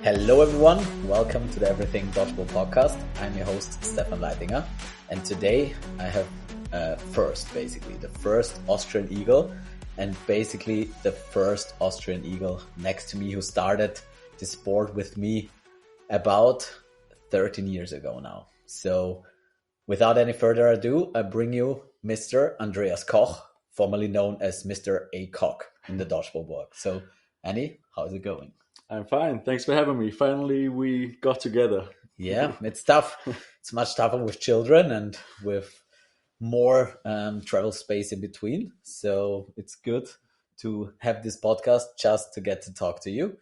Hello everyone, welcome to the Everything Dodgeball podcast. I'm your host Stefan Leitinger, and today I have the first Austrian Eagle, and basically the first Austrian Eagle next to me who started the sport with me about 13 years ago now. So without any further ado, I bring you Mr. Andreas Koch, formerly known as Mr. A. Koch in the dodgeball world. So Annie, how's it going? I'm fine. Thanks for having me. Finally, we got together. Yeah, it's tough. It's much tougher with children and with more travel space in between. So it's good to have this podcast just to get to talk to you.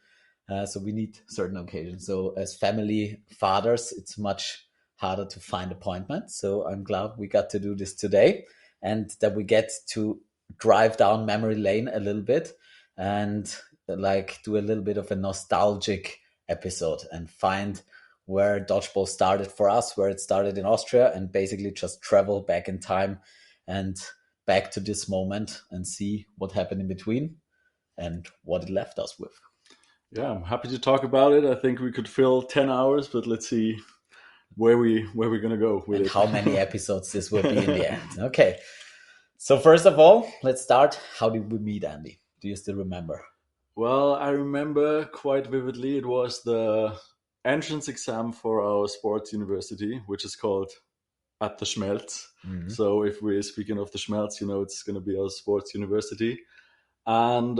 So we need certain occasions. So as family fathers, it's much harder to find appointments. So I'm glad we got to do this today and that we get to drive down memory lane a little bit and do a little bit of a nostalgic episode and find where dodgeball started for us, where it started in Austria, and basically just travel back in time and back to this moment and see what happened in between and what it left us with. Yeah, I'm happy to talk about it. I think we could fill 10 hours, but let's see where we're going to go with and it. How many episodes this will be in the end. Okay. So first of all, let's start. How did we meet, Andy? Do you still remember? Well, I remember quite vividly. It was the entrance exam for our sports university, which is called at the Schmelz. Mm-hmm. So if we're speaking of the Schmelz, it's going to be our sports university. And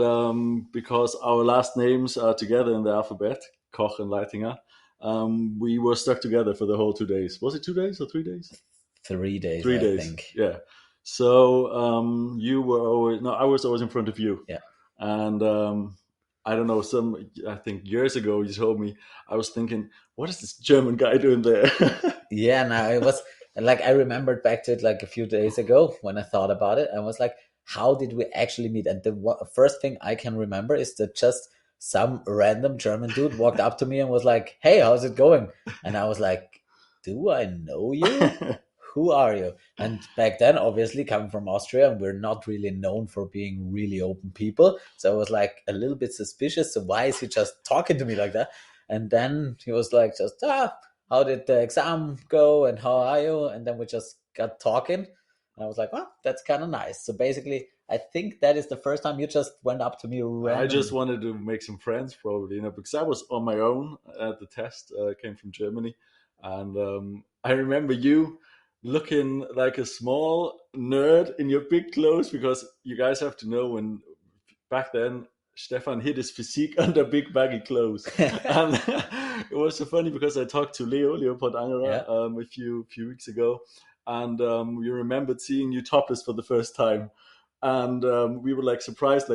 because our last names are together in the alphabet, Koch and Leitinger, we were stuck together for the whole 2 days. Was it 2 days or 3 days? 3 days, 3 days. I think. Yeah. So you were I was always in front of you. Yeah. And I don't know, I think years ago you told me, I was thinking, what is this German guy doing there? Yeah, no, it was I remembered back to it a few days ago when I thought about it. I was like, how did we actually meet? And the first thing I can remember is that just some random German dude walked up to me and was like, hey, how's it going? And I was like, do I know you? Who are you? And back then, obviously, coming from Austria, and we're not really known for being really open people. So I was a little bit suspicious. So why is he just talking to me like that? And then he was how did the exam go? And how are you? And then we just got talking. And I was like, well, that's kind of nice. So basically, I think that is the first time you just went up to me randomly. I just wanted to make some friends, probably, because I was on my own at the test. I came from Germany. And I remember you looking like a small nerd in your big clothes, because you guys have to know, when back then Stefan hid his physique under big baggy clothes. And it was so funny because I talked to Leopold Angerer a few weeks ago, and we remembered seeing you topless for the first time. And we were surprised,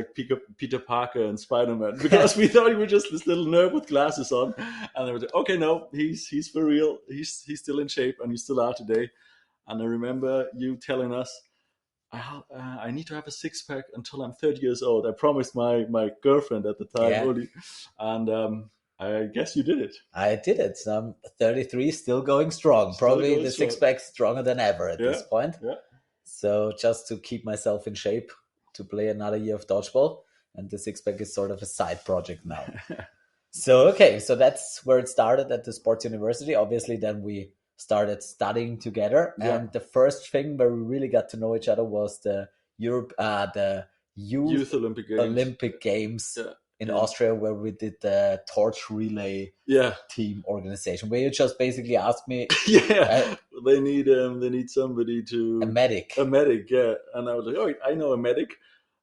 Peter Parker and Spider-Man, because we thought you were just this little nerd with glasses on. And they were like, okay, no, he's for real. He's still in shape, and you still are today. And I remember you telling us, I need to have a six-pack until I'm 30 years old. I promised my girlfriend at the time, Oli. And I guess you did it. I did it. So I'm 33, still going strong. Probably the six-pack's stronger than ever at this point. Yeah. So just to keep myself in shape to play another year of dodgeball. And the six-pack is sort of a side project now. So that's where it started at the sports university. Obviously, then we started studying together, and the first thing where we really got to know each other was the Youth Olympic Games in Austria, where we did the torch relay team organization, where you just basically asked me, they need somebody to a medic, and I was like, oh, I know a medic,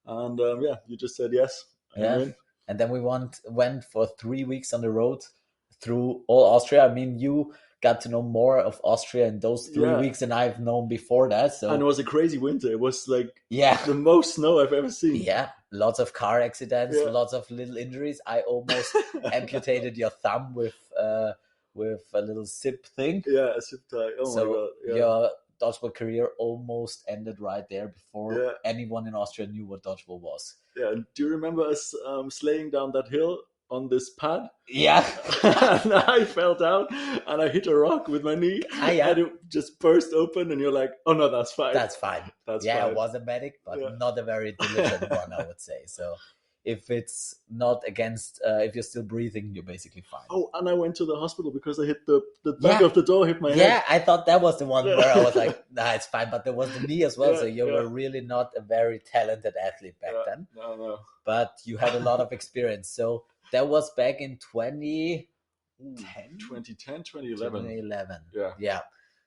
and you just said yes. And then we went for 3 weeks on the road through all Austria. I mean, you got to know more of Austria in those 3 weeks than I've known before that. So, and it was a crazy winter. It was the most snow I've ever seen. Yeah, lots of car accidents, lots of little injuries. I almost amputated your thumb with a little zip thing. Yeah, a zip tie. Oh my God. Yeah. Your dodgeball career almost ended right there before anyone in Austria knew what dodgeball was. Yeah, do you remember us sleighing down that hill on this pad? Yeah. And I fell down and I hit a rock with my knee. And it just burst open, and you're like, oh no, that's fine. That's fine. That's fine. I was a medic, but not a very diligent one, I would say. So if it's not against, if you're still breathing, you're basically fine. Oh, and I went to the hospital because I hit the back of the door, hit my head. Yeah, I thought that was the one where I was like, nah, it's fine. But there was the knee as well. Yeah, So you were really not a very talented athlete back then. No. But you had a lot of experience. So that was back in 2010, 2011. Yeah.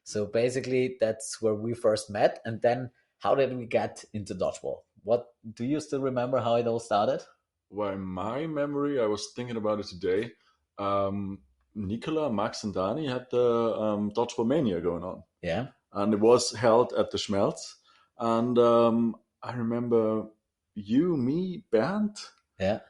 So basically, that's where we first met. And then how did we get into dodgeball? What do you still remember how it all started? Well, in my memory, I was thinking about it today. Nicola, Max, and Dani had the Dodgeball Mania going on. Yeah. And it was held at the Schmelz. And I remember you, me, Bernd, Yeah,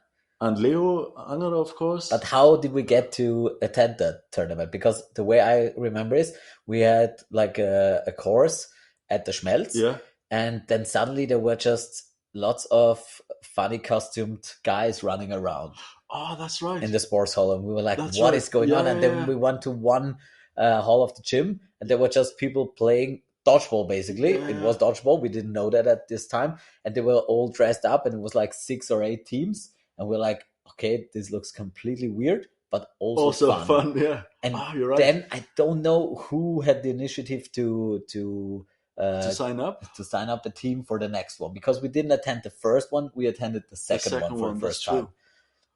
and Leo Anger, of course. but how did we get to attend that tournament? Because the way I remember is we had like a course at the Schmelz, Yeah. and then suddenly there were just lots of funny costumed guys running around Oh, that's right. in the sports hall, and we were like, That's "What right. is going on?" And then we went to one hall of the gym, and there were just people playing dodgeball. Basically, it Yeah. was dodgeball. We didn't know that at this time, and they were all dressed up, and it was like 6 or 8 teams, and we're like, "Okay, this looks completely weird, but also fun." Yeah. And you're right. then I don't know who had the initiative to sign up the team for the next one, because we didn't attend the first one, we attended the second one for the first time. True.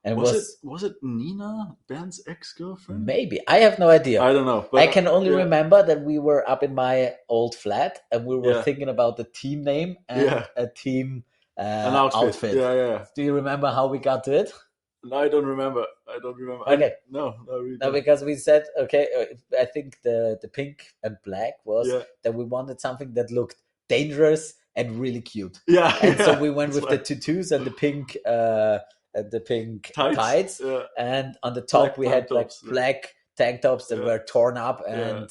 And was it Nina, Ben's ex-girlfriend? Maybe, I have no idea. I don't know. But I can only remember that we were up in my old flat and we were thinking about the team name and a team an outfit. Yeah. Do you remember how we got to it? No, I don't remember. Okay. No, really. No, because we said, okay, I think the pink and black was that we wanted something that looked dangerous and really cute. Yeah. And so we went with the tutus and the pink tights. Yeah. And on the top we had like black tank tops that were torn up and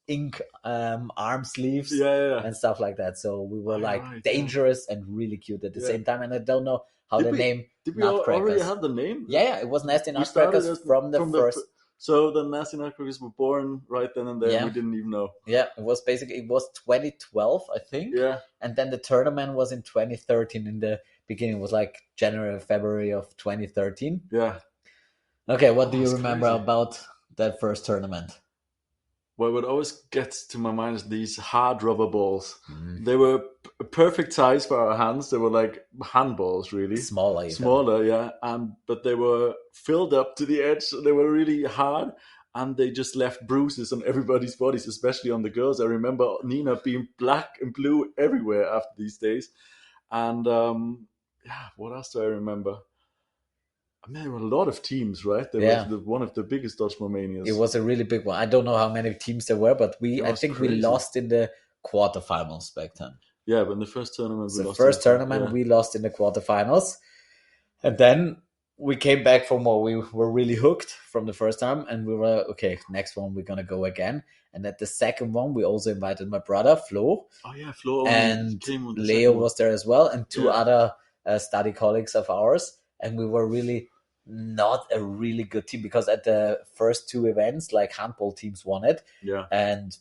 ink arm sleeves and stuff like that. So we were dangerous and really cute at the same time. And I don't know how the name. Did we already have the name? Yeah, it was Nasty Nutcrackers from the first. So the Nasty Nutcrackers were born right then and there. Yeah. We didn't even know. Yeah, it was 2012, I think. Yeah. And then the tournament was in 2013. In the beginning, it was like January, February of 2013. Yeah. Okay, what do you remember about that first tournament? Well, what always gets to my mind is these hard rubber balls. They were a perfect size for our hands. They were like handballs, really. Smaller, yeah. But they were filled up to the edge. So they were really hard. And they just left bruises on everybody's bodies, especially on the girls. I remember Nina being black and blue everywhere after these days. And what else do I remember? I mean, there were a lot of teams, right? There was one of the biggest Dodgeball Manias. It was a really big one. I don't know how many teams there were, but I think we lost in the quarterfinals back then. Yeah, but in the first tournament, we lost in the quarterfinals. And then we came back from what we were really hooked from the first time. And we were, okay, next one, we're going to go again. And at the second one, we also invited my brother, Flo. Oh, yeah, Flo. And Leo was there as well. And two other study colleagues of ours. And we were really not a really good team, because at the first two events, like handball teams won it. Yeah. And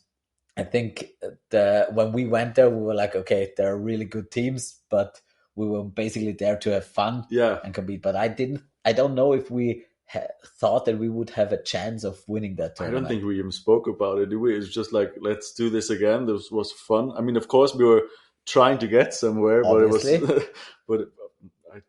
I think when we went there, we were like, okay, they're really good teams, but we were basically there to have fun and compete. But I don't know if we thought that we would have a chance of winning that tournament. I don't think we even spoke about it, did we? It's just like, let's do this again. This was fun. I mean, of course, we were trying to get somewhere, obviously. But it was... I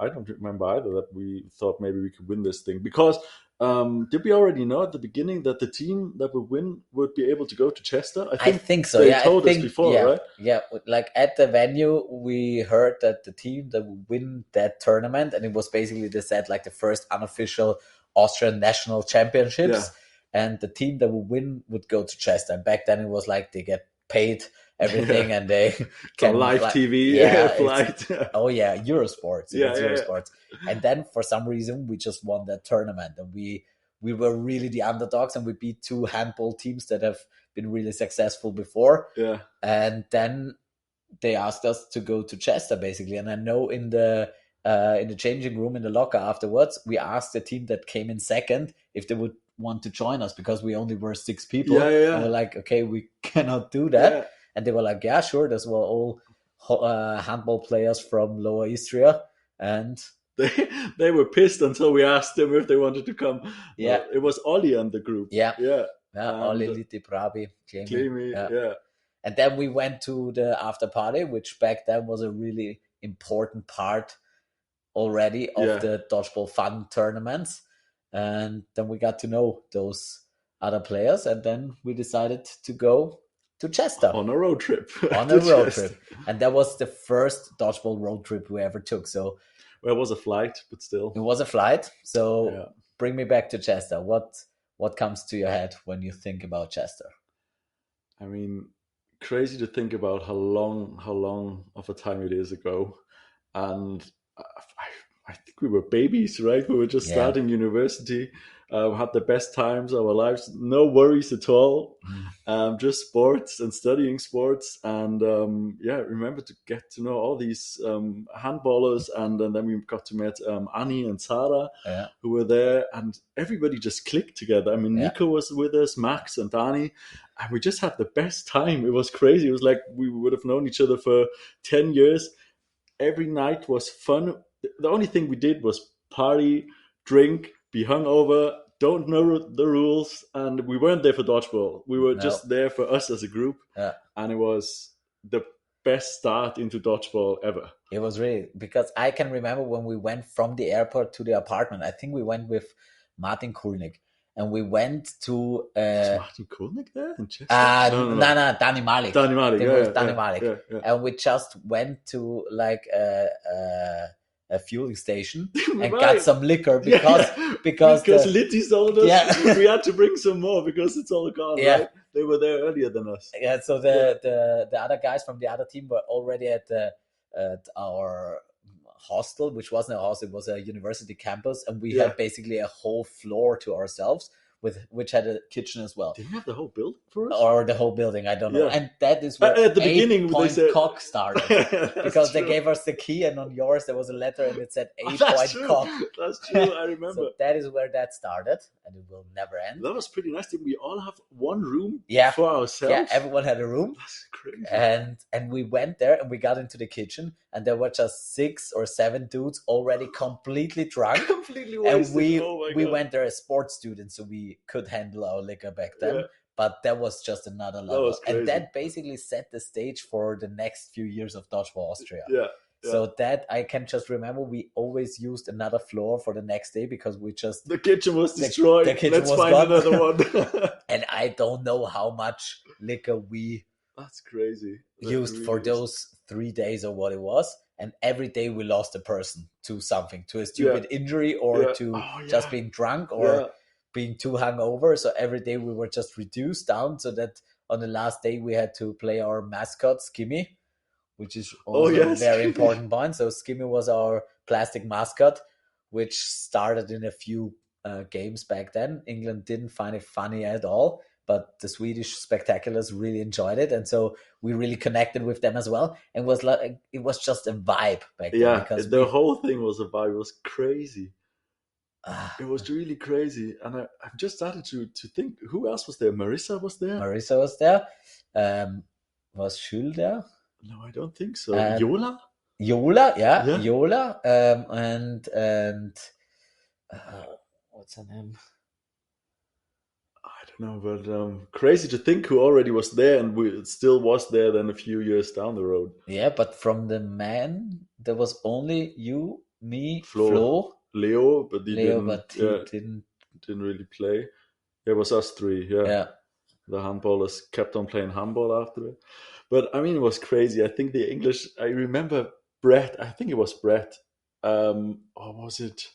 don't remember either that we thought maybe we could win this thing, because did we already know at the beginning that the team that would win would be able to go to Chester? I think so. They told us before, right? Yeah, like at the venue, we heard that the team that would win that tournament, and it was basically, they said, like the first unofficial Austrian national championships, and the team that would win would go to Chester. And back then it was like they get paid everything and they can live TV flight. Eurosports. Eurosports. And then for some reason we just won that tournament, and we were really the underdogs, and we beat two handball teams that have been really successful before. Yeah. And then they asked us to go to Chester, basically. And I know in the changing room, in the locker afterwards, we asked the team that came in second if they would want to join us, because we only were 6 people. And we're like, okay, we cannot do that. And they were like, yeah, sure. Those were all handball players from Lower Istria. and they they were pissed until we asked them if they wanted to come. yeah, It was Ollie and the group. yeah, Yeah, yeah, and Olli, Liti, Prabi, Jamie, Clemmy. yeah. Yeah, And then we went to the after party, which back then was a really important part already of yeah. the dodgeball fun tournaments. And then we got to know those other players, and then we decided to go to Chester On a road trip on to a road Chester. trip. And that was the first dodgeball road trip we ever took. So Well, it was a flight, but still. it was a flight. So Yeah. bring me back to Chester. What comes to your head when you think about Chester? I mean, crazy to think about how long of a time it is ago, and I think we were babies, right? We were just Yeah. starting university, had the best times of our lives, no worries at all, just sports and studying sports, and yeah, remember to get to know all these handballers, and then we got to meet Annie and Sarah, Yeah. who were there, and everybody just clicked together. I mean, Yeah. Nico was with us, Max and Danny, and we just had the best time. It was crazy. It was like we would have known each other for 10 years. Every night was fun. The only thing we did was party, drink, be hungover, don't know the rules, and we weren't there for dodgeball. We were No. just there for us as a group, Yeah. and it was the best start into dodgeball ever. It was really, because I can remember when we went from the airport to the apartment. I think we went with Martin Kulnik, and we went to Was Martin Kulnik there in Chester? no, Danny Malik. Danny Malik, It yeah, was yeah, Danny yeah, Malik. yeah, yeah. And we just went to like a fueling station and Right. got some liquor because Litty sold us. Yeah. We had to bring some more because it's all gone. Yeah. Right? They were there earlier than us. Yeah, so the other guys from the other team were already at our hostel, which wasn't a hostel, it was a university campus, and we Yeah. had basically a whole floor to ourselves, which had a kitchen as well, Didn't you have the whole building for us? or the whole building, I don't know. Yeah. And that is where At the beginning, they 8-point said- cock started. That's Because they true. gave us the key, and on yours there was a letter and it said 8-point That's true. cock. That's true. I remember. So that is where that started, and it will never end. That was pretty nice. Did we all have one room Yeah. for ourselves? Yeah, everyone had a room. That's crazy. And we went there and we got into the kitchen, and there were just 6 or 7 dudes already completely drunk. Completely And wasted. Oh my we God. went there as sports students, so we could handle our liquor back then. Yeah. But that was just another level. was crazy. And that basically set the stage for the next few years of Dodgeball Austria. Yeah. So that I can just remember, we always used another floor for the next day because we just, The kitchen was destroyed. the kitchen Let's was find gone. another one. and I don't know how much liquor we That's crazy. That used really for is. those 3 days or what it was, and every day we lost a person to something, to a stupid injury, or Yeah. to Oh, yeah. just being drunk, or Yeah. being too hungover. So every day we were just reduced down, so that on the last day we had to play our mascot Skimmy, which is also yeah, a very Skimmy. important point. So Skimmy was our plastic mascot, which started in a few games back then. England didn't find it funny at all, but the Swedish spectaculars really enjoyed it, and so we really connected with them as well. And it was just a vibe back then. Yeah, Because the whole thing was a vibe. It was crazy. Ah, It was really crazy. And I've just started to think, who else was there? Marissa was there? Marissa was there. Was Schül there? No, I don't think so. Um, Yola? Yola, yeah. Yeah. Yola, and what's her name? I don't know, but crazy to think who already was there and still was there then a few years down the road. Yeah, but from the men, there was only you, me, Flo. Flo, Leo, but he Leo, didn't, but he yeah, didn't. really play. It was us three, yeah. Yeah, The handballers kept on playing handball after it. But I mean, it was crazy. I think the English, I remember Brett, I think it was Brett. Or was it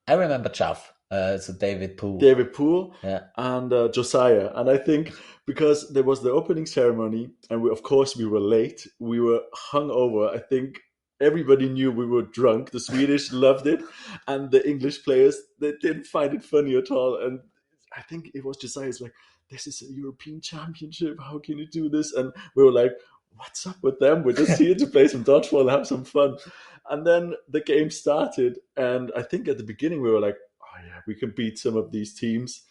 I remember Chaff. So David Poole. David Poole Yeah, and Josiah? And I think because there was the opening ceremony, and of course we were late, we were hungover. I think everybody knew we were drunk. The Swedish loved it, and the English players, they didn't find it funny at all. And I think it was Josiah's like, this is a European Championship. How can you do this? And we were like, what's up with them? We're just here to play some dodgeball and have some fun. And then the game started, and I think at the beginning we were like, oh yeah, we can beat some of these teams.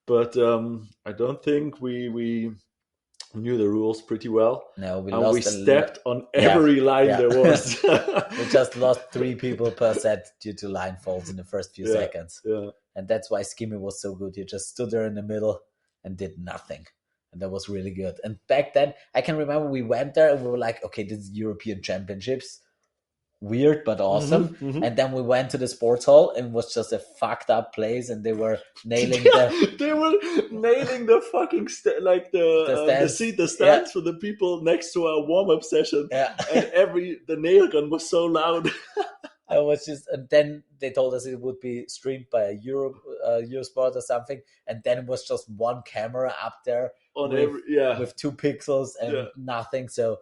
But I don't think we knew the rules pretty well, No, we and we lost stepped on yeah, every line yeah. there was. We just lost 3 people per set due to line falls in the first few Yeah, seconds. yeah. And that's why Skimmy was so good. He just stood there in the middle and did nothing. And that was really good. And back then, I can remember we went there and we were like, okay, this is European Championships. Weird, but awesome. And then we went to the sports hall and it was just a fucked up place. And they were nailing They were nailing the fucking stands. the stands for the people next to our warm up session, Yeah. and the nail gun was so loud. I was just, and then they told us it would be streamed by a Eurosport or something, and then it was just one camera up there with 2 pixels and nothing. So,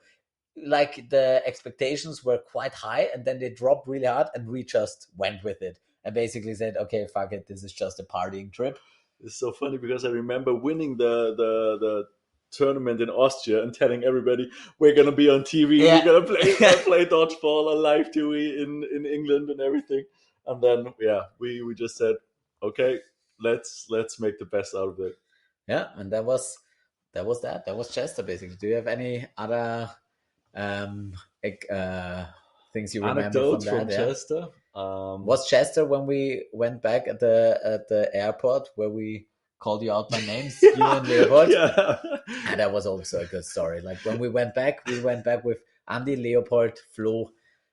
like the expectations were quite high, and then they dropped really hard, and we just went with it and basically said, "Okay, fuck it, this is just a partying trip." It's so funny because I remember winning the tournament in Austria and telling everybody we're gonna be on TV, Yeah. we're gonna play dodgeball on live TV in England and everything. And then we just said, okay, let's make the best out of it. Yeah, and that was that. That was Chester basically. Do you have any other things you remember Anecdotes from that? from Chester? Was Chester when we went back at the airport where we called you out by names, you and Leopold? Yeah. And that was also a good story. Like when we went back with Andy, Leopold, Flo,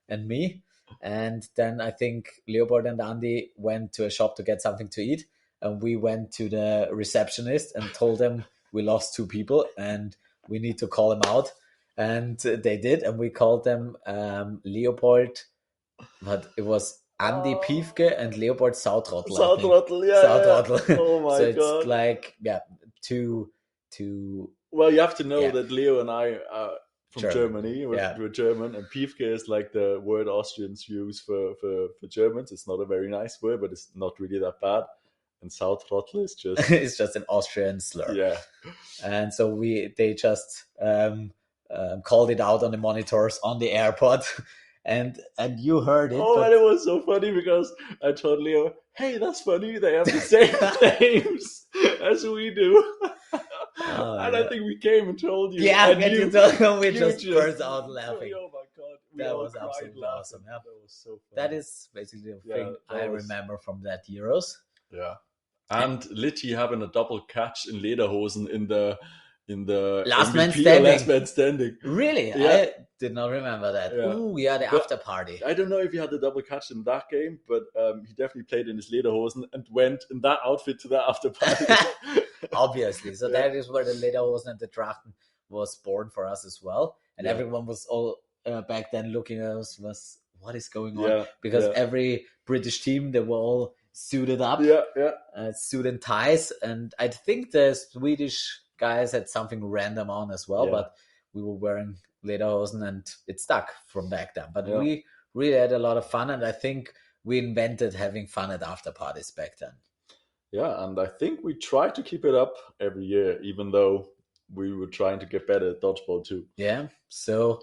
and me. And then I think Leopold and Andy went to a shop to get something to eat. And we went to the receptionist and told them we lost 2 people and we need to call them out. And they did. And we called them Leopold, but it was Andy Piefke and Leopold Sautrottel. Sautrottel, yeah. Sautrottel. Oh my so God. It's like, two. Well, you have to know that Leo and I are from Germany. Yeah. We're German, and Piefke is like the word Austrians use for Germans. It's not a very nice word, but it's not really that bad. And Sautrottel is just it's just an Austrian slur. Yeah. And so they just called it out on the monitors on the airport. And you heard it. Oh, and it was so funny because I told Leo, hey, that's funny. They have the same names as we do. And I think we came and told you. Yeah, and you told him. We just burst out laughing. Oh my God. That was absolutely awesome. Yeah. That was so funny. That is basically the thing I remember from that Euros. Yeah. And Litchi having a double catch in Lederhosen in the last man standing. Really? Yeah. I did not remember that. Yeah. Ooh, yeah, the after party. I don't know if he had the double catch in that game, but he definitely played in his Lederhosen and went in that outfit to the after party. Obviously. So that is where the Lederhosen and the Trachten was born for us as well. And everyone was all back then looking at us, what is going on? Because every British team, they were all suited up. Suit and ties. And I think the Swedish guys had something random on as well, but we were wearing Lederhosen and it stuck from back then. But we really had a lot of fun, and I think we invented having fun at after parties back then. Yeah, and I think we try to keep it up every year, even though we were trying to get better at dodgeball too. Yeah, so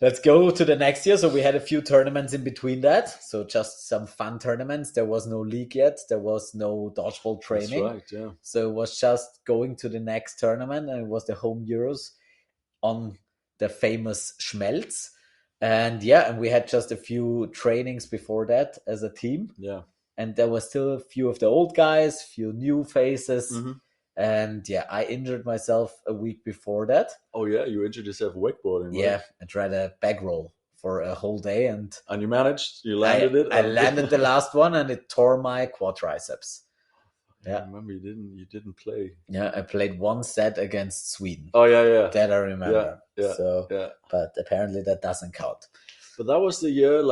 let's go to the next year. So we had a few tournaments in between that. So just some fun tournaments. There was no league yet. There was no dodgeball training. That's right, yeah. So it was just going to the next tournament, and it was the home Euros on the famous Schmelz. And and we had just a few trainings before that as a team. Yeah. And there were still a few of the old guys, few new faces. Mm-hmm. And I injured myself a week before that. Oh yeah, you injured yourself wakeboarding, right? Yeah, I tried a bag roll for a whole day, and you managed. You landed it. I landed the last one, and it tore my quadriceps. I remember you didn't play. Yeah, I played one set against Sweden. Oh yeah. That I remember. Yeah. But apparently that doesn't count. But that was the year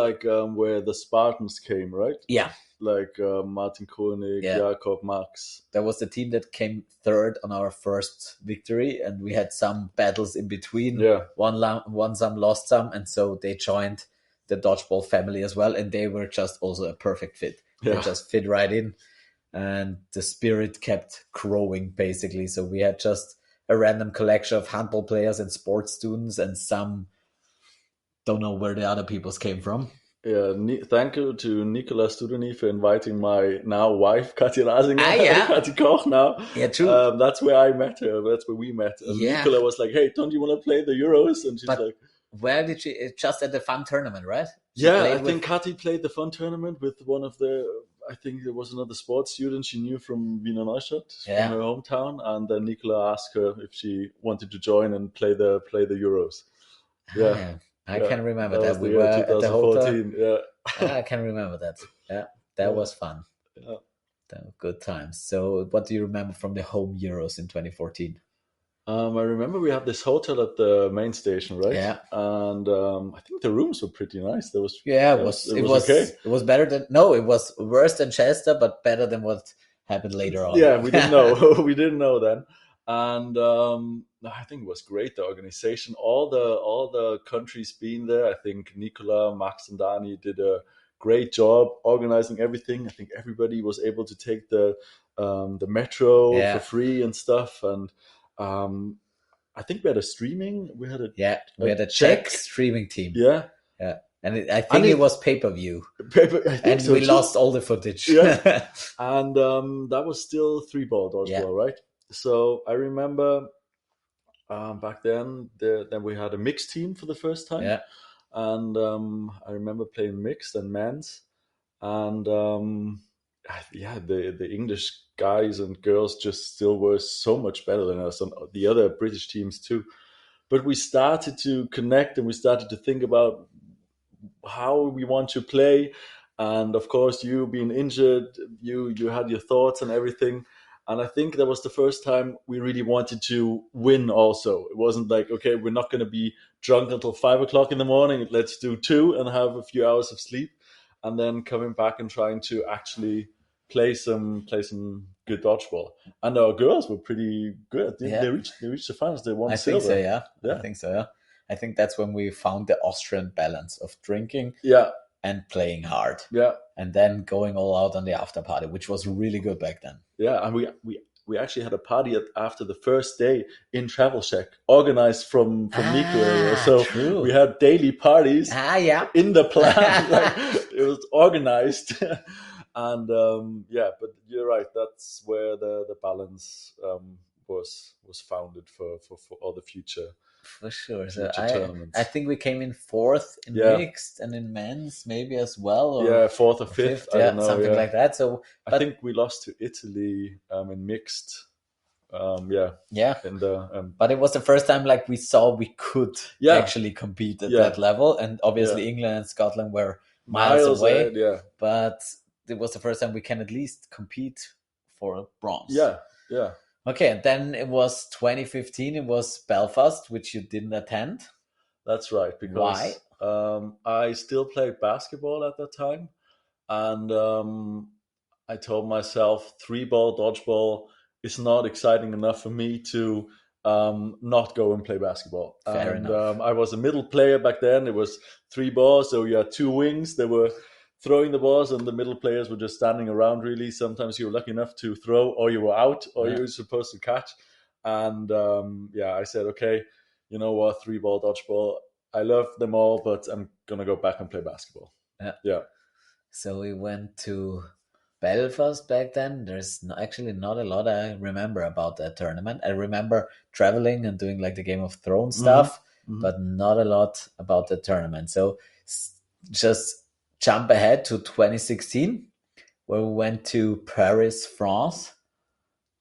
where the Spartans came, right? Yeah. Like Martin Koenig, Jakob, Max. That was the team that came third on our first victory, and we had some battles in between. Yeah. Won some, lost some, and so they joined the dodgeball family as well, and they were just also a perfect fit. They just fit right in, and the spirit kept growing, basically. So we had just a random collection of handball players and sports students, and some don't know where the other peoples came from. Yeah, thank you to Nicola Studeny for inviting my now wife, Katja Ah, Rasinger, yeah, Katja Koch now. yeah, true. That's where I met her. That's where we met. And Yeah, Nicola was like, hey, don't you want to play the Euros? And she's but like, where did she? Just at the fun tournament, right? She yeah, I played with. think Katja played the fun tournament with one of the, I think there was another sports student she knew from Wiener Neustadt, from Yeah, her hometown. And then Nicola asked her if she wanted to join and play the Euros. ah, Yeah, yeah. I yeah, can remember that that was we the were year at the hotel. 2014. Yeah, Ah, I can remember that. Yeah, that yeah, was fun. yeah. That were good times. So, what do you remember from the home Euros in 2014? I remember we had this hotel at the main station, right? Yeah, And I think the rooms were pretty nice. There was, yeah. It it was, was. it It was okay. was. It was better than. No, it was worse than Chester, but better than what happened later on. Yeah, we didn't know. We didn't know then. And no, I think it was great. The organization, all the countries being there. I think Nicola, Max, and Dani did a great job organizing everything. I think everybody was able to take the metro for Yeah, free and stuff. And um, I think we had a streaming. We had yeah. We a had a Czech check. streaming team. Yeah, Yeah, and I and think it was pay per view, I think and so we too. lost all the footage. Yeah, and that was still three ball Yeah, dodgeball, right? So I remember back then we had a mixed team for the first time, yeah, and I remember playing mixed and men's, and yeah, the English guys and girls just still were so much better than us, and the other British teams too. But we started to connect, and we started to think about how we want to play. And of course, you being injured, you had your thoughts and everything. And I think that was the first time we really wanted to win. Also, it wasn't like, okay, we're not going to be drunk until 5 o'clock in the morning. Let's do two and have a few hours of sleep, and then coming back and trying to actually play some good dodgeball. And our girls were pretty good. They, yeah. they reached they reached the finals. They won I think so. silver. Yeah, I Yeah, think so. Yeah, I think that's when we found the Austrian balance of drinking yeah, and playing hard, yeah. and then going all out on the after party, which was really good back then. Yeah, and we actually had a party after the first day in Travel Shack, organized from Nico area. Ah, So we true. had daily parties Ah, yeah. in the plan, like it was organized. And yeah, but you're right. That's where the balance was founded for all the future For sure. So future I tournaments. think we came in fourth in Yeah, mixed and in men's maybe as well, or yeah, fourth or fifth, fifth, I don't yeah, know. something Yeah, like that. So, I but think we lost to Italy in mixed. Yeah, yeah, in the but it was the first time like we saw we could yeah, actually compete at yeah, that level, and yeah. obviously England and Scotland were miles Miles ahead. away, Yeah, but it was the first time we can at least compete for a bronze. yeah, yeah. Okay, and then it was 2015. It was Belfast, which you didn't attend. That's right. Why? Because I still played basketball at that time, and I told myself three ball dodgeball is not exciting enough for me to not go and play basketball. Fair And enough. I was a middle player back then. It was three balls, so you had two wings. They were throwing the balls, and the middle players were just standing around. Really, sometimes you were lucky enough to throw, or you were out, or Yeah, you were supposed to catch. And yeah, I said, okay, you know what, three ball dodgeball. I love them all, but I'm gonna go back and play basketball. yeah. Yeah. So we went to Belfast back then. There's actually not a lot I remember about that tournament. I remember traveling and doing like the Game of Thrones Hmm. stuff, Hmm. but not a lot about the tournament. So just jump ahead to 2016, where we went to Paris, France.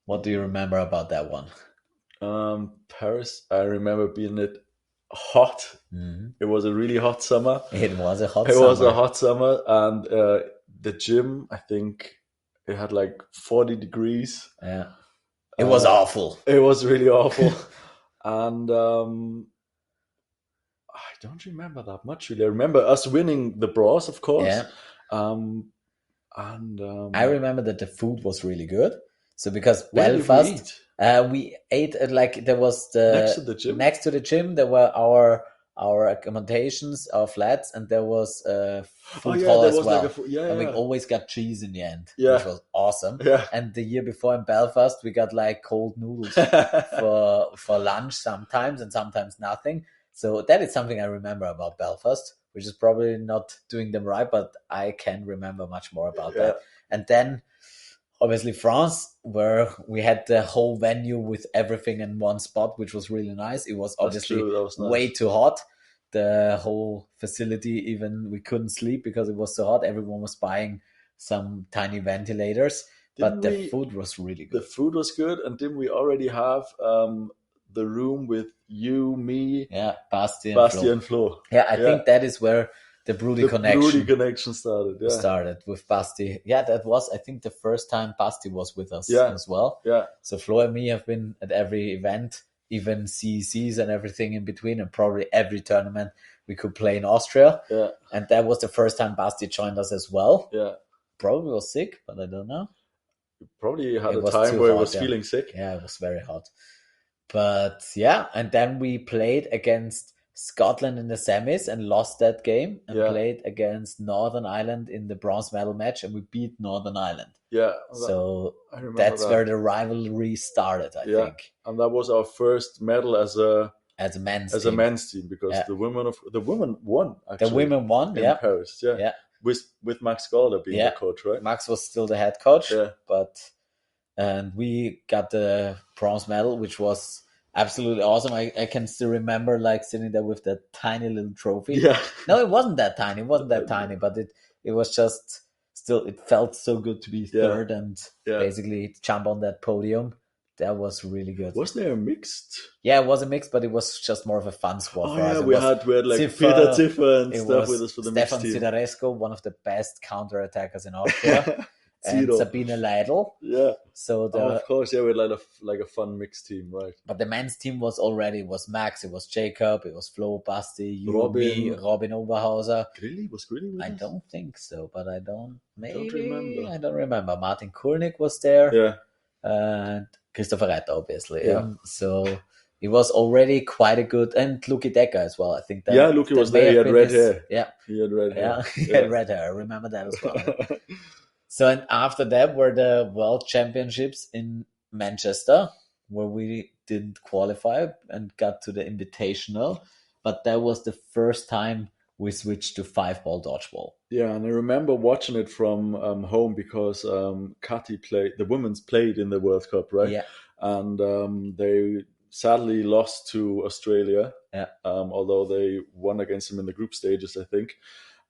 What do you remember about that one? Paris, I remember being it hot. Mhm. It was a really hot summer. It was a hot It was a summer. hot summer, and the gym, I think it had like 40 degrees. Yeah, it was awful. It was really awful. And I don't remember that much really. I remember us winning the bronze, of course. Yeah, Um, and I remember that the food was really good. So because where did we Belfast, eat? we ate at like there was Next the to the gym? next to the gym there were our accommodations, our flats, and there was a Oh food yeah, hall there as was like a well. yeah, And we yeah, always got cheese in the end, which yeah, was awesome. yeah. And the year before in Belfast, we got like cold noodles for lunch sometimes, and sometimes nothing. So that is something I remember about Belfast. which is probably not doing them right, but I can remember much more about Yeah. that. And then obviously France, where we had the whole venue with everything in one spot, which was really nice. It was obviously That was nice. way too hot. The whole facility, even we couldn't sleep because it was so hot. Everyone was buying some tiny ventilators, but the food was really good. The food was good, and didn't we already have the room with you, me, Yeah, Basti and Flo? Yeah, I think that is where the Broody connection started. Yeah, started with Basti. Yeah, that was, I think, the first time Basti was with us as well. Yeah. So Flo and me have been at every event, even CECs and everything in between, and probably every tournament we could play in Austria. Yeah. And that was the first time Basti joined us as well. Yeah. Probably was sick, but I don't know. Probably had a time where he was feeling sick. Yeah, it was very hot. But yeah, and then we played against Scotland in the semis and lost that game, and played against Northern Ireland in the bronze medal match, and we beat Northern Ireland. Yeah. So that's where the rivalry started, I think. And that was our first medal as a men's team, because the women won actually. The women won in Paris. Yeah. With Max Gawler being the coach, right? Max was still the head coach. Yeah. And we got the bronze medal, which was absolutely awesome. I can still remember like sitting there with that tiny little trophy. Yeah. No, it wasn't that tiny. It wasn't that tiny, but it was just still, it felt so good to be third and basically jump on that podium. That was really good. Wasn't there a mixed? Yeah, it was a mixed, but it was just more of a fun squad for us. Yeah, we had like Peter Ziffer and stuff with us for the Stefan mixed team. Sidaresco, one of the best counter-attackers in Austria. And Sabine Leidl. Yeah. So of course, we had like a fun mixed team, right? But the men's team was Max, it was Jacob, it was Flo, Basti, you, Robin, me, Robin Oberhauser. Was Grilly with us? I don't think so, but I don't remember. Martin Kurnik was there. Yeah. And Christopher Reiter, obviously. Yeah. So it was already quite a good, and Luki Decker as well. I think that. Yeah, Luki was there. He had red hair. Yeah. He had red hair. Yeah, he had red hair. I remember that as well. So, and after that were the World Championships in Manchester, where we didn't qualify and got to the Invitational. But that was the first time we switched to 5-ball dodgeball. Yeah, and I remember watching it from home because the women's played in the World Cup, right? Yeah. And they sadly lost to Australia. Yeah. Although they won against them in the group stages, I think.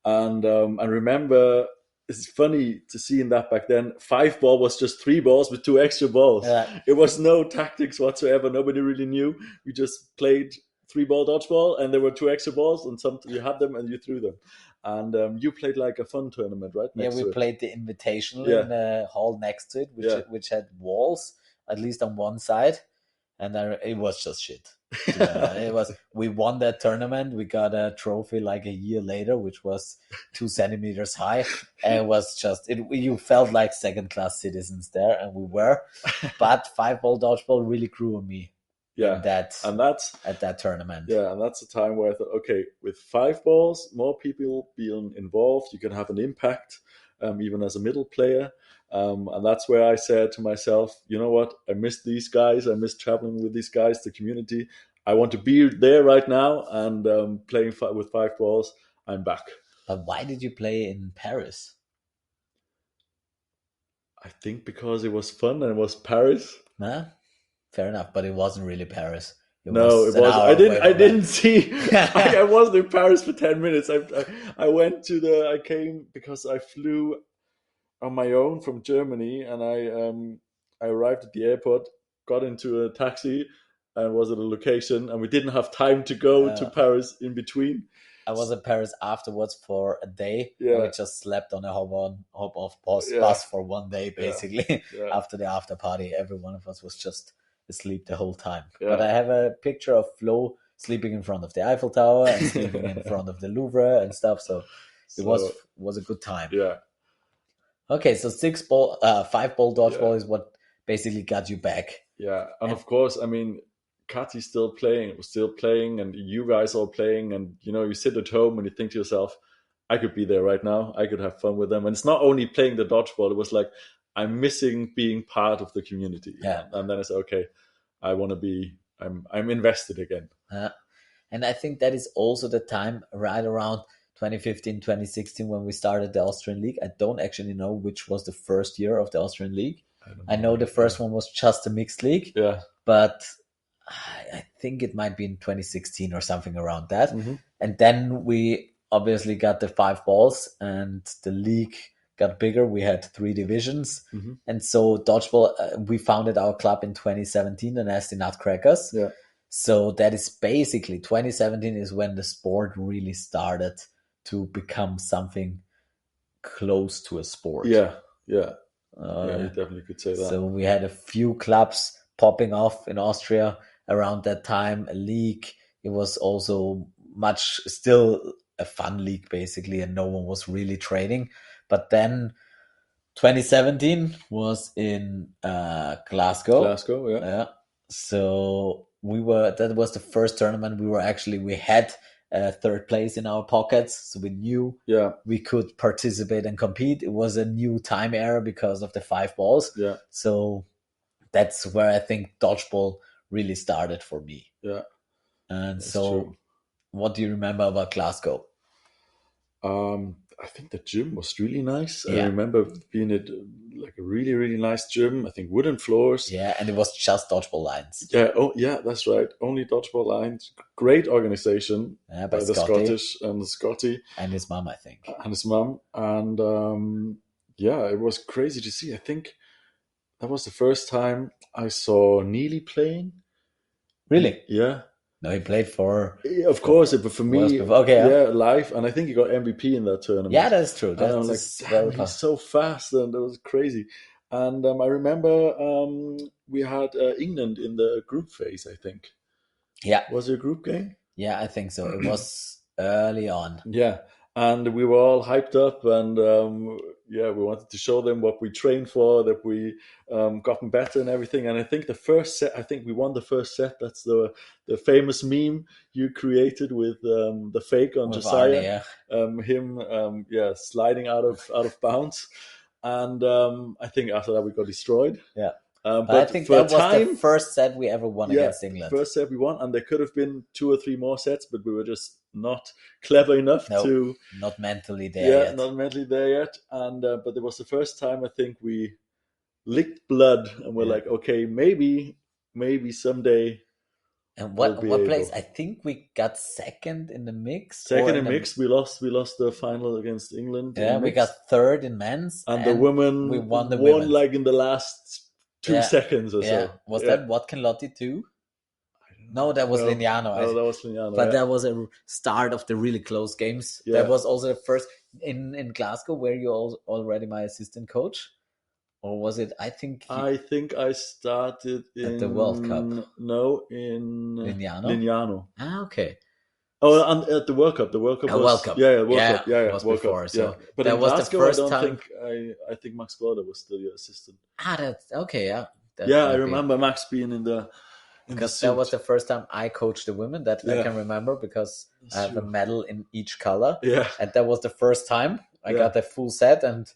And I remember, it's funny to see in that back then, 5-ball was just 3 balls with 2 extra balls. Yeah. It was no tactics whatsoever. Nobody really knew. We just played 3-ball dodgeball, and there were 2 extra balls, and you had them and you threw them. And you played like a fun tournament, right? We played the Invitational in the hall next to it, which had walls, at least on one side. And it was just shit. We won that tournament. We got a trophy like a year later, which was 2 centimeters high. And it was just, you felt like second-class citizens there, and we were. But 5-ball dodgeball really grew on me. Yeah, at that tournament. Yeah, and that's the time where I thought, okay, with 5 balls, more people being involved, you can have an impact, even as a middle player. And that's where I said to myself, you know what? I miss these guys. I miss traveling with these guys, the community. I want to be there right now, and playing with 5 balls. I'm back. But why did you play in Paris? I think because it was fun and it was Paris. Nah. Fair enough, but it wasn't really Paris. It was. I didn't see. I wasn't in Paris for 10 minutes. I came because I flew on my own from Germany, and I arrived at the airport, got into a taxi, and was at a location, and we didn't have time to go to Paris in between. I was in Paris afterwards for a day. Yeah. We just slept on a hop-off bus for one day, basically. Yeah. After the after party, every one of us was just asleep the whole time. Yeah. But I have a picture of Flo sleeping in front of the Eiffel Tower and sleeping in front of the Louvre and stuff. So it was a good time. Yeah. Okay, so 5-ball dodgeball is what basically got you back. Yeah, and of course, I mean, Kati's still playing, and you guys are playing, and you sit at home and you think to yourself, I could be there right now. I could have fun with them. And it's not only playing the dodgeball. It was like, I'm missing being part of the community. Yeah. And then I said, okay, I want to be. I'm invested again. And I think that is also the time right around 2015, 2016 when we started the Austrian League. I don't actually know which was the first year of the Austrian League. I know the first one was just a mixed league, but I think it might be in 2016 or something around that. And then we obviously got the 5 balls and the league got bigger. We had 3 divisions. And so Dodgeball, we founded our club in 2017, the Nasty Nutcrackers. So that is basically 2017 is when the sport really started to become something close to a sport. You definitely could say that. So we had a few clubs popping off in Austria around that time, a league. It was also still a fun league basically, and no one was really training. But then 2017 was in Glasgow. So that was the first tournament we had 3rd place in our pockets, so we knew we could participate and compete. It was a new time era because of the 5 balls. So that's where I think dodgeball really started for me. And that's so true. What do you remember about Glasgow? I think the gym was really nice. I remember being at like a really, really nice gym. I think wooden floors. And it was just dodgeball lines. That's right. Only dodgeball lines. Great organization by the Scottish and the Scotty. And his mum, I think. And his mum. And it was crazy to see. I think that was the first time I saw Neely playing. Really? Yeah. No, he played for... of course, but for me, live. And I think he got MVP in that tournament. Yeah, that's true. And I'm like, damn, he's so fast. And it was crazy. And I remember we had England in the group phase, I think. Yeah. Was it a group game? Yeah, I think so. It was early on. Yeah. And we were all hyped up and we wanted to show them what we trained for, that we gotten better and everything. And I think the first set, we won the first set. That's the famous meme you created with the fake on with Josiah. Arnie, him sliding out of bounds. And I think after that we got destroyed. Yeah. But I think that was the first set we ever won against England. First set we won, and there could have been 2 or 3 more sets, but we were just not clever enough to... Not mentally there yet. Not mentally there yet. And but it was the first time I think we licked blood, and we're like, okay, maybe someday... And what place? I think we got second in the mix. Second in mix. We lost the final against England. Yeah, we got 3rd in men's. And the women won like in the last... 2 seconds or so. Was that Watkin Lotti too? No, that was Lignano. No, that was Lignano. But that was a start of the really close games. Yeah. That was also the first in Glasgow. Were you already my assistant coach, or was it? I think I started at the World Cup. No, in Lignano. Ah, okay. Oh, and at the World Cup. The World Cup was... World Cup. Yeah, World Cup. Yeah, was World before. Cup. So but that was Glasgow, the first time. I think Max Gorda was still your assistant. Ah, that's okay. Yeah. I remember Max being in the... Because that was the first time I coached the women. That I can remember because I have a medal in each color. Yeah. And that was the first time I got the full set. And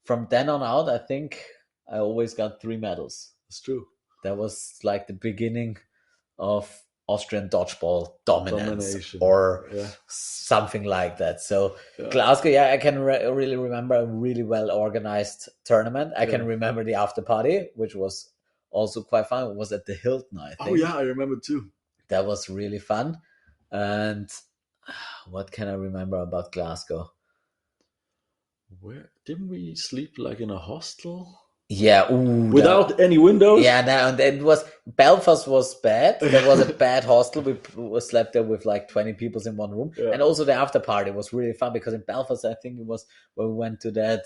from then on out, I think I always got 3 medals. That's true. That was like the beginning of Austrian dodgeball dominance or something like that. So Glasgow, I can really remember a really well organized tournament. I can remember the after party, which was also quite fun. It was at the Hilton, I think. Oh yeah, I remember too. That was really fun. And what can I remember about Glasgow? Where didn't we sleep like in a hostel? Yeah, without any windows. Yeah, and it was Belfast was bad. There was a bad hostel. We slept there with like 20 people in one room, and also the after party was really fun because in Belfast, I think it was when we went to that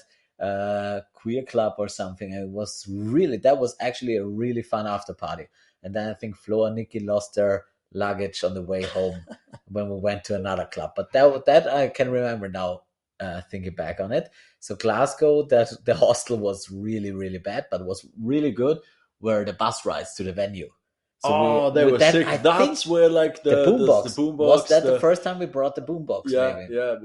queer club or something. It was that was actually a really fun after party. And then I think Flo and Nikki lost their luggage on the way home when we went to another club. But that I can remember now. Thinking back on it. So Glasgow, that the hostel was really, really bad, but was really good were the bus rides to the venue. So they were sick. That's where like the boombox. The boombox. Was that the first time we brought the boombox? Yeah, maybe? Yeah.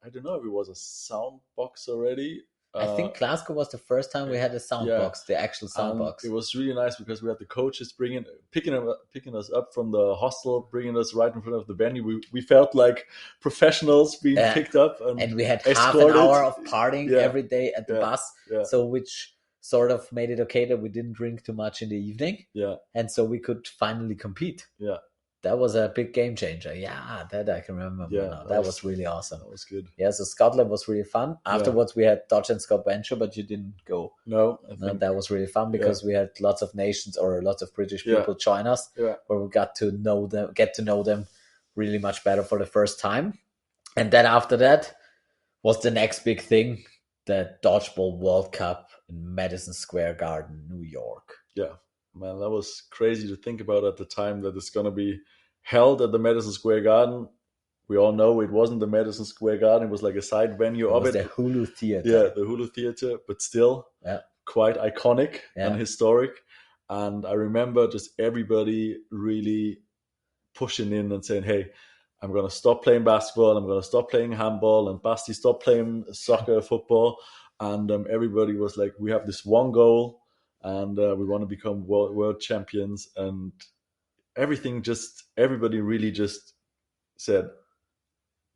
I don't know if it was a sound box already. I think Glasgow was the first time we had a sound yeah, box, the actual sound and box. it was really nice because we had the coaches picking us up from the hostel, bringing us right in front of the venue. We felt like professionals being picked up and we had half an escorted. hour of partying Yeah, every day at the yeah, bus, yeah, so which sort of made it okay that we didn't drink too much in the evening, yeah, and so we could finally compete. yeah, That was a big game changer. Yeah, that I can remember yeah. now. That was really awesome. That was good. Yeah, so Scotland was really fun. Afterwards, we had Dodge and Scott Venture, but you didn't go. No, No, that was really fun because we had lots of nations or lots of British people join us, yeah, where we got to get to know them really much better for the first time. And then after that was the next big thing, the Dodgeball World Cup in Madison Square Garden, New York. Yeah, man, that was crazy to think about at the time that it's gonna be held at the Madison Square Garden. We all know it wasn't the Madison Square Garden; it was like a side venue of was it. The Hulu Theater. Yeah, the Hulu Theater, but still quite iconic Yeah. and historic. And I remember just everybody really pushing in and saying, "Hey, I'm going to stop playing basketball. I'm going to stop playing handball, and Basti, stop playing soccer, football." And everybody was like, "We have this one goal, and we want to become world champions." And everybody really just said,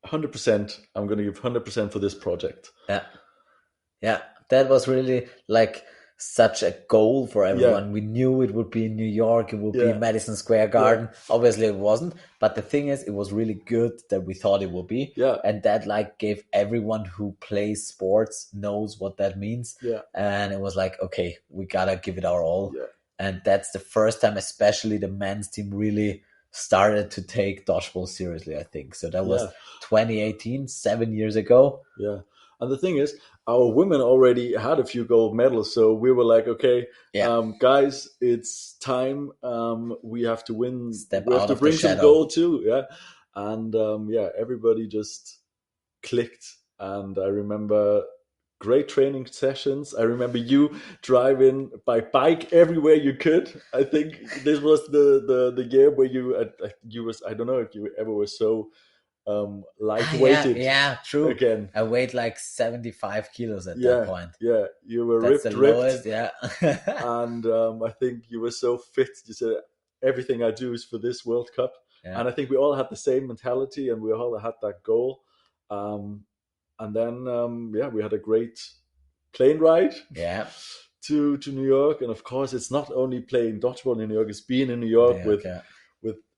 100%, I'm going to give 100% for this project. Yeah, that was really like such a goal for everyone. We knew it would be in New York, it would be Madison Square Garden. Obviously it wasn't, but the thing is, it was really good that we thought it would be. And that like gave everyone who plays sports knows what that means. And it was like, okay, we gotta give it our all. And that's the first time, especially the men's team really started to take dodgeball seriously, I think. So that was 2018, 7 years ago. Yeah. And the thing is, our women already had a few gold medals. So we were like, okay, guys, it's time. We have to win. We have to bring some gold too. Yeah. And everybody just clicked. And I remember great training sessions. I remember you driving by bike everywhere you could. I think this was the year where you was, I don't know if you ever were so lightweighted. Yeah, true. Again, I weighed like 75 kilos at that point. Yeah, you were That's ripped. Lowest, And I think you were so fit. You said, everything I do is for this World Cup. And I think we all had the same mentality, and we all had that goal. And then we had a great plane ride to New York. And of course, it's not only playing dodgeball in New York, it's being in New York with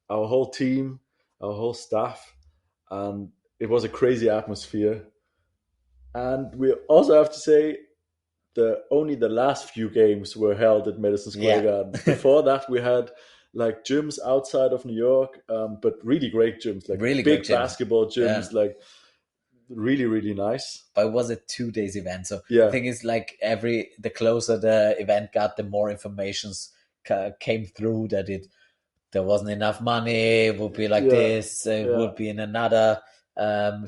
our whole team, our whole staff. And it was a crazy atmosphere. And we also have to say, only the last few games were held at Madison Square Garden. Before that, we had like gyms outside of New York, but really great gyms, like really big basketball gyms, like really, really nice. But it was a 2 days event. So the thing is, like the closer the event got, the more informations came through that there wasn't enough money, it would be like this, it would be in another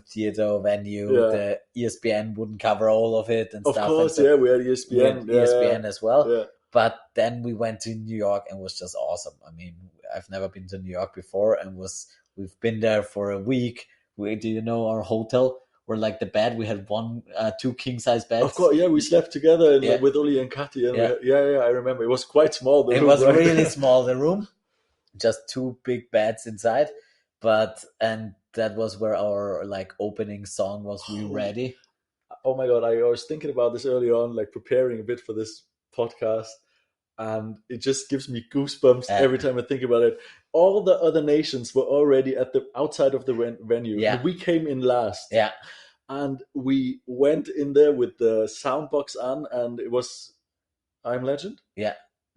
theater venue. The ESPN wouldn't cover all of it and stuff. Of course, so we had ESPN. ESPN as well. But then we went to New York and it was just awesome. I mean, I've never been to New York before, and we've been there for a week. Do you know our hotel? Where like the bed, we had 2 king size beds. Of course, we slept together with Uli and Kati. And I remember it was quite small. It was really small, the room. Just 2 big beds inside, and that was where our like opening song was. We ready? Oh my god! I was thinking about this early on, like preparing a bit for this podcast, and it just gives me goosebumps every time I think about it. All the other nations were already at the outside of the venue, and we came in last. And we went in there with the sound box on, and it was "I'm Legend."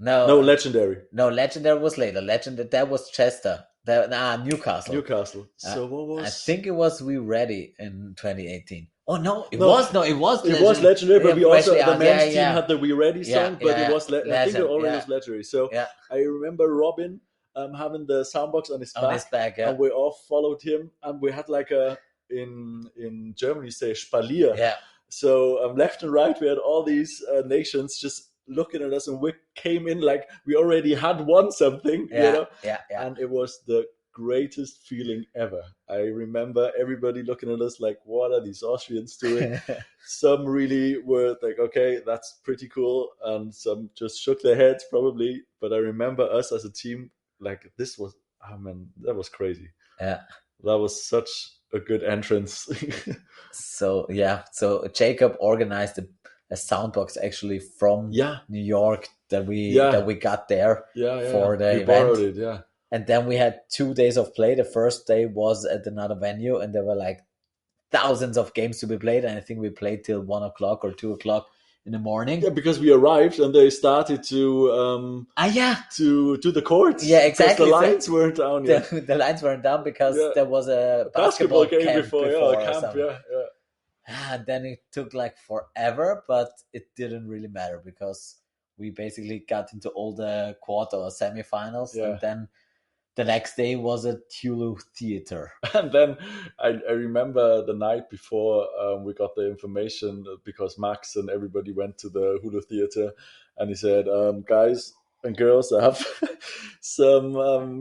No, Legendary. No, Legendary was later. That was Chester. Newcastle. So what was? I think it was We Ready in 2018. Oh no, it was Legendary. It was Legendary, but we also the men's team had the We Ready song, but it was I think it already was Legendary. So I remember Robin having the soundbox on his back, and we all followed him, and we had like in Germany say Spalier. So left and right, we had all these nations just looking at us, and we came in like we already had won something, you know. And it was the greatest feeling ever. I remember everybody looking at us like, what are these Austrians doing? Some really were like, okay, that's pretty cool. And some just shook their heads probably. But I remember us as a team, like, this was, oh man, that was crazy. Yeah. That was such a good entrance. So yeah, so Jacob organized a soundbox actually from Yeah, New York that yeah, we got there yeah. for the We borrowed event. it, yeah. And then we had 2 days of play. The first day was at another venue, and there were like thousands of games to be played. And I think we played till 1 o'clock or 2 o'clock in the Yeah, morning. because we arrived and they started Yeah, to the courts yeah, because the exactly. So lines weren't down yet. the lines weren't down because Yeah, there was a a basketball basketball game camp before, yeah, a before or camp, something. yeah, yeah. And then it took like forever, but it didn't really matter because we basically got into all the quarter or semifinals, Yeah. and then the next day was at Hulu Theater. And then I remember the night before we got the information because Max and everybody went to the Hulu Theater, and he said, guys and girls, I have some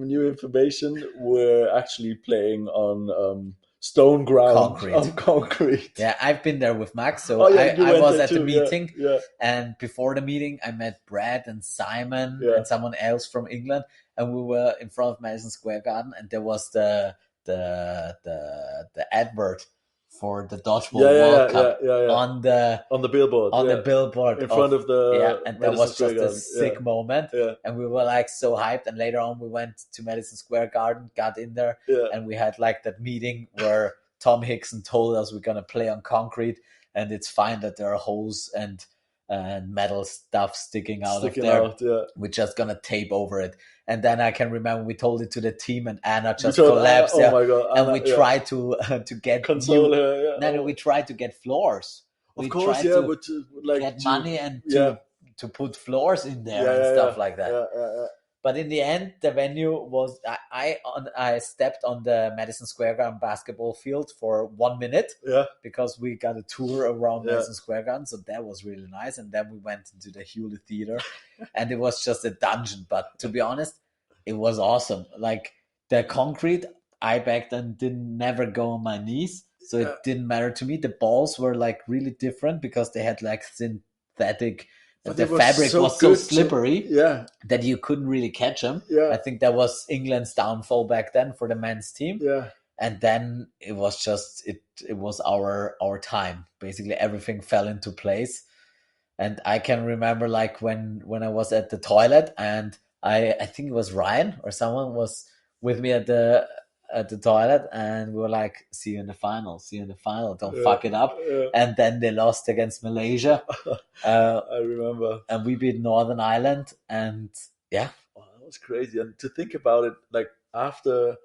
new information. We're actually playing on stone ground, Concrete. on concrete. Yeah, I've been there with Max, so Oh yeah, you I went was there at the too. Yeah, meeting, yeah, and before the meeting, I met Brad and Simon yeah. and someone else from England, and we were in front of Madison Square Garden, and there was the advert for the Dodgeball World Cup Yeah. On the billboard, on the yeah, billboard in front of yeah, the and that Madison was Square just a Garden. sick moment, Yeah, and we were like so hyped. And later on, we went to Madison Square Garden, got in there, yeah. and we had like that meeting where Tom Hickson told us we're gonna play on concrete, and it's fine that there are holes and metal stuff sticking out of there. Yeah. We're just gonna tape over it. And then I can remember we told it to the team, and Anna We just told Anna, collapsed. oh Yeah, my god, and Anna, we yeah. tried to get Console new. her. Yeah. No, we tried to get floors. Of We course, tried yeah, to but like get money and yeah, to put floors in there and yeah, stuff like that. yeah. But in the end, the venue was I stepped on the Madison Square Garden basketball field for 1 minute Yeah, because we got a tour around yeah. Madison Square Garden, so that was really nice. And then we went into the Hewlett Theater, and it was just a dungeon. But to be honest, it was awesome. Like the concrete, I back then didn't never go on my knees, so it didn't matter to me. The balls were like really different because they had like synthetic. But The it was fabric so was so good slippery yeah, that you couldn't really catch them. yeah, I think that was England's downfall back then for the men's team. yeah. And then it was just it was our time. Basically everything fell into place. And I can remember like when I was at the toilet, and I think it was Ryan or someone was with me at the toilet, and we were like, see you in the final, don't fuck it up. Yeah. And then they lost against Malaysia. I remember. And we beat Northern Ireland, and yeah. Oh, that was crazy. And to think about it, like after,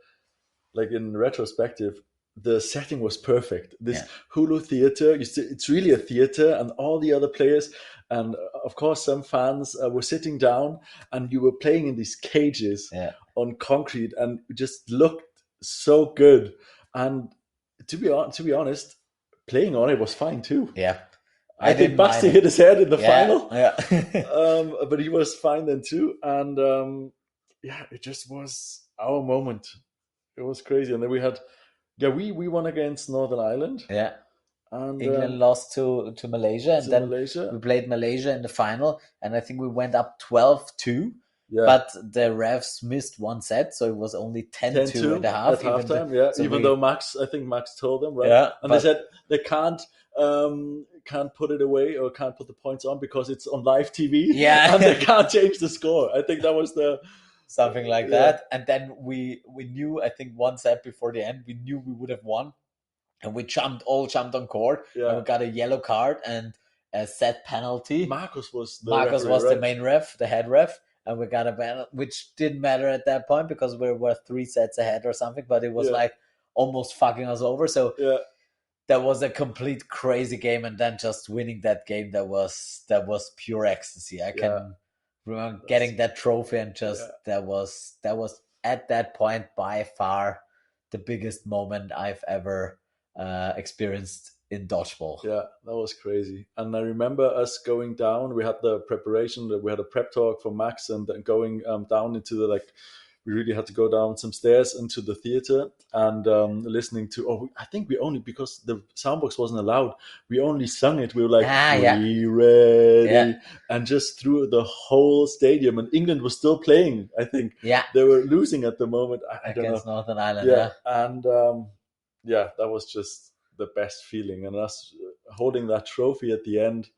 like in retrospective, the setting was perfect. This Hulu Theater, it's really a theater, and all the other players, and of course some fans were sitting down, and you were playing in these cages on concrete, and it just looked so good. And to be honest, playing on it was fine too. Yeah. I think Basti hit his head in the final. Yeah. But he was fine then too. And yeah, it just was our moment. It was crazy. And then we had, we won against Northern Ireland. Yeah. And England lost to Malaysia. And then we played Malaysia in the final. And I think we went up 12-2. Yeah. But the refs missed one set, so it was only 10-2 at the half. At halftime, even though I think Max told them, right? Yeah, and they said they can't put it away or can't put the points on because it's on live TV. Yeah. And they can't change the score. I think that was something like that. And then we knew, I think one set before the end, we knew we would have won. And we all jumped on court. Yeah. And we got a yellow card and a set penalty. Marcus was the main ref, the head ref. And we got a penalty, which didn't matter at that point because we were 3 sets ahead or something. But it was like almost fucking us over. So that was a complete crazy game. And then just winning that game, that was pure ecstasy. I can remember getting that trophy, and just that was at that point by far the biggest moment I've ever experienced in dodgeball. Yeah, that was crazy. And I remember us going down. We had the preparation. We had a prep talk for Max, and then going down into the we really had to go down some stairs into the theater and listening to. Oh, I think we only, because the soundbox wasn't allowed, we only sung it. We were like, "We ready," and just through the whole stadium. And England was still playing. I think they were losing at the moment. I don't know. Against Northern Ireland. And that was just the best feeling. And us holding that trophy at the end.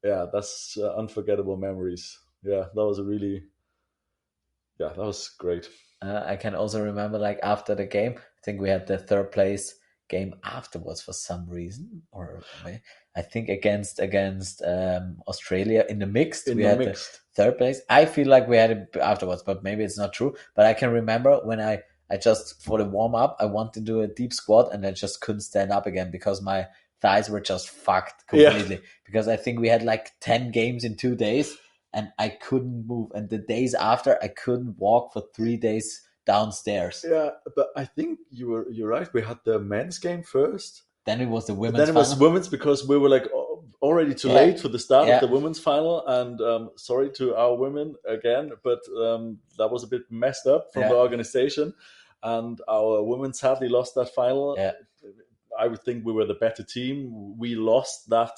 Yeah, that's unforgettable memories. Yeah, that was that was great. I can also remember, like, after the game, I think we had the third place game afterwards for some reason, or I think against Australia in the mixed. We had the third place. I feel like we had it afterwards, but maybe it's not true. But I can remember when I just, for the warm up, I wanted to do a deep squat and I just couldn't stand up again because my thighs were just fucked completely. Because I think we had like 10 games in 2 days. And I couldn't move. And the days after, I couldn't walk for 3 days downstairs. Yeah, but I think you're right. We had the men's game first. Then it was the women's. Then it was women's, because we were like already too late for the start of the women's final. And sorry to our women again, but that was a bit messed up from the organization. And our women sadly lost that final. Yeah. I would think we were the better team. We lost that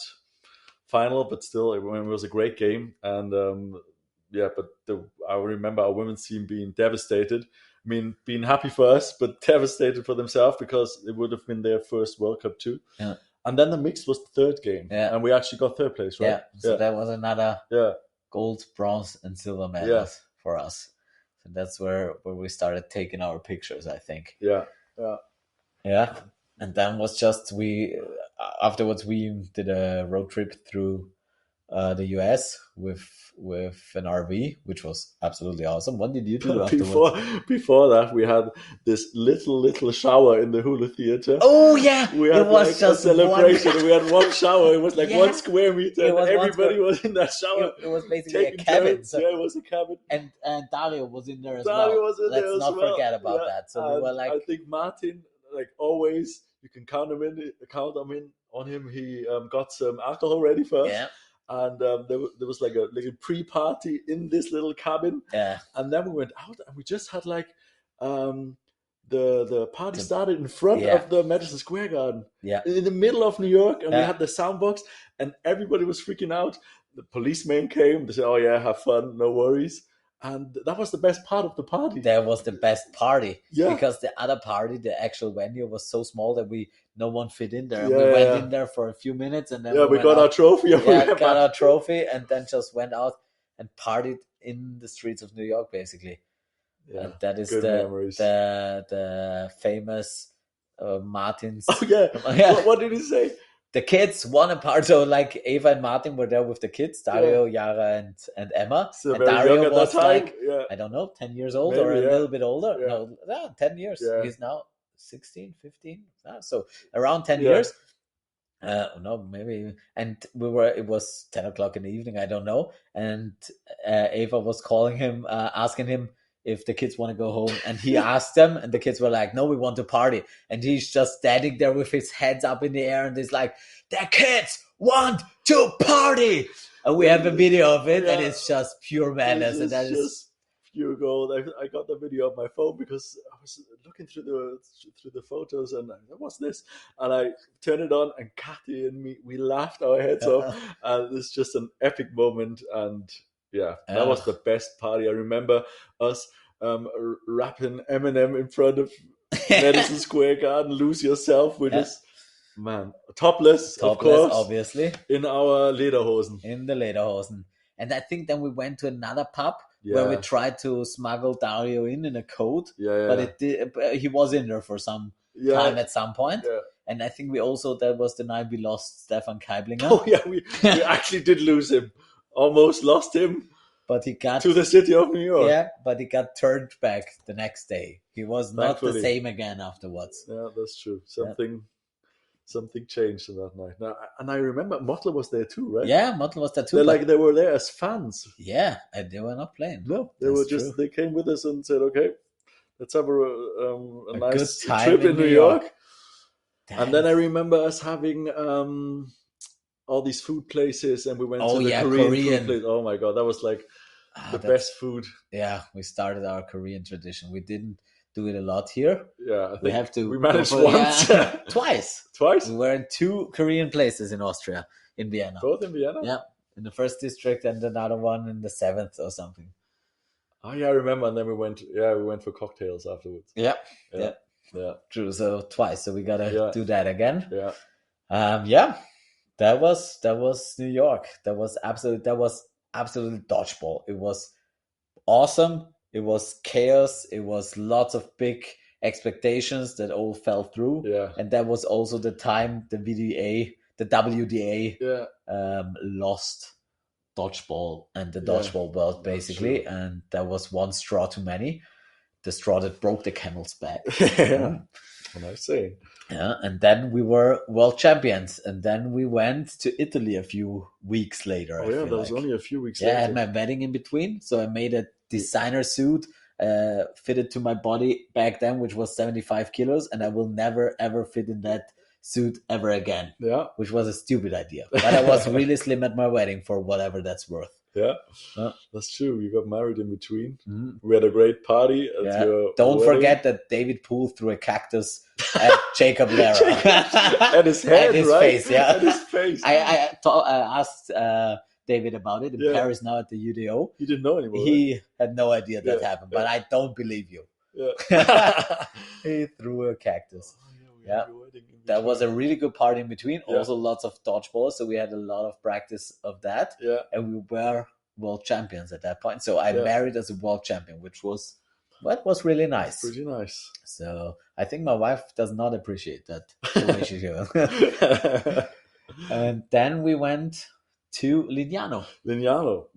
final, but still, it was a great game. And I remember our women's team being devastated. I mean, being happy for us, but devastated for themselves, because it would have been their first World Cup too. Yeah. And then the mixed was the third game, and we actually got third place, right? Yeah. So that was another gold, bronze, and silver medals for us. So that's where we started taking our pictures, I think. Yeah. And then was just afterwards we did a road trip through the US with an RV, which was absolutely awesome. What did you do afterwards? Before that, we had this little shower in the Hula Theater. Oh yeah, we had just a celebration. We had one shower. It was like 1 square meter, and everybody was in that shower. It was basically a cabin. So, it was a cabin. And Dario was in there as Dario well. was in Let's there as not well. forget about that. So we were like, I think Martin, like always, you can count on him. He got some alcohol ready first. Yeah. And there was like a pre-party in this little cabin. Yeah. And then we went out and we just had like the party started in front of the Madison Square Garden. Yeah. In the middle of New York, and we had the sound box, and everybody was freaking out. The policemen came. They said, "Oh yeah, have fun, no worries." And that was the best part of the party. That was the best party. Yeah. Because the other party, the actual venue, was so small that no one fit in there. And we went in there for a few minutes, and then we got our trophy. Got our trophy, and then just went out and partied in the streets of New York, basically. Yeah, and that is the famous Martin's. Oh yeah. What did he say? The kids won a part, so like Eva and Martin were there with the kids, Dario, Yara, and Emma. So and Dario was like, I don't know, 10 years old, maybe, or a little bit older. Yeah. No, 10 years. Yeah. He's now 16, 15. So around 10 years. No, maybe. And it was 10 o'clock in the evening, I don't know. And Eva was calling him, asking him if the kids want to go home, and he asked them, and the kids were like, "No, we want to party." And he's just standing there with his heads up in the air, and he's like, "The kids want to party!" And we have a video of it, and it's just pure madness. And that is pure gold. I got the video on my phone because I was looking through the photos, and what's this? And I turned it on, and Kathy and me, we laughed our heads off, and it's just an epic moment. And that was the best party. I remember us rapping Eminem in front of Madison Square Garden, "Lose Yourself," with this man topless, of course, obviously, in our lederhosen. In the lederhosen. And I think then we went to another pub where we tried to smuggle Dario in a coat, but he was in there for some time at some point. Yeah. And I think that was the night we lost Stefan Keiblinger. Oh yeah, we actually did lose him. Almost lost him, but he got to the city of New York. Yeah, but he got turned back the next day. He was not the same again afterwards. Yeah, that's true. Something changed in that night. Now, and I remember Mottler was there too, right? Yeah, Mottler was there too. They were there as fans. Yeah, and they were not playing. No, they came with us and said, "Okay, let's have a nice trip in New York." And then I remember us having all these food places, and we went to the Korean food place. Oh my god, that was like the best food. Yeah, we started our Korean tradition. We didn't do it a lot here. Yeah, I think we have to. We managed once. Twice. Twice? We were in 2 Korean places in Austria, in Vienna. Both in Vienna? Yeah, in the 1st district and another one in the 7th or something. Oh yeah, I remember. And then we went for cocktails afterwards. Yeah. True. So twice. So we gotta do that again. Yeah. That was New York. That was absolutely dodgeball. It was awesome. It was chaos. It was lots of big expectations that all fell through. Yeah. And that was also the time the WDA lost dodgeball and the dodgeball world, basically. And that was one straw too many. The straw that broke the camel's back. Yeah. What I say. Yeah, and then we were world champions, and then we went to Italy a few weeks later. Oh yeah, that was only a few weeks later. I had my wedding in between, so I made a designer suit fitted to my body back then, which was 75 kilos, and I will never ever fit in that suit ever again. Yeah, which was a stupid idea, but I was really slim at my wedding for whatever that's worth. Yeah, that's true. You got married in between. We had a great party at your Don't wedding. forget that David Poole threw a cactus at Jacob Lara. At his head, at his right? face, yeah. At his face. I asked David about it in Paris now at the UDO. He didn't know anymore. He had no idea that happened, but I don't believe you. Yeah. He threw a cactus. That was a really good party in between. Also lots of dodgeball, so we had a lot of practice of that. And we were world champions at that point. So I married as a world champion, which was really nice. Pretty nice. So I think my wife does not appreciate that relationship. And then we went to Lignano,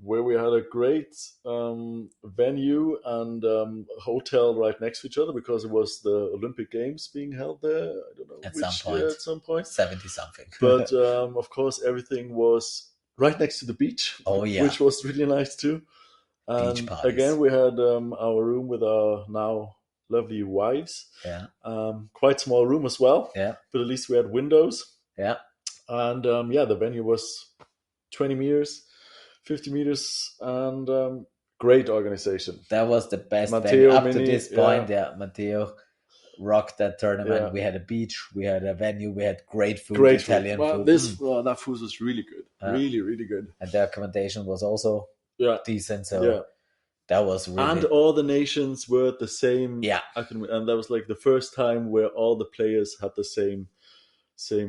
where we had a great venue and hotel right next to each other because it was the Olympic Games being held there. I don't know at some point. 70 something. But of course, everything was right next to the beach. Oh yeah, which was really nice too. And beach parties. Again, we had our room with our now lovely wives. Yeah. Quite small room as well. Yeah. But at least we had windows. Yeah. And the venue was 20 meters, 50 meters, and great organization. That was the best Matteo venue up to this point. Matteo rocked that tournament. Yeah. We had a beach, we had a venue, we had great food, Italian food. That food was really good. Really, really good. And the accommodation was also decent. So that was really... And all the nations were the same. Yeah. And that was like the first time where all the players had the same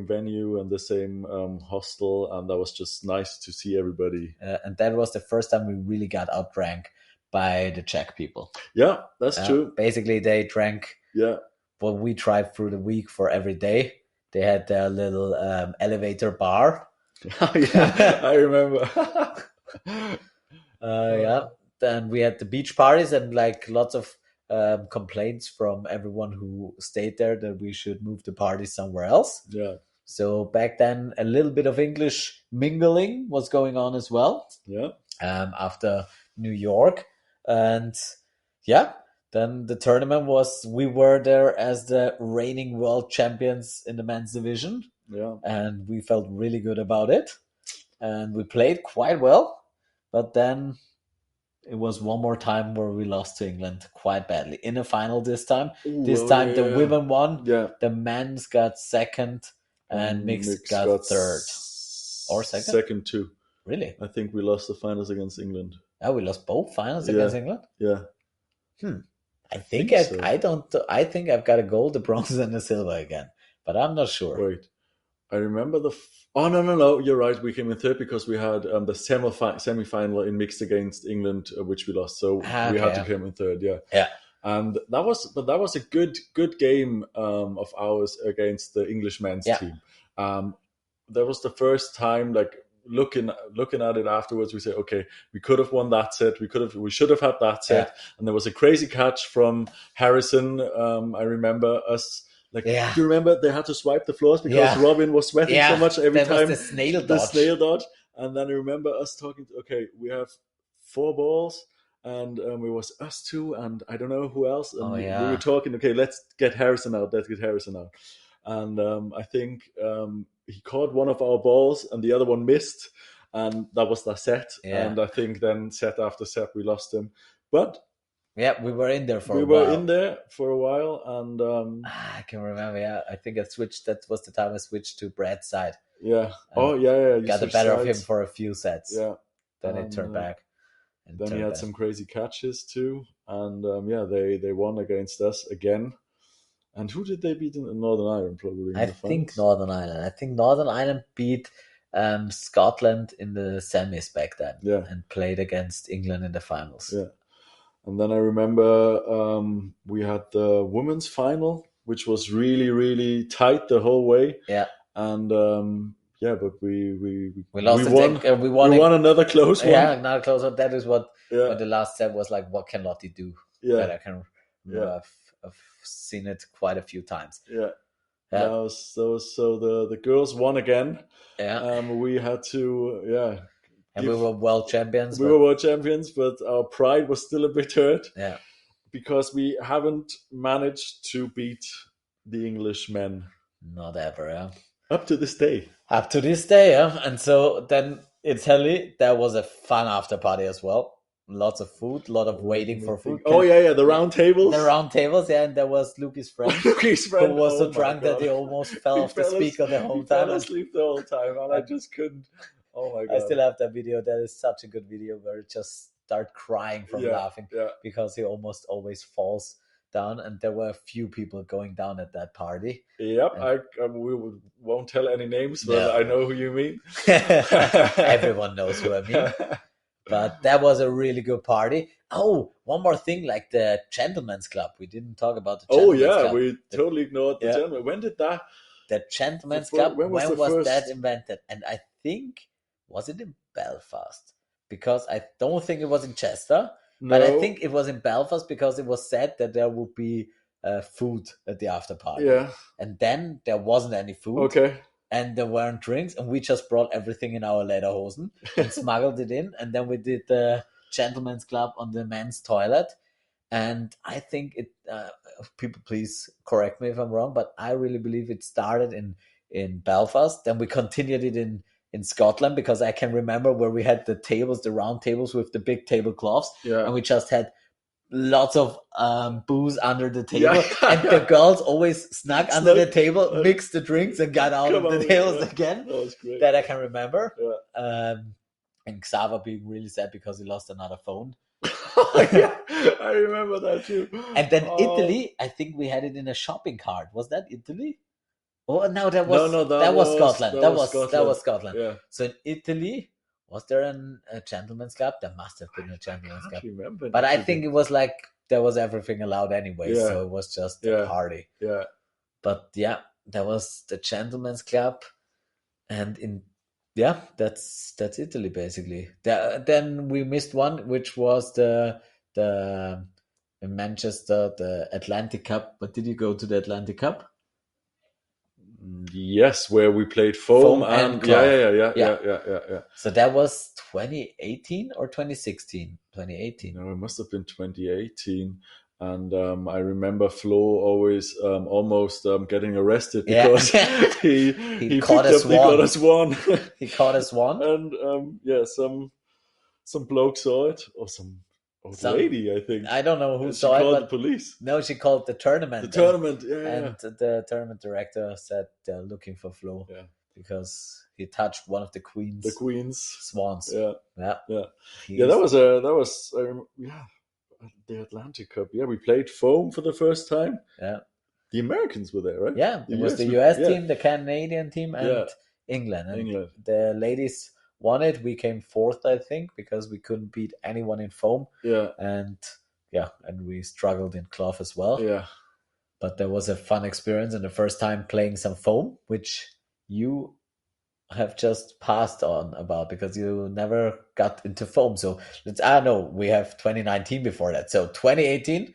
venue and the same hostel, and that was just nice to see everybody. And that was the first time we really got outdrank by the Czech people. Yeah, that's true. Basically, they drank what we tried through the week for every day. They had their little elevator bar. Oh, yeah, I remember. Then we had the beach parties and like lots of complaints from everyone who stayed there that we should move the party somewhere else. Yeah. So back then, a little bit of English mingling was going on as well. Yeah. After New York, and then the tournament we were there as the reigning world champions in the men's division. Yeah. And we felt really good about it, and we played quite well, but then it was one more time where we lost to England quite badly in a final this time. The women won. Yeah. The men's got second and mixed got third. Or second? Second too. Really? I think we lost the finals against England. Oh, we lost both finals against England? Yeah. I think I've got a gold, a bronze, and a silver again. But I'm not sure. Wait. I remember Oh, no. You're right. We came in third because we had the semi-final in mixed against England, which we lost. So we had to come in third, Yeah. And that was a good game of ours against the English men's team. That was the first time, like looking at it afterwards, we say, okay, we could have won that set. We should have had that set. And there was a crazy catch from Harrison. I remember us. Do you remember they had to swipe the floors because Robin was sweating so much every time? Was the snail dodge. And then I remember us talking, okay, we have 4 balls and it was us 2 and I don't know who else. And we were talking, okay, let's get Harrison out. And I think he caught one of our balls and the other one missed. and that was the set. Yeah. And I think then set after set we lost them, but Yeah, we were in there for we a were while. in there for a while, and I can remember. Yeah, I think I switched. That was the time I switched to Brad's side. yeah. And Oh yeah. You got the switched better of him sides. for a few sets. Yeah. Then it And turned back. And then he turned had back. some crazy catches too, and they won against us again. And who did they beat in Northern Ireland? Probably in I the think finals? Northern Ireland. I think Northern Ireland beat Scotland in the semis back then. Yeah. And played against England in the finals. Yeah. And then I remember we had the women's final, which was really, really tight the whole way. Yeah. And but we lost. won. We won Another close one. Yeah, another close one. That is what the last set was like. What can Lottie do? Yeah. That I can remember. I've seen it quite a few times. Yeah. That was so the girls won again. Yeah. We had to And we were world champions. We were world champions, but our pride was still a bit hurt. Yeah. Because we haven't managed to beat the English men. Not ever, yeah. Up to this day. Up to this day, yeah. And so then Italy, that was a fun after party as well. Lots of food, a lot of waiting for food. Oh yeah, the round tables. The round tables, yeah, and there was Luki's friend. Luki's friend who was so drunk that he almost fell off the speaker the whole time. He fell asleep the whole time, and I just couldn't. Oh my god! I still have that video. That is such a good video where it just start crying from laughing because he almost always falls down, and there were a few people going down at that party. Yep, we won't tell any names, but I know who you mean. Everyone knows who I mean. But that was a really good party. Oh, one more thing, like the Gentleman's Club. We didn't talk about the Gentleman's Club. We totally ignored the Gentleman. When did that? The Gentleman's Club, when was that invented? And I think, was it in Belfast? Because I don't think it was in Chester. No. But I think it was in Belfast because it was said that there would be food at the after party. Yeah. And then there wasn't any food. Okay. And there weren't drinks, and we just brought everything in our lederhosen and smuggled it in. And then we did the Gentleman's Club on the men's toilet. And I think it, people please correct me if I'm wrong, but I really believe it started in Belfast. Then we continued it in Scotland, because I can remember where we had the tables, the round tables with the big tablecloths. Yeah. And we just had lots of booze under the table, and the girls always snuck under the table, mixed the drinks, and got out of the tables again. That was great. That I can remember. Yeah. And Xaver being really sad because he lost another phone. Yeah, I remember that too. And then Italy, I think we had it in a shopping cart. Was that Italy? Oh no, that was Scotland. That was Scotland. Yeah. So in Italy, was there a gentleman's club? There must have been a gentleman's club. Remember, but I think it was like there was everything allowed anyway, so it was just a party. Yeah. But yeah, there was the gentleman's club, and that's Italy basically. Then we missed one, which was the in Manchester, the Atlantic Cup. But did you go to the Atlantic Cup? Yes, where we played foam and yeah. So that was 2018 or 2016? 2018. No, it must have been 2018. And I remember Flo always almost getting arrested because he caught us one. He caught us one. And some bloke saw it, or some lady, I think. I don't know who saw it. She called the police. No, she called the tournament. The tournament, And the tournament director said they're looking for Flo because he touched one of the queen's swans. Yeah. That was the Atlantic Cup. Yeah, we played foam for the first time. Yeah. The Americans were there, right? Yeah, it was the US team, the Canadian team, and England. And the ladies won it. We came fourth, I think, because we couldn't beat anyone in foam. Yeah. And we struggled in cloth as well. Yeah. But there was a fun experience, and the first time playing some foam, which you have just passed on about because you never got into foam. So we have 2019 before that. So 2018,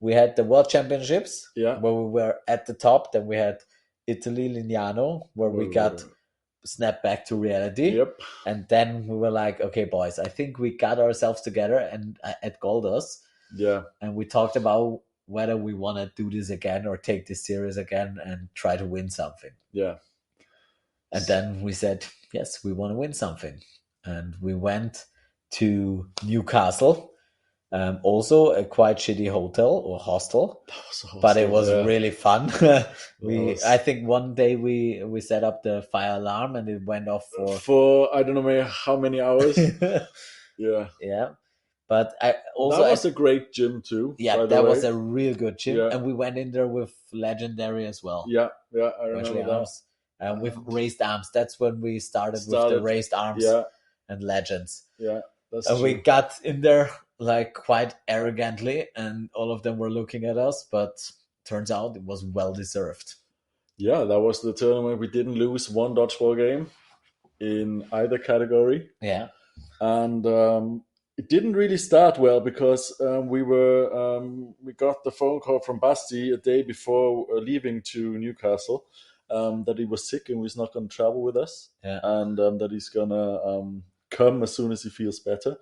we had the World Championships where we were at the top. Then we had Italy, Lignano, where we got snapped back to reality. Yep. And then we were like, okay, boys, I think we got ourselves together and at Goldus. Yeah. And we talked about whether we want to do this again or take this series again and try to win something. Yeah. And then we said, yes, we want to win something. and we went to Newcastle. Also a quite shitty hotel or hostel, but it was really fun. I think one day we set up the fire alarm and it went off for I don't know how many hours. Yeah. But I also that was a great gym too. Yeah, that was a real good gym, and we went in there with Legendary as well. Yeah, I remember that. Arms. With raised arms. That's when we started with the raised arms and Legends. Yeah, that's and true. We got in there like quite arrogantly, and all of them were looking at us, but turns out it was well deserved. Yeah, that was the tournament. We didn't lose one dodgeball game in either category. Yeah. And it didn't really start well because we got the phone call from Basti a day before leaving to Newcastle that he was sick and was not going to travel with us, and that he's gonna come as soon as he feels better.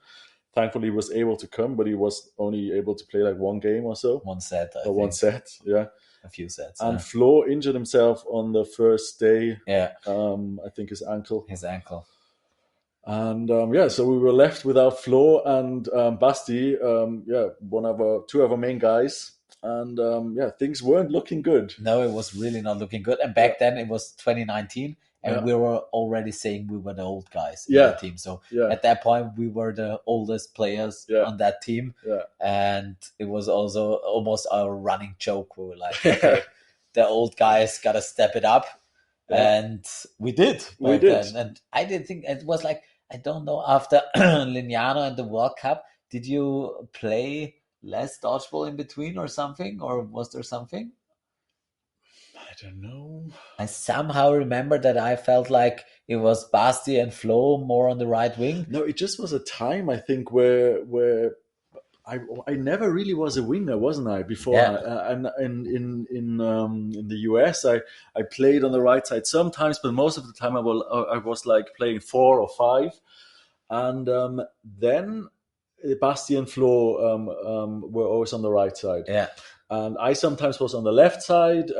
Thankfully, he was able to come, but he was only able to play like one game or so. One set, I or think. One set, yeah. A few sets. And Flo injured himself on the first day. Yeah. I think his ankle. And so we were left without Flo and Basti, two of our main guys. And things weren't looking good. No, it was really not looking good. And back then it was 2019, and we were already saying we were the old guys in the team. So at that point, we were the oldest players on that team. Yeah. And it was also almost our running joke. We were like, okay, the old guys got to step it up. Yeah. And we did. Then. And I didn't think it was like, I don't know, after Lignano and the World Cup, did you play less dodgeball in between or something? Or was there something? I don't know. I somehow remember that I felt like it was Basti and Flo more on the right wing. No, it just was a time, I think, where I never really was a winger, wasn't I? Before, and in the US, I played on the right side sometimes, but most of the time I was like playing 4 or 5, and then Basti and Flo were always on the right side. Yeah, and I sometimes was on the left side,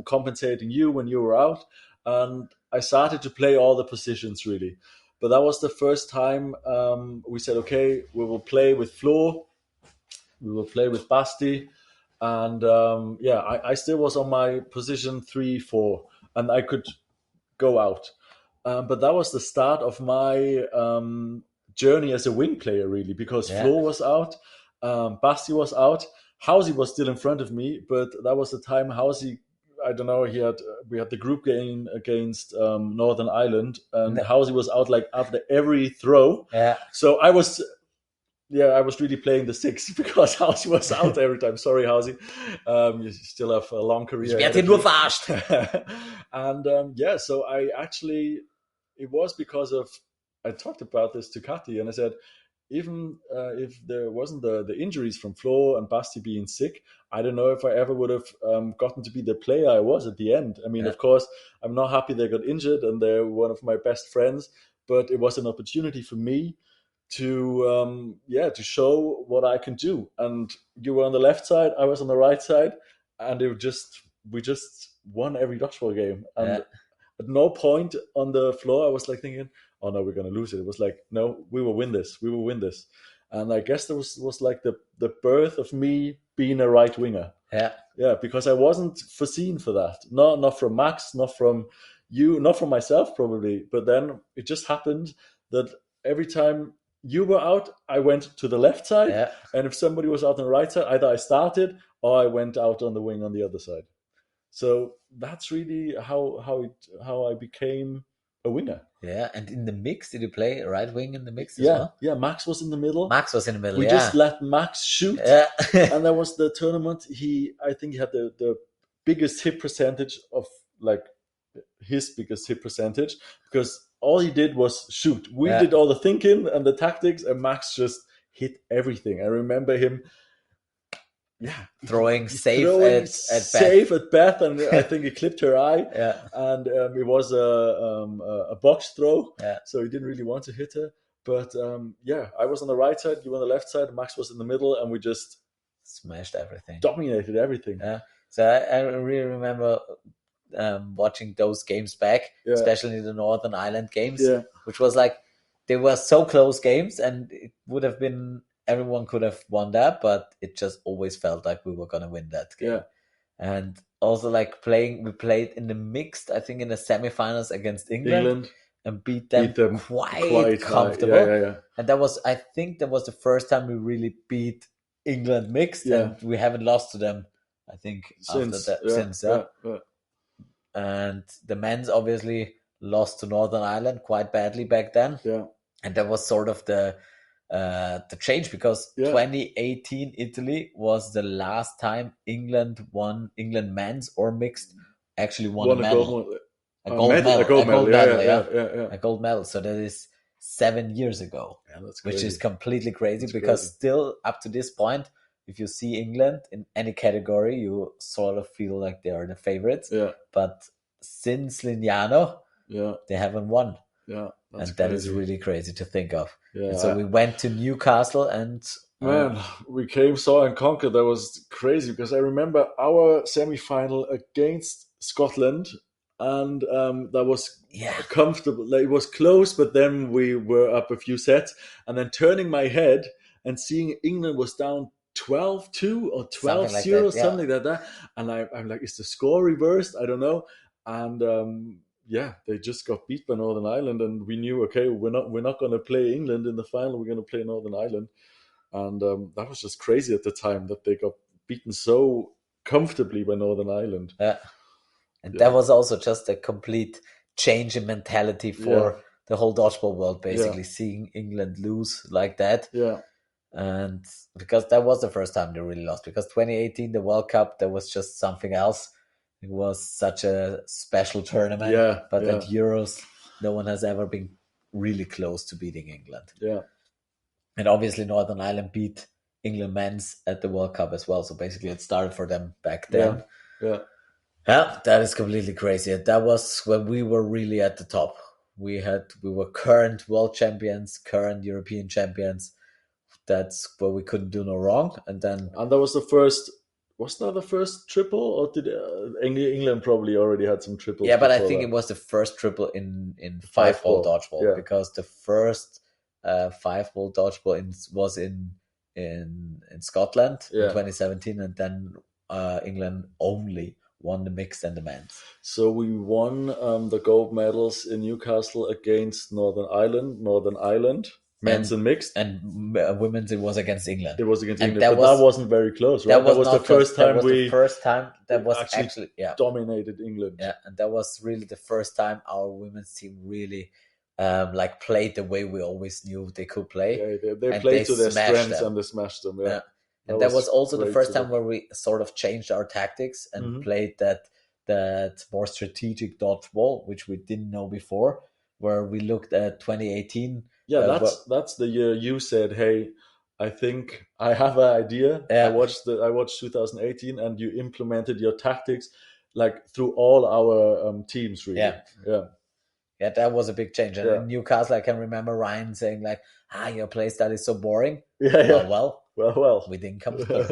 compensating you when you were out, and I started to play all the positions really. But that was the first time we said, okay, we will play with Flo. We will play with Basti, and I still was on my position 3-4, and I could go out. But that was the start of my journey as a wing player, really, because Flo was out, Basti was out, Housey was still in front of me, but that was the time Housey, I don't know, we had the group game against Northern Ireland, and Housey was out like after every throw. Yeah. So I was really playing the 6 because Housey was out every time. Sorry, Housey. You still have a long career. Get him nur verarscht. And so I actually, it was because of, I talked about this to Kati, and I said, even if there wasn't the injuries from Flo and Basti being sick, I don't know if I ever would have gotten to be the player I was at the end. I mean, of course, I'm not happy they got injured, and they're one of my best friends, but it was an opportunity for me to show what I can do. And you were on the left side, I was on the right side, and we just won every dodgeball game. And at no point on the floor I was like thinking, oh no, we're gonna lose it. It was like, no, we will win this. And I guess that was like the birth of me being a right winger. Yeah, because I wasn't foreseen for that. Not from Max, not from you, not from myself probably. But then it just happened that every time you were out, I went to the left side. Yeah. And if somebody was out on the right side, either I started or I went out on the wing on the other side. So that's really how I became a winger. Yeah, and in the mix, did you play right wing in the mix as Yeah, well? yeah, Max was in the middle. We yeah. just let Max shoot. Yeah. And that was the tournament. I think he had the biggest hit percentage of, like, his biggest hit percentage, because all he did was shoot. We did all the thinking and the tactics, and Max just hit everything. I remember him throwing safe at Beth, and I think he clipped her eye. Yeah. And it was a box throw, so he didn't really want to hit her. But I was on the right side, you were on the left side, Max was in the middle, and we just smashed everything, dominated everything. Yeah. So I really remember watching those games back, especially the Northern Ireland games, which was like, they were so close games, and it would have been everyone could have won that, but it just always felt like we were gonna win that game. Yeah. And also like we played in the mixed, I think in the semifinals against England and beat them quite comfortable. Yeah. And I think that was the first time we really beat England mixed, Yeah. and we haven't lost to them, I think, Since that. And the men's obviously lost to Northern Ireland quite badly back then. Yeah. And that was sort of the change, because 2018 Italy was the last time England men's or mixed actually won a medal. A gold medal. So that is 7 years ago, which is completely crazy, because still up to this point, if you see England in any category, you sort of feel like they are the favorites. Yeah. But since Lignano, they haven't won. Yeah. And that is really crazy to think of. Yeah, and so we went to Newcastle, and man, we came, saw, and conquered. That was crazy, because I remember our semi-final against Scotland, and that was comfortable. Like, it was close, but then we were up a few sets, and then turning my head and seeing England was down 12-2 or 12-0, something like that. And I'm like, is the score reversed? I don't know. And they just got beat by Northern Ireland, and we knew, okay, we're not going to play England in the final. We're going to play Northern Ireland, and that was just crazy at the time that they got beaten so comfortably by Northern Ireland. Yeah, and that was also just a complete change in mentality for the whole dodgeball world, basically seeing England lose like that. Yeah, and because that was the first time they really lost. Because 2018, the World Cup, that was just something else. It was such a special tournament, but at Euros, no one has ever been really close to beating England. Yeah. And obviously Northern Ireland beat England men's at the World Cup as well. So basically it started for them back then. Yeah, that is completely crazy. That was when we were really at the top. We were current world champions, current European champions. That's where we couldn't do no wrong. And that was the first... Was that the first triple, or did England probably already had some triples? Yeah, but I think it was the first triple in 5-hole dodgeball, because the first 5-hole dodgeball was in Scotland in 2017, and then England only won the mixed and the men's. So we won the gold medals in Newcastle against Northern Ireland. Men's and mixed, and women's. It was against England. It was against England, but that wasn't very close, right? That was the first time that was actually dominated England. Yeah, and that was really the first time our women's team really played the way we always knew they could play. Yeah, they played to their strengths and they smashed them. Yeah. And that was also the first time where we sort of changed our tactics and played that more strategic dodgeball, which we didn't know before. Where we looked at 2018. Yeah, that's the year you said, "Hey, I think I have an idea." Yeah. I watched 2018, and you implemented your tactics through all our teams. Really, yeah. That was a big change. And in Newcastle, I can remember Ryan saying your play style is so boring. Yeah. Well, we didn't come third.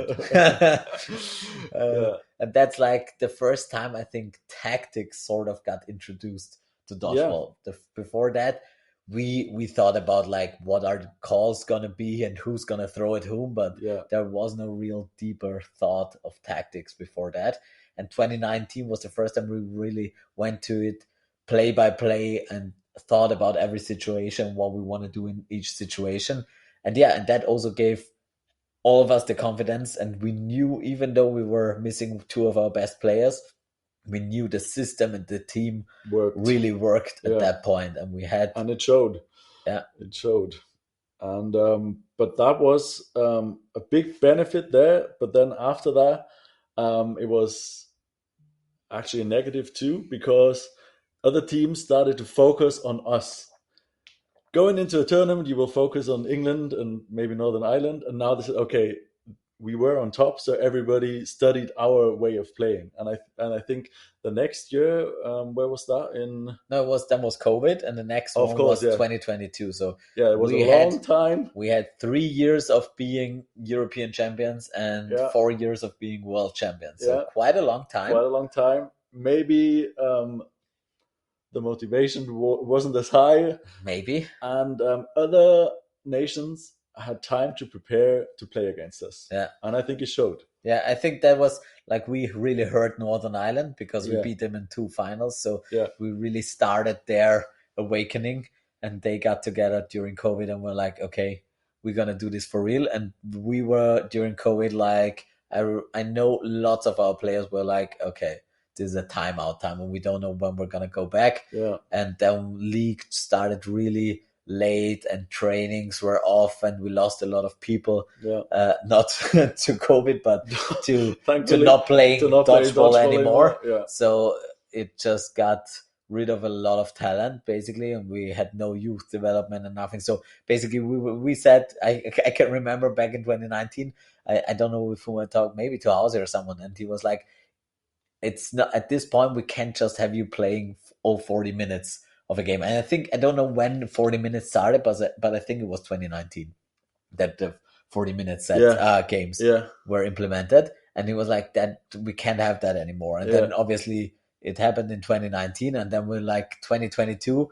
And that's the first time I think tactics sort of got introduced to dodgeball. Before that, we thought about what are the calls gonna be and who's gonna throw at whom, but there was no real deeper thought of tactics before that. And 2019 was the first time we really went to it play by play and thought about every situation, what we want to do in each situation. And that also gave all of us the confidence, and we knew, even though we were missing two of our best players, we knew the system and the team really worked at that point, and it showed. Yeah, it showed. And but that was a big benefit there. But then after that, it was actually a negative too, because other teams started to focus on us. Going into a tournament, you will focus on England and maybe Northern Ireland, and now they said, okay, we were on top, so everybody studied our way of playing. And I think the next year, where was that? That was COVID, and the next one was 2022. So it was a long time. We had 3 years of being European champions and 4 years of being world champions. So quite a long time. Maybe the motivation wasn't as high, Maybe. and other nations had time to prepare to play against us. Yeah. And I think it showed. Yeah, I think that was like we really hurt Northern Ireland because we Yeah. beat them in 2 finals. So Yeah. we really started their awakening, and they got together during COVID and were like, okay, we're gonna do this for real. And we were during COVID like I know lots of our players were like, okay, this is a timeout time and we don't know when we're gonna go back. Yeah. And then league started really late and trainings were off and we lost a lot of people. Yeah. Not to COVID, but to Thankfully, not playing to not play dodgeball anymore. Yeah. So it just got rid of a lot of talent basically, and we had no youth development and nothing. So basically we said, I can remember back in 2019, I don't know if we were talking maybe to Hauser or someone, and he was like, it's not at this point we can't just have you playing all 40 minutes of a game. And I don't know when 40 minutes started, but I think it was 2019 that the 40-minute set games were implemented. And he was like, that we can't have that anymore. And then obviously it happened in 2019, and then we're like 2022,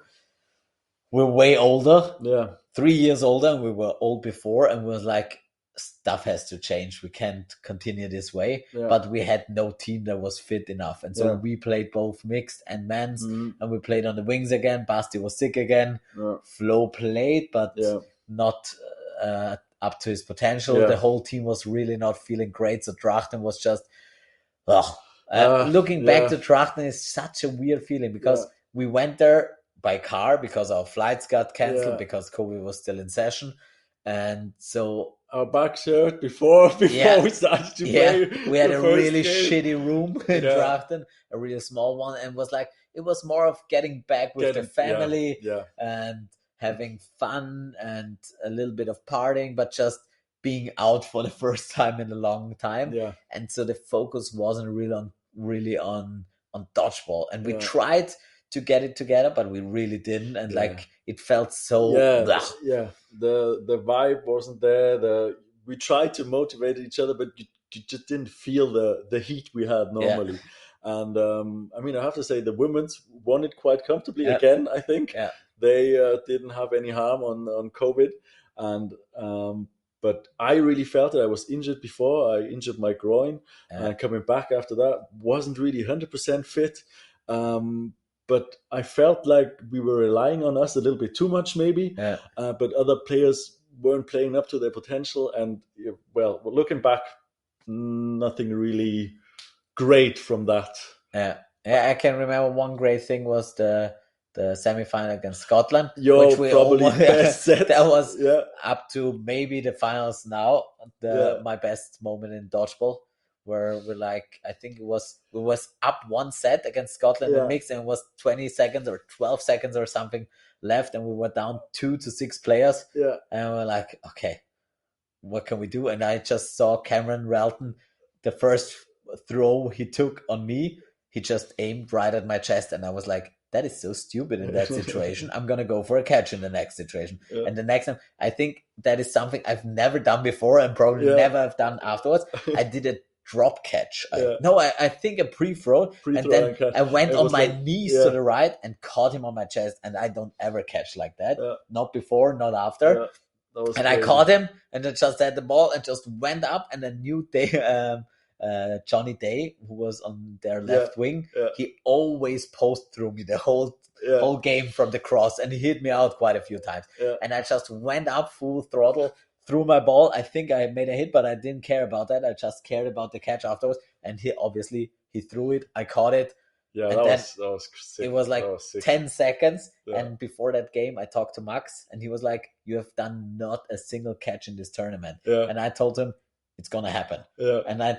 we're way older, 3 years older, and we were old before, and we was like, stuff has to change. We can't continue this way. But we had no team that was fit enough. And so we played both mixed and men's, and we played on the wings again. Basti was sick again. Flo played, but not up to his potential. The whole team was really not feeling great. So Drachten was just, looking back to Drachten is such a weird feeling because we went there by car because our flights got cancelled because COVID was still in session. And so our backs hurt before we started to play. We had a really shitty room in Drachten, a really small one, and it was more of getting back with the family and having fun and a little bit of partying, but just being out for the first time in a long time. And so the focus wasn't really on dodgeball, and we tried to get it together, but we really didn't, and it felt so the vibe wasn't there. We tried to motivate each other, but you just didn't feel the heat we had normally. And I have to say the women's won it quite comfortably again. I think they didn't have any harm on COVID, and but I really felt it. I was injured before. I injured my groin, and coming back after that wasn't really 100% fit. But I felt like we were relying on us a little bit too much, maybe. But other players weren't playing up to their potential. And, looking back, nothing really great from that. I can remember one great thing was the semi-final against Scotland. Which we probably best set. That was up to maybe the finals now. My best moment in dodgeball. Where we're like, I think it was up one set against Scotland in mix, and it was 20 seconds or 12 seconds or something left, and we were down 2 to 6 players. And we're like, okay, what can we do? And I just saw Cameron Relton, the first throw he took on me, he just aimed right at my chest, and I was like, that is so stupid in that situation. I'm going to go for a catch in the next situation. And the next time, I think that is something I've never done before and probably never have done afterwards. I did a drop catch. I think a pre-throw, and then I went on my knees to the right and caught him on my chest, and I don't ever catch like that. Not before, not after. And crazy. I caught him, and I just had the ball and just went up, and I knew Johnny Day, who was on their left wing, he always post through me the whole game from the cross, and he hit me out quite a few times. And I just went up full throttle, threw my ball. I think I made a hit, but I didn't care about that. I just cared about the catch afterwards. And he threw it. I caught it. That was sick. It was like 10 seconds. And before that game, I talked to Max, and he was like, you have done not a single catch in this tournament. And I told him, it's going to happen. And I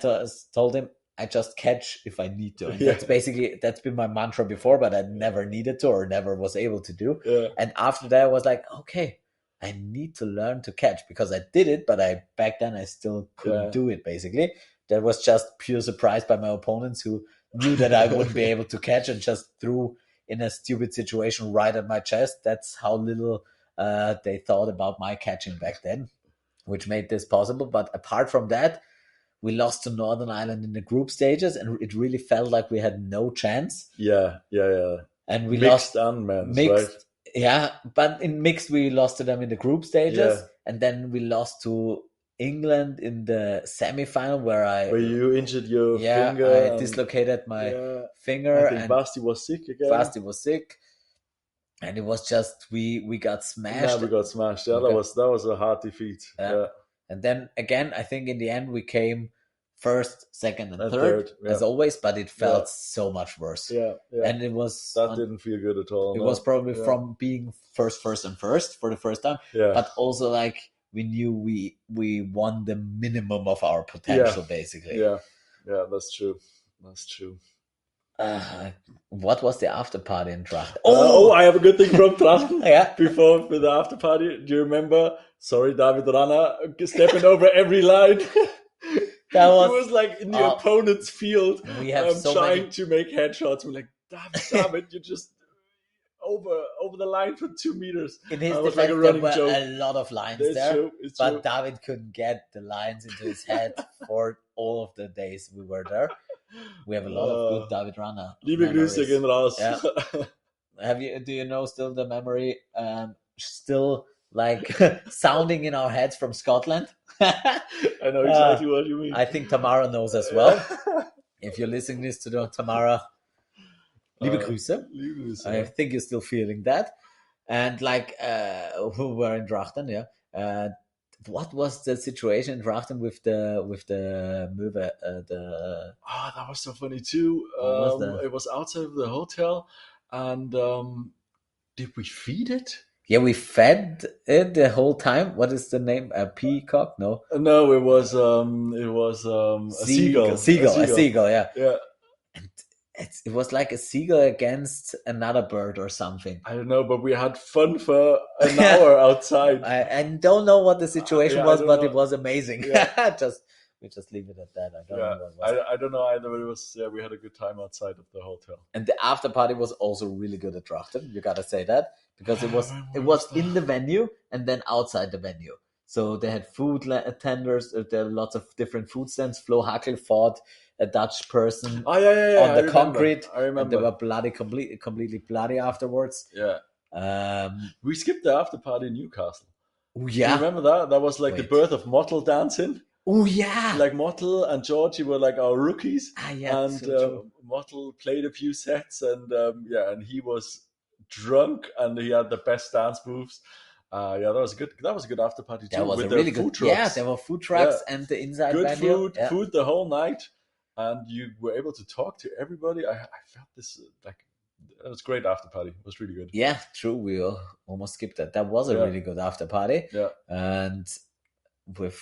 told him, I just catch if I need to. And that's been my mantra before, but I never needed to or never was able to do. And after that, I was like, okay, I need to learn to catch, because I did it, but back then I still couldn't do it, basically. That was just pure surprise by my opponents, who knew that I wouldn't be able to catch and just threw in a stupid situation right at my chest. That's how little they thought about my catching back then, which made this possible. But apart from that, we lost to Northern Ireland in the group stages, and it really felt like we had no chance. and we Mixed lost and men's, right? mixed. Yeah, but in mixed we lost to them in the group stages, and then we lost to England in the semi-final where Where you injured your finger. I And dislocated my yeah, I finger, think and Basti was sick again. Fasti was sick, and it was just we got smashed. We got smashed. Yeah, Okay. that was a hard defeat. Yeah. And then again, I think in the end we came first, second, and third yeah. as always, but it felt Yeah. so much worse. Yeah, yeah. And it was That didn't feel good at all. It no. was probably Yeah. from being first for the first time, Yeah. but also like we knew we won the minimum of our potential, basically. Yeah, yeah, that's true. That's true. What was the after party in Drachten? I have a good thing from Drachten. Yeah. Before the after party, do you remember? Sorry, David Rana stepping over every line. That it was like in the opponent's field. We have so trying to make headshots. We're like, David, you just over the line for 2 meters. In his defense, like a running there were joke. a lot of lines It's there, true. but David couldn't get the lines into his head for all of the days we were there. We have a lot of good David Rana. Liebe Grüße gehen raus. Yeah. Do you know still the memory? Still like sounding in our heads from Scotland. I know exactly what you mean. I think Tamara knows as well. If you're listening this to Tamara, liebe Grüße. Liebe Grüße. I think you're still feeling that. And like who were in Drachten, what was the situation in Drachten with the Möwe? That was so funny too. It was outside of the hotel, and did we feed it? Yeah, we fed it the whole time. What is the name? A peacock? No. No, it was a seagull. A seagull. Yeah. Yeah. And it was like a seagull against another bird or something. I don't know, but we had fun for an hour outside. I don't know what the situation was, but it was amazing. Yeah. We just leave it at that. I don't know what was. I don't know either, but it was. Yeah, we had a good time outside of the hotel. And the after party was also really good at Drachten. You gotta say that, because it was in the venue and then outside the venue. So they had food tenders. There were lots of different food stands. Flo Hackel fought a Dutch person on the concrete. I remember. And they were completely bloody afterwards. Yeah. We skipped the after party in Newcastle. Oh, yeah. Do you remember that? That was like the birth of Mottle dancing. Oh, yeah. Like Mottle and Georgie were like our rookies. Yeah. And Mottle played a few sets, and and he was drunk and he had the best dance moves. That was a good after party too. That was with a really food good. trucks. Yeah, there were food trucks and the inside good venue. Food the whole night, and you were able to talk to everybody. I felt this like it was a great after party. It was really good. Yeah, true. We almost skipped that. That was a really good after party. Yeah, and with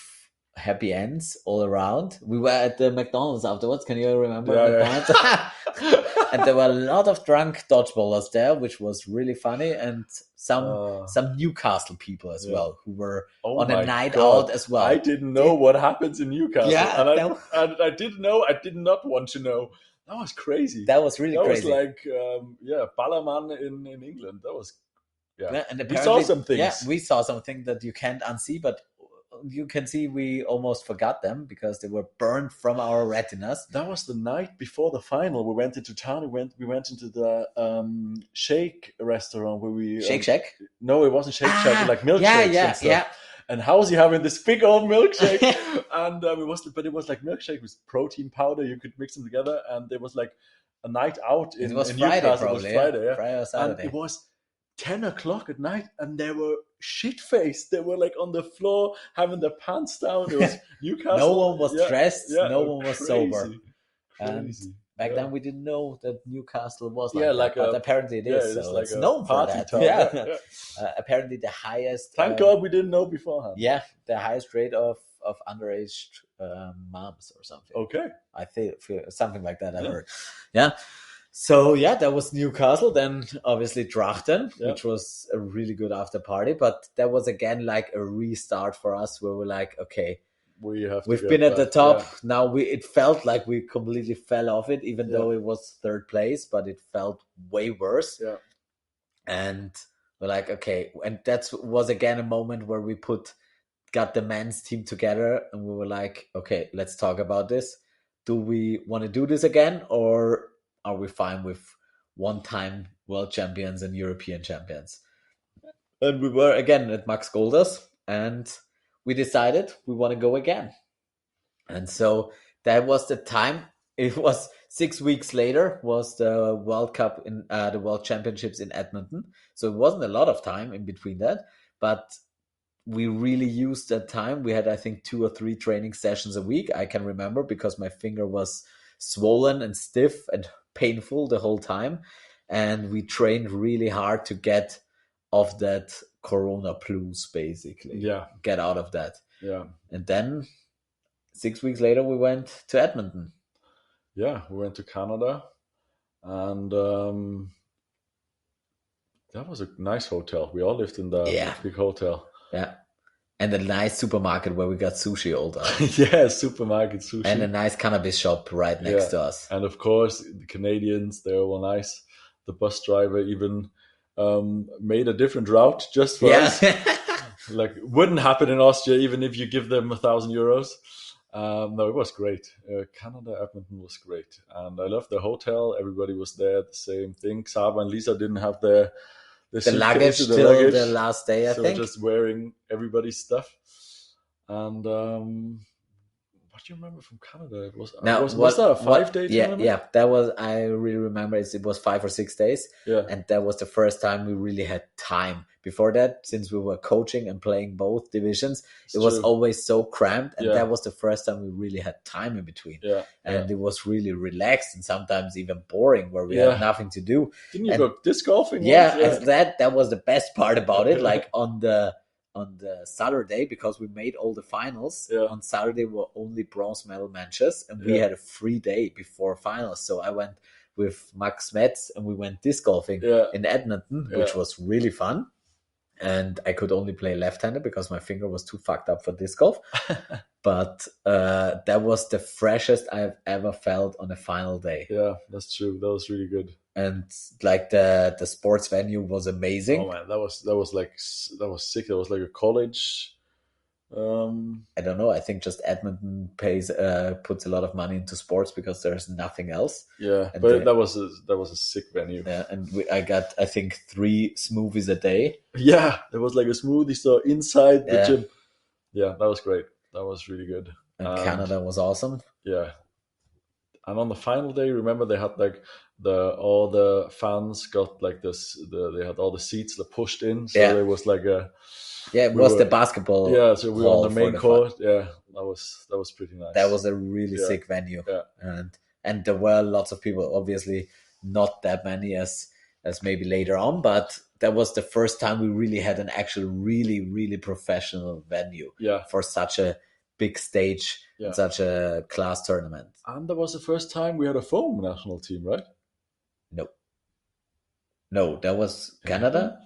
happy ends all around. We were at the McDonald's afterwards. Can you remember? Yeah. And there were a lot of drunk dodgeballers there, which was really funny, and some Newcastle people as well who were on a night out as well. I didn't know what happens in Newcastle, and I didn't know. I did not want to know. That was crazy. That was really crazy. That was like Ballermann in England. That was and we saw some things. Yeah, we saw something that you can't unsee, but you can see we almost forgot them because they were burned from our retinas. That was the night before the final. We went into town. We went into the Shake restaurant where we Shake Shack. No, it wasn't Shake Shack. Like milkshakes and stuff. Yeah. And How's having this big old milkshake? And it was like milkshake with protein powder. You could mix them together, and there was like a night out in Friday, Newcastle. Probably, it was Friday, yeah. Friday or Saturday. And it was 10 o'clock at night, and they were shit-faced. They were like on the floor having their pants down. It was Newcastle. No one was dressed. No one was sober. Crazy. And back then we didn't know that Newcastle was but apparently it is. It's so like it's known for that. Town. Yeah. Apparently the highest. Thank God we didn't know beforehand. Yeah, the highest rate of underage moms or something. Okay. I think something like that I heard. Yeah. So that was Newcastle. Then obviously Drachten, which was a really good after party. But that was again like a restart for us, where we're like, okay, we've been at the top. Yeah. Now it felt like we completely fell off it, even though it was third place, but it felt way worse. Yeah. And we're like, okay, and that was again a moment where we got the men's team together, and we were like, okay, let's talk about this. Do we want to do this again, or are we fine with one-time world champions and European champions. And we were again at Max Golders, and we decided we want to go again. And so that was the time. It was 6 weeks later was the World Cup in the World Championships in Edmonton. So it wasn't a lot of time in between that, but we really used that time. We had, I think, 2 or 3 training sessions a week. I can remember because my finger was swollen and stiff and painful the whole time. And we trained really hard to get off that Corona blues, basically. Yeah. Get out of that. Yeah. And then 6 weeks later, we went to Edmonton. Yeah, we went to Canada, and that was a nice hotel. We all lived in the big hotel. Yeah. And a nice supermarket where we got sushi all day. Yeah, supermarket sushi. And a nice cannabis shop right next to us. And of course, the Canadians, they were nice. The bus driver even made a different route just for us. Like, wouldn't happen in Austria, even if you give them 1,000 euros. No, it was great. Canada, Edmonton was great. And I loved the hotel. Everybody was there, the same thing. Saba and Lisa didn't have the luggage till the last day, I think. So just wearing everybody's stuff. And what do you remember from Canada? Was that a 5-day tournament? Yeah, that was, I really remember it was 5 or 6 days. Yeah. And that was the first time we really had time. Before that, since we were coaching and playing both divisions, it was always so cramped. And that was the first time we really had time in between. Yeah. And it was really relaxed and sometimes even boring where we had nothing to do. Didn't you go disc golfing? Yeah, that was the best part about it. Like on the Saturday, because we made all the finals, on Saturday were only bronze medal matches, and we had a free day before finals. So I went with Max Metz and we went disc golfing in Edmonton, which was really fun. And I could only play left-handed because my finger was too fucked up for disc golf. But that was the freshest I've ever felt on a final day. Yeah, that's true. That was really good. And like the sports venue was amazing. Oh man, that was sick. That was like a college. I don't know. I think just Edmonton puts a lot of money into sports because there's nothing else. Yeah, and but that was a sick venue. Yeah, and I got, I think, 3 smoothies a day. Yeah, there was like a smoothie store inside the gym. Yeah, that was great. That was really good. And Canada was awesome. Yeah, and on the final day, remember they had like all the fans got like this. They had all the seats that pushed in, so there was like a. Yeah, it was the basketball. Yeah, so we were on the main court. Yeah, that was pretty nice. That was a really sick venue. Yeah. And there were lots of people. Obviously, not that many as maybe later on, but that was the first time we really had an actual really, really professional venue. Yeah. For such a big stage and such a class tournament. And that was the first time we had a foam national team, right? No, that was Canada.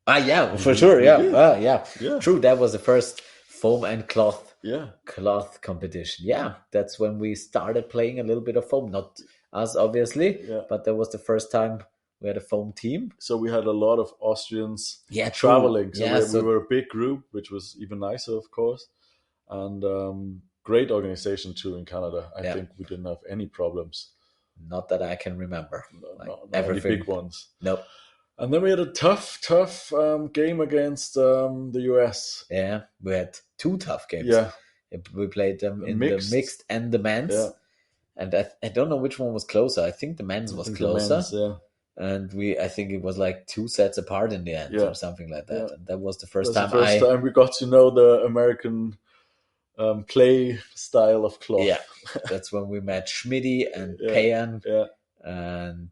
Yeah, for sure. Yeah. Yeah. True. That was the first foam and cloth competition. Yeah. That's when we started playing a little bit of foam. Not us, obviously, but that was the first time we had a foam team. So we had a lot of Austrians traveling. So we were a big group, which was even nicer, of course. And great organization too in Canada. I think we didn't have any problems. Not that I can remember. Not any big ones. Nope. And then we had a tough game against the US. Yeah, we had 2 tough games. Yeah. We played them in the mixed and the men's. Yeah. And I don't know which one was closer. I think the men's was closer. And I think it was like 2 sets apart in the end or something like that. And that was the first time we got to know the American clay style of cloth. Yeah, that's when we met Schmidty and Payan and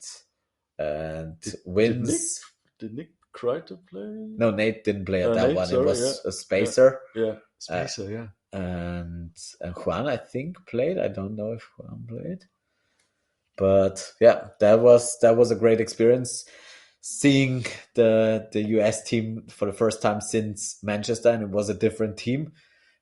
Wins. Did Nick try to play? No, Nate didn't play at that Nate, one. Sorry, it was a Spacer. Yeah, Spacer, And Juan, I think, played. I don't know if Juan played. But yeah, that was a great experience. Seeing the US team for the first time since Manchester, and it was a different team.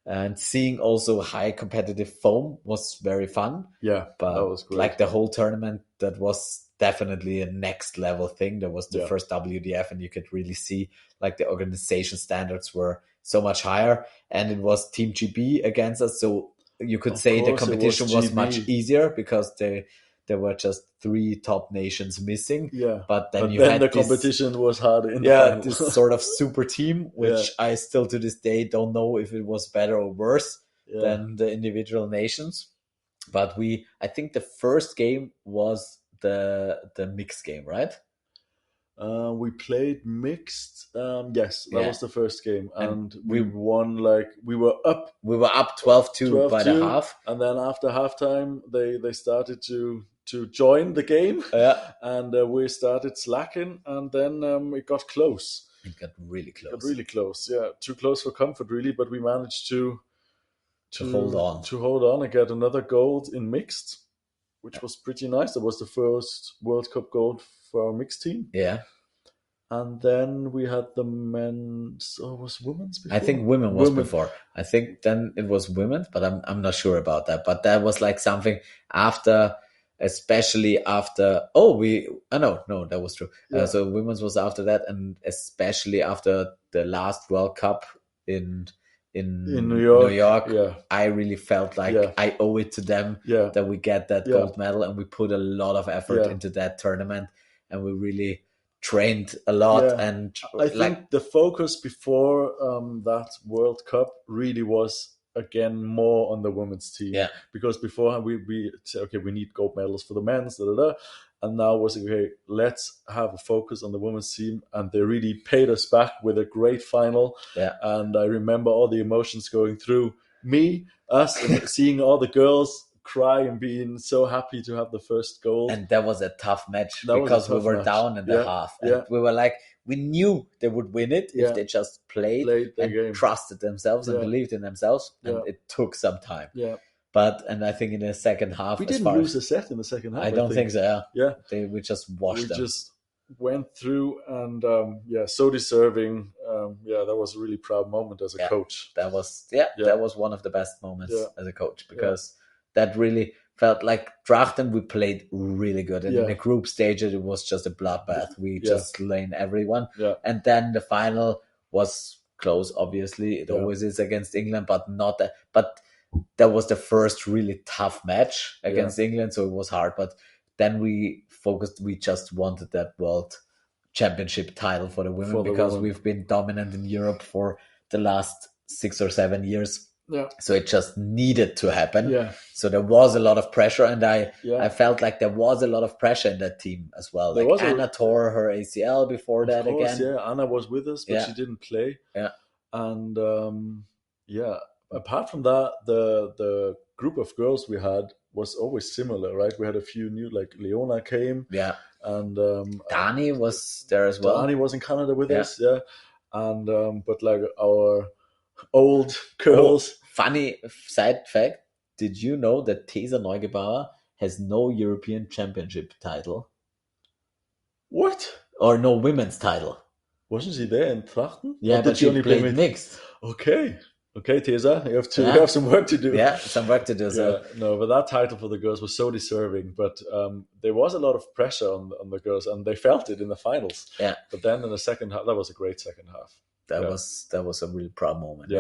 And seeing also high competitive foam was very fun. Yeah, but that was great. Like the whole tournament, that was definitely a next level thing. There was the first WDF, and you could really see like the organization standards were so much higher. And it was Team GB against us, so you could say the competition was much easier because they there were just 3 top nations missing. Yeah, But then but you then had the this, competition was harder in the yeah, final. this sort of super team, which I still to this day don't know if it was better or worse than the individual nations. But I think the first game was the mixed game, right? We played mixed. Yes, that was the first game, and we won. Like we were up. We were up 12-2 by the half, and then after halftime, they started to join the game, and we started slacking, and then it got close. It got really close. Got really close. Yeah, too close for comfort, really. But we managed to hold on and get another gold in mixed, which was pretty nice. That was the first World Cup gold for our mixed team. Yeah. And then we had the men's. Oh, was women's before? I think women was before. I think then it was women's, but I'm not sure about that. But that was like something after, especially after. Oh, no, that was true. Yeah. So women's was after that, and especially after the last World Cup in New York. Yeah. I really felt like I owe it to them that we get that gold medal, and we put a lot of effort into that tournament, and we really trained a lot. And I think the focus before that World Cup really was again more on the women's team, because before we said, okay, we need gold medals for the men's, and now was okay, let's have a focus on the women's team, and they really paid us back with a great final. And I remember all the emotions going through us and seeing all the girls cry and being so happy to have the first goal. And that was a tough match because we were down in the half. And we were like, we knew they would win it if they just played and game. Trusted themselves and believed in themselves. And it took some time. And I think in the second half, we didn't lose a set in the second half. I don't think so. Yeah, we just washed them. We just went through, and so deserving. That was a really proud moment as a coach. That was one of the best moments as a coach, because that really felt like Drachten. We played really good, and in the group stage it was just a bloodbath. We just slain everyone, and then the final was close. Obviously, it always is against England, but not that. But that was the first really tough match against England, so it was hard. But then we focused. We just wanted that world championship title for the women, because we've been dominant in Europe for the last 6 or 7 years. So it just needed to happen. So there was a lot of pressure, and I felt like there was a lot of pressure in that team as well. Like Anna tore her ACL before that again. Yeah, Anna was with us, but she didn't play. And apart from that, the group of girls we had was always similar, right? We had a few new, like Leona came. And Dani was there as well. Dani was in Canada with us, and but like our old girls. Funny side fact: did you know that Tesa Neugebauer has no European Championship title? What? Or no women's title? Wasn't she there in Trachten? Yeah, but she only played mixed. Okay, Tesa, you have some work to do. Yeah, some work to do. So no, but that title for the girls was so deserving. But there was a lot of pressure on the girls, and they felt it in the finals. But then in the second half, that was a great second half. That was a real proud moment.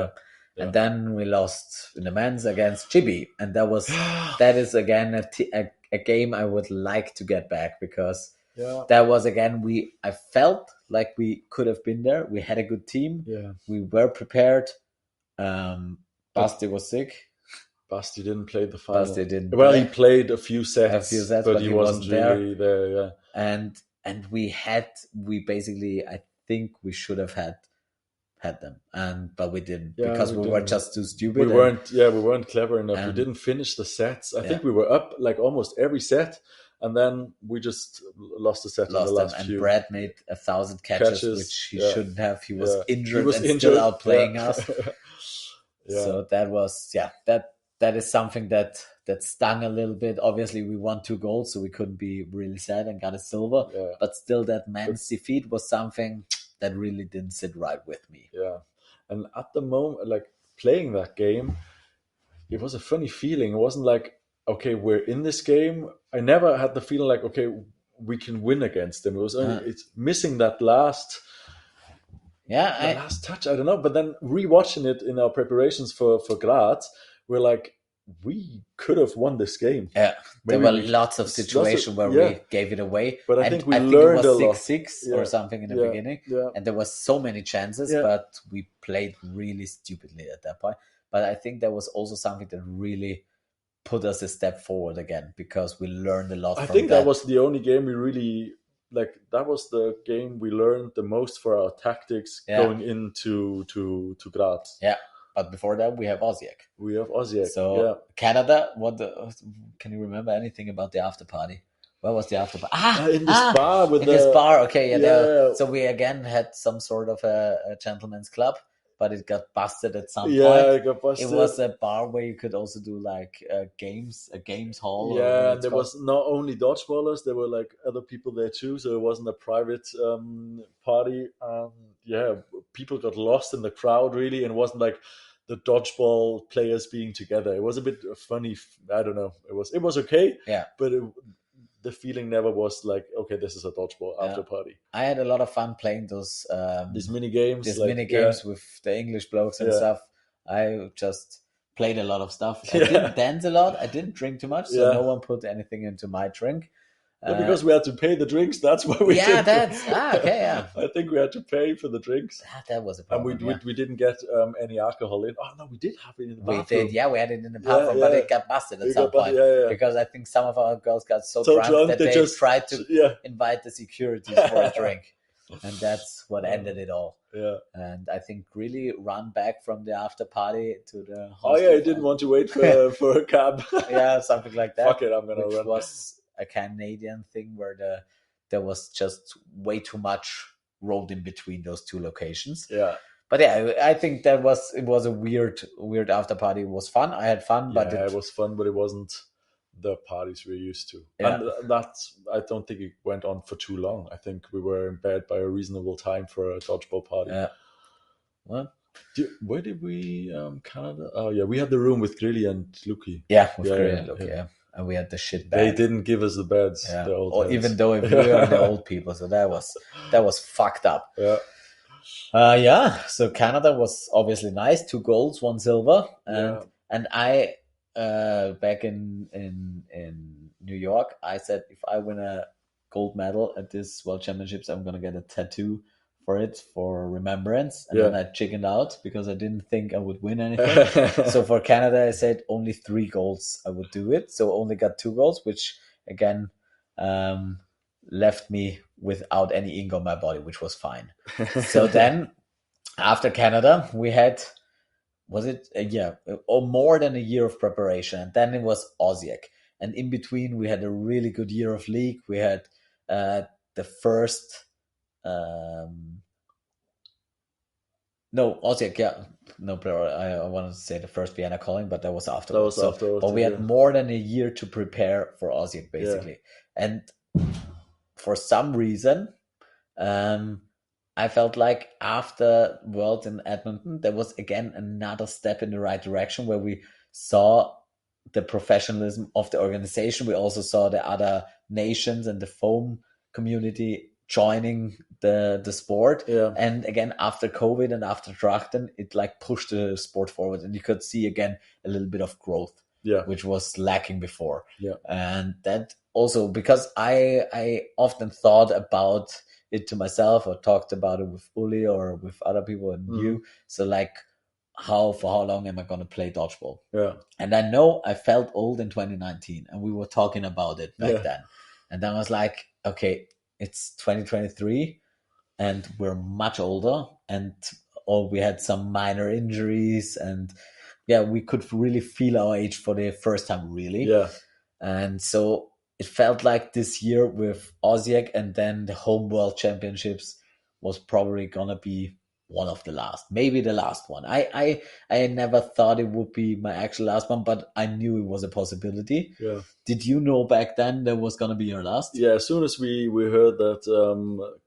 And then we lost in the men's against Chibi, and that is again a game I would like to get back, because that was again I felt like we could have been there. We had a good team. We were prepared. Basti was sick. Basti didn't play the final. Basti didn't. Well, he played a few sets, but he wasn't really there. And we basically, I think we should have had them, but we didn't, because we were just too stupid. We weren't clever enough. We didn't finish the sets. I think we were up like almost every set, and then we just lost the set in the last few. And Brad made 1,000 catches, which he shouldn't have. He was injured and still outplaying us. So that was that is something that stung a little bit. Obviously, we won 2 goals, so we couldn't be really sad and got a silver. But still, that men's defeat was something that really didn't sit right with me. And at the moment, like playing that game, it was a funny feeling. It wasn't like, okay, we're in this game. I never had the feeling like, okay, we can win against them. It was only it's missing that last last touch. I don't know. But then rewatching it in our preparations for Graz, we're like, we could have won this game. Yeah, there Maybe were we lots of situations where we gave it away, but I and think we I think it learned a was lot. 6-6 or Yeah, something in the yeah, beginning, yeah, and there was so many chances, yeah. but we played really stupidly at that point. But I think there was also something that really put us a step forward again because we learned a lot I from think that that. was the only game we really like. That was the game we learned the most for our tactics Yeah, going into to Graz. yeah. But before that, we have Osijek. We have Osijek. So Canada, can you remember anything about the after party? Where was the after party? In this bar with in this bar. Okay, yeah. So we again had some sort of a gentleman's club, but it got busted at some Yeah, point. it got busted. It was a bar where you could also do like games, a games hall. Or Yeah, and there was not only dodgeballers, there were like other people there too, so it wasn't a private party. Yeah, people got lost in the crowd really, and it wasn't like the dodgeball players being together. It was a bit funny. I don't know. It was okay. Yeah, but the feeling never was like, okay, this is a dodgeball after party. I had a lot of fun playing these mini games, with the English blokes and stuff. I just played a lot of stuff. I didn't dance a lot. I didn't drink too much, so no one put anything into my drink. Because we had to pay the drinks, that's why we did. Okay, yeah. I think we had to pay for the drinks. That was a problem. And we didn't get any alcohol in. Oh no, we did have it in the bathroom. We did, we had it in the bathroom, but it got busted at some point. Because I think some of our girls got so drunk that they just tried to invite the security for a drink. And that's what ended it all. Yeah. And I think really run back from the after party to the hostel. Oh yeah, I didn't want to wait for a cab. Yeah, something like that. Fuck it, I'm gonna run. It was a Canadian thing where there was just way too much road in between those two locations. Yeah. But yeah, I think it was a weird after party. It was fun. I had fun, but it was fun, but it wasn't the parties we're used to. Yeah. And I don't think it went on for too long. I think we were in bed by a reasonable time for a dodgeball party. Yeah. What? Where did we Canada? Oh yeah, we had the room with Grilly and Luki. Yeah, with Grilly and Luki, yeah. And we had the shit bed. They didn't give us the beds. Yeah. The old or heads. Even though we are the old people, so that was fucked up. Yeah. So Canada was obviously nice. 2 golds, 1 silver, and I back in New York, I said if I win a gold medal at this World Championships, I'm gonna get a tattoo for it for remembrance. And then I chickened out because I didn't think I would win anything. So for Canada, I said only 3 golds I would do it. So only got 2 golds, which again left me without any ink on my body, which was fine. So then after Canada, we had, was it a year or more than a year of preparation? And then it was Osijek. And in between, we had a really good year of league. We had the first... Osijek, yeah. No, I wanted to say the first Vienna calling, but that was afterwards. But we had more than a year to prepare for Osijek, basically. Yeah. And for some reason, I felt like after Worlds in Edmonton, there was again another step in the right direction where we saw the professionalism of the organization. We also saw the other nations and the foam community joining the sport. And again, after COVID and after Drachten, it like pushed the sport forward, and you could see again a little bit of growth, which was lacking before. And that also because I often thought about it to myself or talked about it with Uli or with other people and you. So like, for how long am I going to play dodgeball? And I know I felt old in 2019, and we were talking about it back then. And then I was like, okay, it's 2023 and we're much older, and we had some minor injuries, and we could really feel our age for the first time, really. And so it felt like this year with Osijek and then the home world championships was probably gonna be one of the last, maybe the last one. I never thought it would be my actual last one, but I knew it was a possibility. Did you know back then that was gonna be your last? As soon as we heard that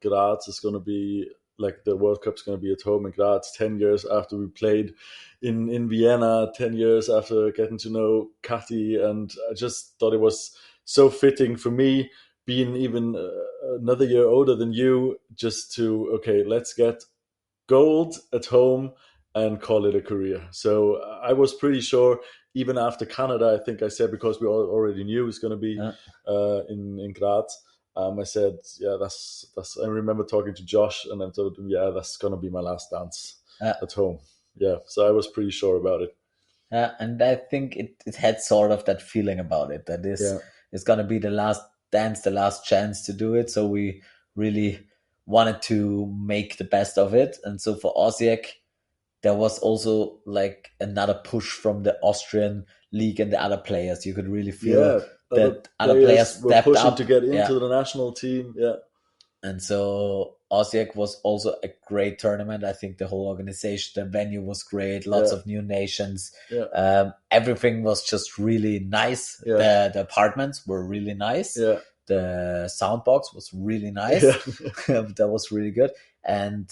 Graz is gonna be, like, the World Cup's gonna be at home in Graz 10 years after we played in Vienna, 10 years after getting to know Kati, and I just thought it was so fitting for me, being even another year older than you, just to, okay, let's get gold at home and call it a career. So I was pretty sure, even after Canada, I think I said, because we already knew it's going to be in Graz. I said, yeah, that's. I remember talking to Josh, and I told him, yeah, that's going to be my last dance at home. Yeah, so I was pretty sure about it. And I think it had sort of that feeling about it, that Yeah, it's going to be the last dance, the last chance to do it. So we really wanted to make the best of it. And so for Osijek, there was also like another push from the Austrian league and the other players. You could really feel yeah. Other that other players players were stepped pushing up. to get Yeah. into the national team. Yeah, And so Osijek was also a great tournament. I think the whole organization, the venue was great, lots Yeah. of new nations. yeah, Everything was just really nice. Yeah. The apartments were really nice. yeah, The sound box was really nice. yeah. That was really good. And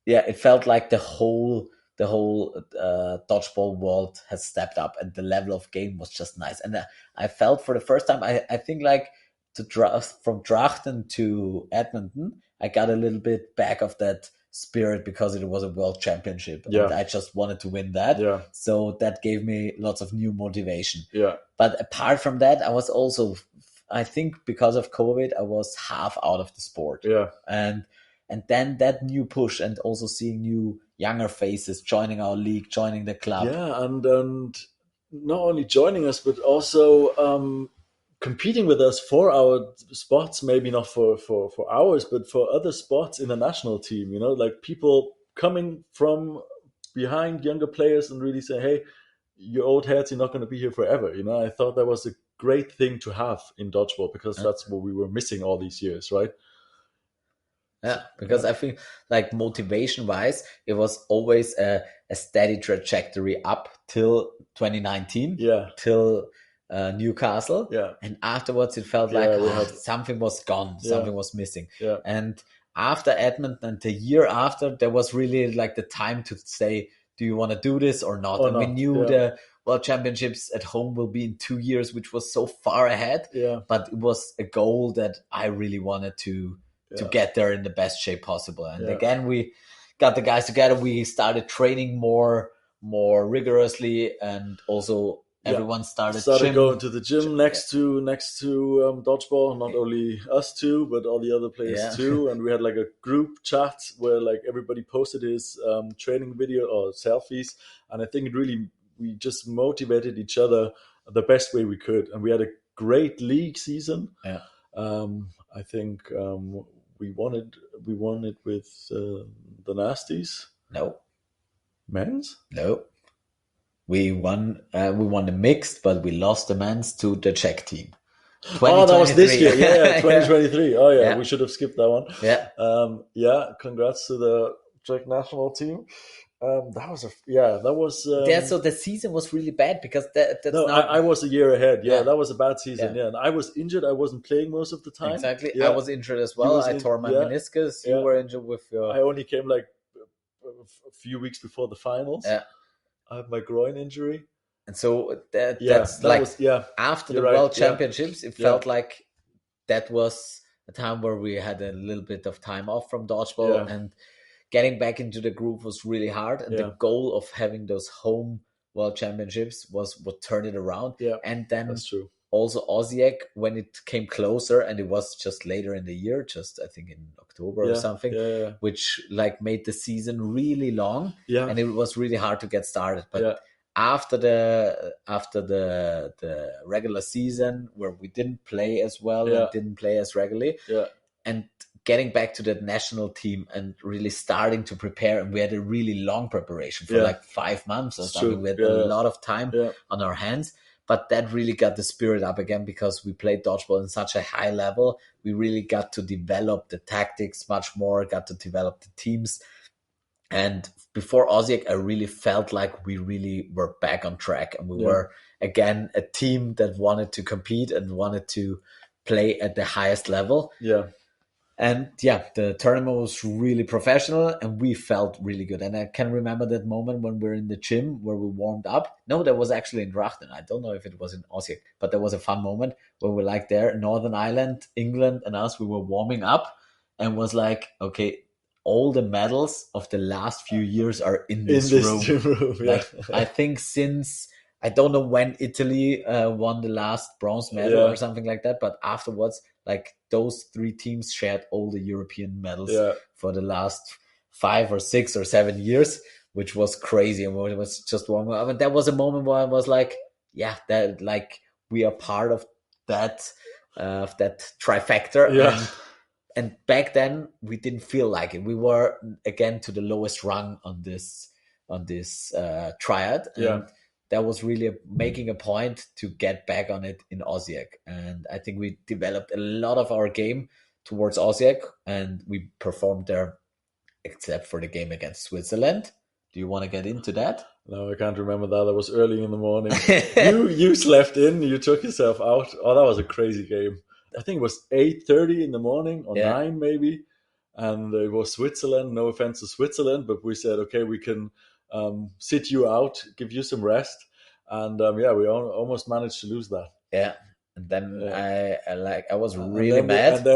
yeah, it felt like the whole dodgeball world has stepped up, and the level of game was just nice. And I felt for the first time, I think like from Drachten to Edmonton, I got a little bit back of that spirit because it was a world championship, Yeah. and I just wanted to win that. Yeah. So that gave me lots of new motivation. Yeah. But apart from that, I was also, I think because of COVID, I was half out of the sport. Yeah. And then that new push, and also seeing new younger faces joining our league, joining the club. Yeah, and not only joining us, but also competing with us for our spots. Maybe not for ours, but for other spots in the national team. You know, like people coming from behind younger players and really say, "Hey, you old heads, you're not going to be here forever." You know, I thought that was a great thing to have in dodgeball, because that's what we were missing all these years, right? Yeah, because I think like motivation wise, it was always a steady trajectory up till 2019, Yeah. till Newcastle. Yeah. And afterwards it felt like something was gone, something was missing. Yeah. And after Edmonton and the year after, there was really like the time to say, do you want to do this or not? And we knew the World Championships at home will be in 2 years, which was so far ahead. Yeah. But it was a goal that I really wanted to get there in the best shape possible. And again, we got the guys together. We started training more rigorously, and also everyone started going to the gym next to dodgeball. Not only us two, but all the other players too. And we had like a group chat where like everybody posted his training video or selfies. And I think we just motivated each other the best way we could. And we had a great league season. Yeah. I think we won it with the Nasties. No. Men's? No. We won the mixed, but we lost the men's to the Czech team. Oh, that was this year. Yeah, 2023. Oh yeah, we should have skipped that one. Yeah. Congrats to the Czech national team. That was so the season was really bad, because I was a year ahead. Yeah, that was a bad season. Yeah, and I was injured. I wasn't playing most of the time. Exactly. I was injured as well. I tore my meniscus. You were injured with your. I only came like a few weeks before the finals. Yeah. I had my groin injury. And so after the World Championships, it felt like that was a time where we had a little bit of time off from dodgeball, and getting back into the groove was really hard. And the goal of having those home World Championships was what turned it around. Yeah, and then that's true. Also Osijek, when it came closer, and it was just later in the year, just I think in October or something, which like made the season really long, and it was really hard to get started. But after the regular season, where we didn't play as well and didn't play as regularly, and getting back to that national team and really starting to prepare, and we had a really long preparation for like 5 months or something. We had a lot of time on our hands. But that really got the spirit up again, because we played dodgeball in such a high level. We really got to develop the tactics much more, got to develop the teams. And before Osijek, I really felt like we really were back on track. And we were, again, a team that wanted to compete and wanted to play at the highest level. Yeah. And the tournament was really professional, and we felt really good. And I can remember that moment when we were in the gym where we warmed up. No, that was actually in Drachten. I don't know if it was in Osijek, but there was a fun moment where we were like there, Northern Ireland, England, and us, we were warming up, and was like, okay, all the medals of the last few years are in this room. Like, I think since I don't know when Italy won the last bronze medal Yeah. or something like that, but afterwards, like those three teams shared all the European medals Yeah. for the last 5 or 6 or 7 years, which was crazy. And it was just one. I mean, that was a moment where I was like, yeah, that like we are part of that trifecta, Yeah. and back then we didn't feel like it. We were again to the lowest rung on this triad, Yeah. and that was really making a point to get back on it in Osijek. And I think we developed a lot of our game towards Osijek, and we performed there, except for the game against Switzerland. Do you want to get into that? No, I can't remember that. It was early in the morning. You slept in. You took yourself out. Oh, that was a crazy game. I think it was 8:30 in the morning or Yeah. 9 maybe, and it was Switzerland. No offense to Switzerland, but we said okay, we can sit you out, give you some rest, and yeah, we almost managed to lose that. Yeah. And then Yeah. I was And really then mad.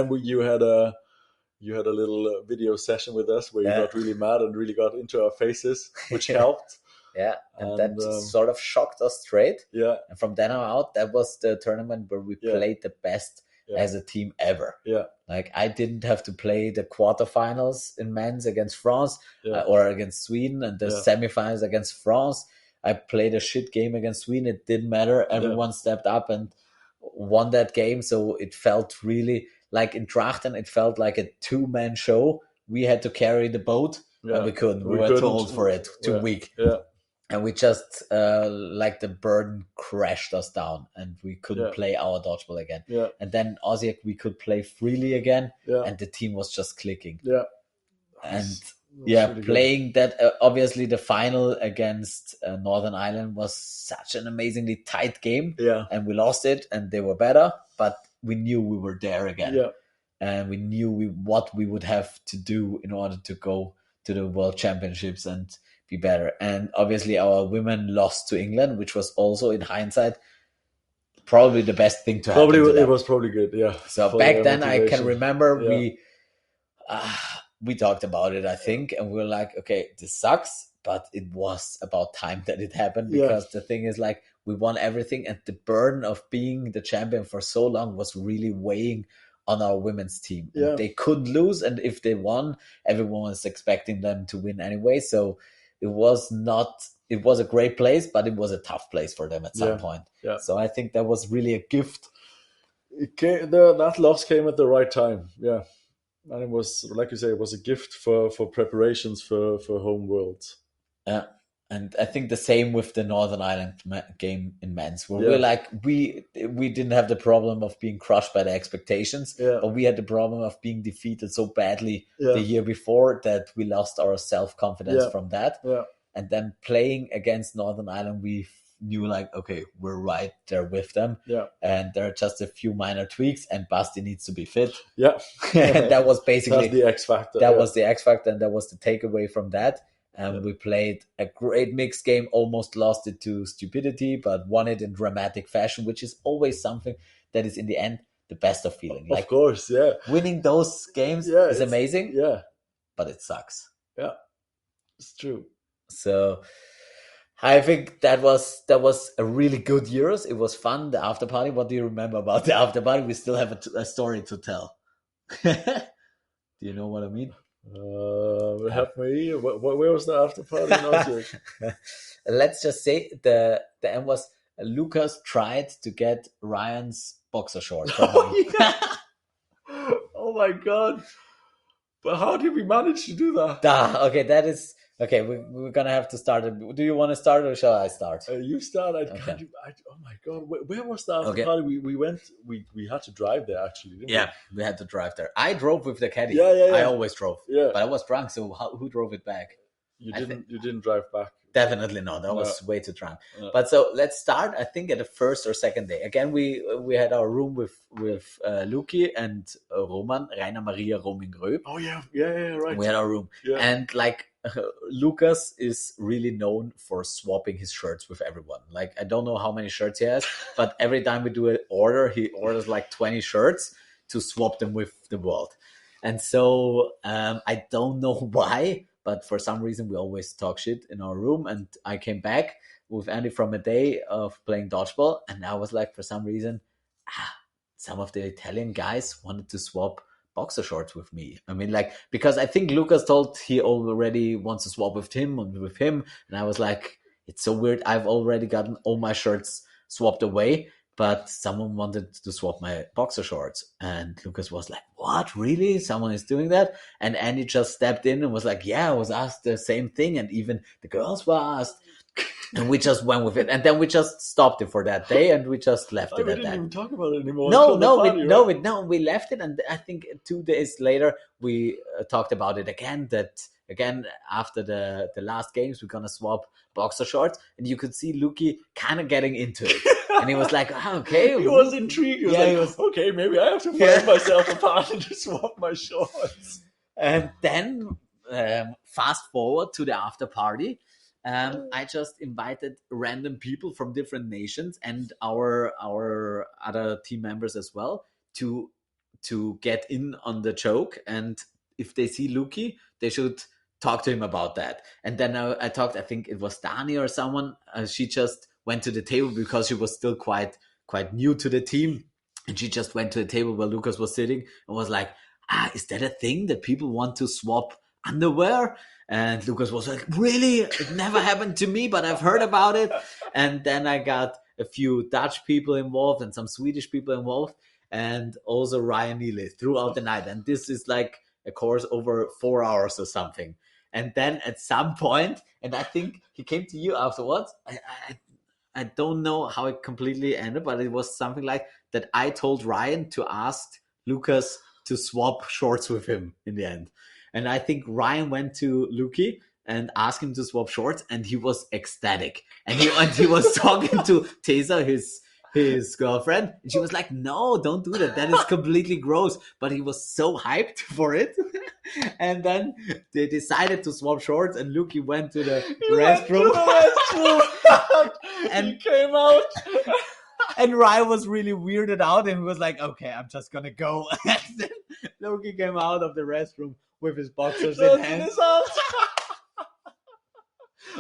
you had a little video session with us where you Yeah. got really mad and really got into our faces, which helped. Yeah, and And that sort of shocked us straight. yeah, And from then on out, that was the tournament where we Yeah. played the best Yeah. as a team ever. yeah, Like I didn't have to play the quarterfinals in men's against France yeah, or against Sweden, and the Yeah. semifinals against France. I played a shit game against Sweden. It didn't matter. Everyone stepped up and won that game. So it felt really like in Drachten, it felt like a two-man show. We had to carry the boat, yeah. and we couldn't. We We were too couldn't. old for it, too Yeah. weak. Yeah, And we just like the burden crashed us down, and we couldn't Yeah. play our dodgeball again. yeah, And then Osijek, we could play freely again, yeah, and the team was just clicking. yeah. And That's yeah, really good. playing that obviously the final against Northern Ireland was such an amazingly tight game, Yeah, and we lost it, and they were better, but we knew we were there again, yeah, and we knew what we would have to do in order to go to the World Championships and be better. And obviously our women lost to England, which was also in hindsight probably the best thing to happen to probably it them. was probably good. Yeah. So For back their then I can motivation. remember Yeah. we talked about it, I think, and we were like, okay, this sucks, but it was about time that it happened, Yeah. because the thing is, like, we won everything, and the burden of being the champion for so long was really weighing on our women's team. And Yeah. they couldn't lose, and if they won, everyone was expecting them to win anyway. So it was a great place, but it was a tough place for them at some Yeah. point. Yeah. So I think that was really a gift. That loss came at the right time. Yeah. And it was, like you say, it was a gift for preparations for home worlds. Yeah. And I think the same with the Northern Ireland game in men's, where Yeah. we're like, we didn't have the problem of being crushed by the expectations, Yeah. but we had the problem of being defeated so badly Yeah. the year before that we lost our self-confidence Yeah. from that. Yeah. And then playing against Northern Ireland, we knew, like, okay, we're right there with them. Yeah. And there are just a few minor tweaks, and Basti needs to be fit. Yeah. And that was basically That's the X factor. that Yeah. was the X factor, and that was the takeaway from that. Yeah. We played a great mixed game, almost lost it to stupidity, but won it in dramatic fashion, which is always something that is, in the end, the best of feeling. Of course, yeah. Winning those games Yeah, is it's- amazing, Yeah. but it sucks. Yeah. It's true. So I think that was a really good Euros. It was fun, the after party. What do you remember about the after party? We still have a story to tell. Do you know what I mean? Help me. Where was the after party in Osijek? Let's just say the end was Lucas tried to get Ryan's boxer short from him. Oh my god! But how did we manage to do that? Okay, that is okay. We're gonna have to start it. Do you want to start, or shall I start? You start. Okay. Oh my god! Where was the after Okay. party? We went. We had to drive there actually. Didn't Yeah, we had to drive there. I drove with the caddy. Yeah. I always drove, we? Yeah. but I was drunk. So who drove it back? You I didn't. You didn't drive back. Definitely not. I was way too drunk. Yeah. But so let's start. I think at the first or second day. Again, we had our room with Luki and Roman, Rainer Maria Romingrö. Oh yeah. Right. We had our room, Yeah. and like Lucas is really known for swapping his shirts with everyone. Like, I don't know how many shirts he has, but every time we do an order, he orders like 20 shirts to swap them with the world. And so I don't know why, but for some reason we always talk shit in our room. And I came back with Andy from a day of playing dodgeball, and I was like, for some reason, some of the Italian guys wanted to swap boxer shorts with me. I mean, like, because I think Lucas told he already wants to swap with him, and I was like, it's so weird. I've already gotten all my shirts swapped away, but someone wanted to swap my boxer shorts. And Lucas was like, what, really? Someone is doing that? And Andy just stepped in and was like, yeah, I was asked the same thing. And even the girls were asked. And we just went with it. And then we just stopped it for that day and we just left it we at didn't that. even talk about it anymore. We left it. And I think 2 days later, we talked about it again, that again, after the last games, we're going to swap boxer shorts. And you could see Luki kind of getting into it. And he was like, okay. He was intrigued. He was okay, maybe I have to find myself a partner to swap my shorts. And then fast forward to the after party. I just invited random people from different nations and our other team members as well to get in on the joke. And if they see Luki, they should talk to him about that. And then I think it was Dani or someone. She just went to the table because she was still quite new to the team. And she just went to the table where Lucas was sitting and was like, is that a thing that people want to swap underwear? And Lucas was like, really? It never happened to me, but I've heard about it. And then I got a few Dutch people involved and some Swedish people involved, and also Ryan Neely throughout the night. And this is like a course over 4 hours or something. And then at some point, and I think he came to you afterwards, I don't know how it completely ended, but it was something like that I told Ryan to ask Lucas to swap shorts with him in the end. And I think Ryan went to Luki and asked him to swap shorts, and he was ecstatic. And he was talking to Teza, his girlfriend, and she was like, no, don't do that. That is completely gross. But he was so hyped for it. And then they decided to swap shorts, and Luki went to the restroom. And he came out. And Ryan was really weirded out, and he was like, okay, I'm just going to go. And then Luki came out of the restroom with his boxers in hand.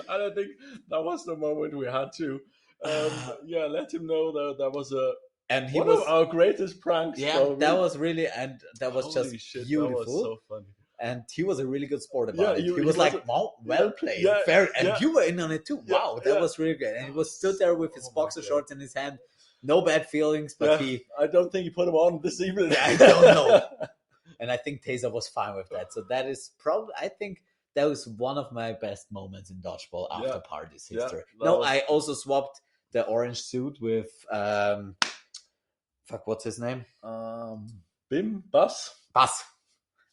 And I think that was the moment we had to let him know that was one of our greatest pranks. Yeah, probably. That was really, and that was Holy just shit, beautiful. That was so funny. And he was a really good sport about it. He was like, wow, well played. Fair. And you were in on it too. Wow, that was really great. And he was stood there with his boxer shorts in his hand. No bad feelings, but I don't think he put them on this evening. I don't know. And I think Teza was fine with that. So that is probably, I think that was one of my best moments in dodgeball after parties history. I also swapped the orange suit with, what's his name? Bus.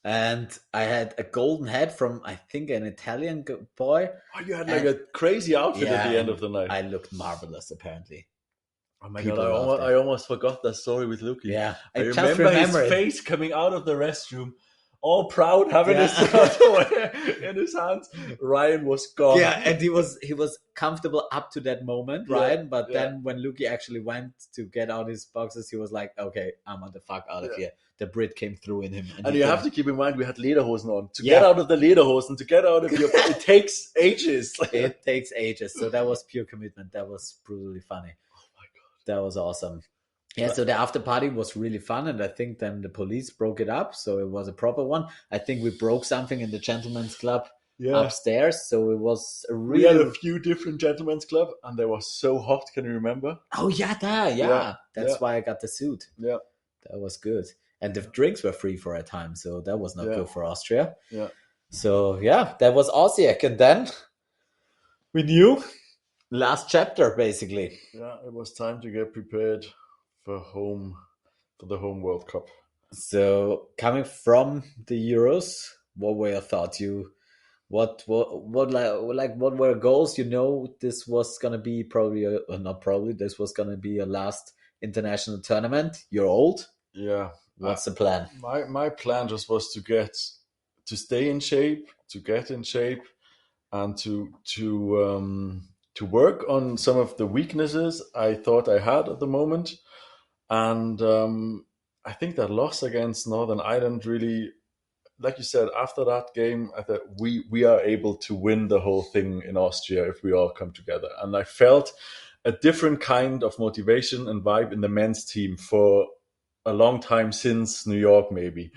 And I had a golden hat from, I think, an Italian boy. Oh, you had like a crazy outfit at the end of the night. I looked marvelous, apparently. Oh my God, I almost forgot that story with Luki. Yeah, I remember his face coming out of the restroom, all proud, having his in his hands. Ryan was gone. Yeah, and he was comfortable up to that moment, Ryan. But then when Luki actually went to get out his boxes, he was like, okay, I'm on the fuck out of here. The Brit came through in him. And you have to keep in mind, we had lederhosen on. To get out of the lederhosen, to get out of your... it takes ages. It takes ages. So that was pure commitment. That was brutally funny. That was awesome. Yeah, so the after party was really fun, and I think then the police broke it up, so it was a proper one. I think we broke something in the gentleman's club upstairs, so it was a really... We had a few different gentlemen's club, and they were so hot, can you remember? Oh, yeah. That's why I got the suit. Yeah. That was good. And the drinks were free for a time, so that was not good for Austria. Yeah. So, that was Osijek, and then we knew... Last chapter, basically. Yeah, it was time to get prepared for the home World Cup. So, coming from the Euros, what were your thoughts? What were goals? This was gonna be this was gonna be your last international tournament. You're old. Yeah. What's the plan? My plan just was to stay in shape, to get in shape, and to work on some of the weaknesses I thought I had at the moment. And I think that loss against Northern Ireland really like you said, after that game, I thought we are able to win the whole thing in Austria if we all come together. And I felt a different kind of motivation and vibe in the men's team for a long time since New York. Maybe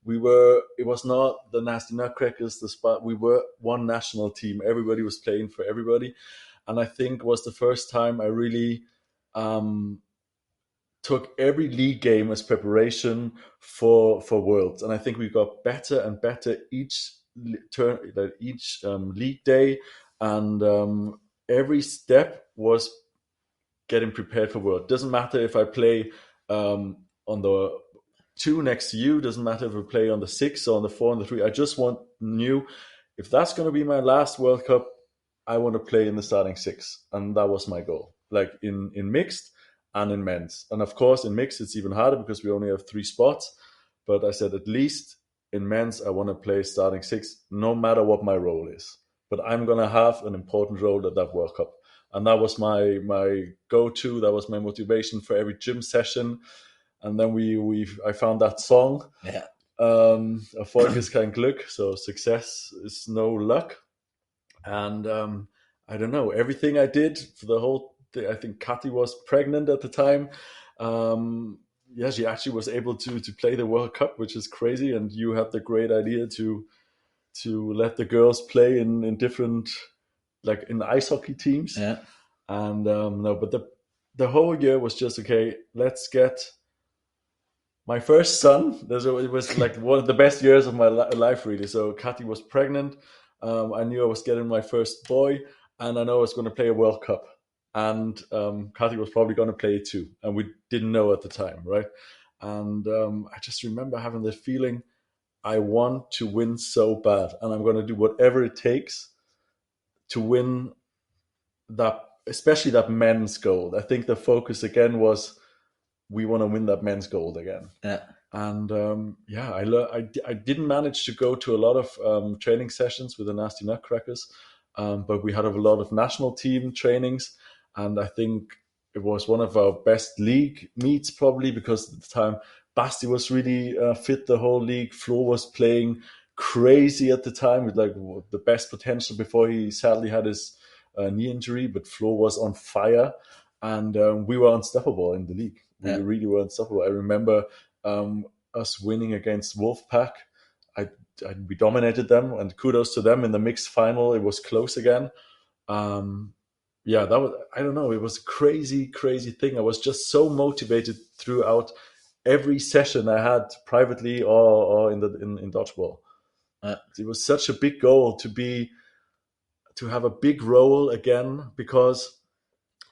it was not the Nasty Nutcrackers, the spot. We were one national team. Everybody was playing for everybody, and I think it was the first time I really um, took every league game as preparation for Worlds, and I think we got better and better each league day, and every step was getting prepared for World. Doesn't matter if I play on the two next to you. Doesn't matter if I play on the six or on the four and the three. I just want new. If that's going to be my last World Cup, I want to play in the starting six, and that was my goal. Like in mixed and in men's, and of course in mixed it's even harder because we only have 3 spots. But I said at least in men's I want to play starting six, no matter what my role is. But I'm going to have an important role at that World Cup, and that was my go-to. That was my motivation for every gym session. And then I found that song. Yeah. Erfolg ist kein Glück, so success is no luck. And I don't know, everything I did for the whole thing. I think Kati was pregnant at the time. Yeah, she actually was able to play the World Cup, which is crazy. And you had the great idea to let the girls play in different, like in ice hockey teams. Yeah. And no, but the whole year was just okay. Let's get my first son. It was like one of the best years of my life, really. So Kati was pregnant. I knew I was getting my first boy, and I know I was going to play a World Cup. And Kati was probably going to play it too, and we didn't know at the time, right? And I just remember having the feeling I want to win so bad, and I'm going to do whatever it takes to win that, especially that men's gold. I think the focus again was we want to win that men's gold again. Yeah. And yeah, I didn't manage to go to a lot of training sessions with the Nasty Nutcrackers, but we had a lot of national team trainings, and I think it was one of our best league meets probably because at the time Basti was really fit the whole league. Flo was playing crazy at the time with like the best potential before he sadly had his knee injury, but Flo was on fire, and we were unstoppable in the league. We really were unstoppable. I remember us winning against Wolfpack. We dominated them, and kudos to them in the mixed final. It was close again. Yeah, that was, I don't know, it was a crazy, crazy thing. I was just so motivated throughout every session I had privately or in dodgeball. It was such a big goal to have a big role again, because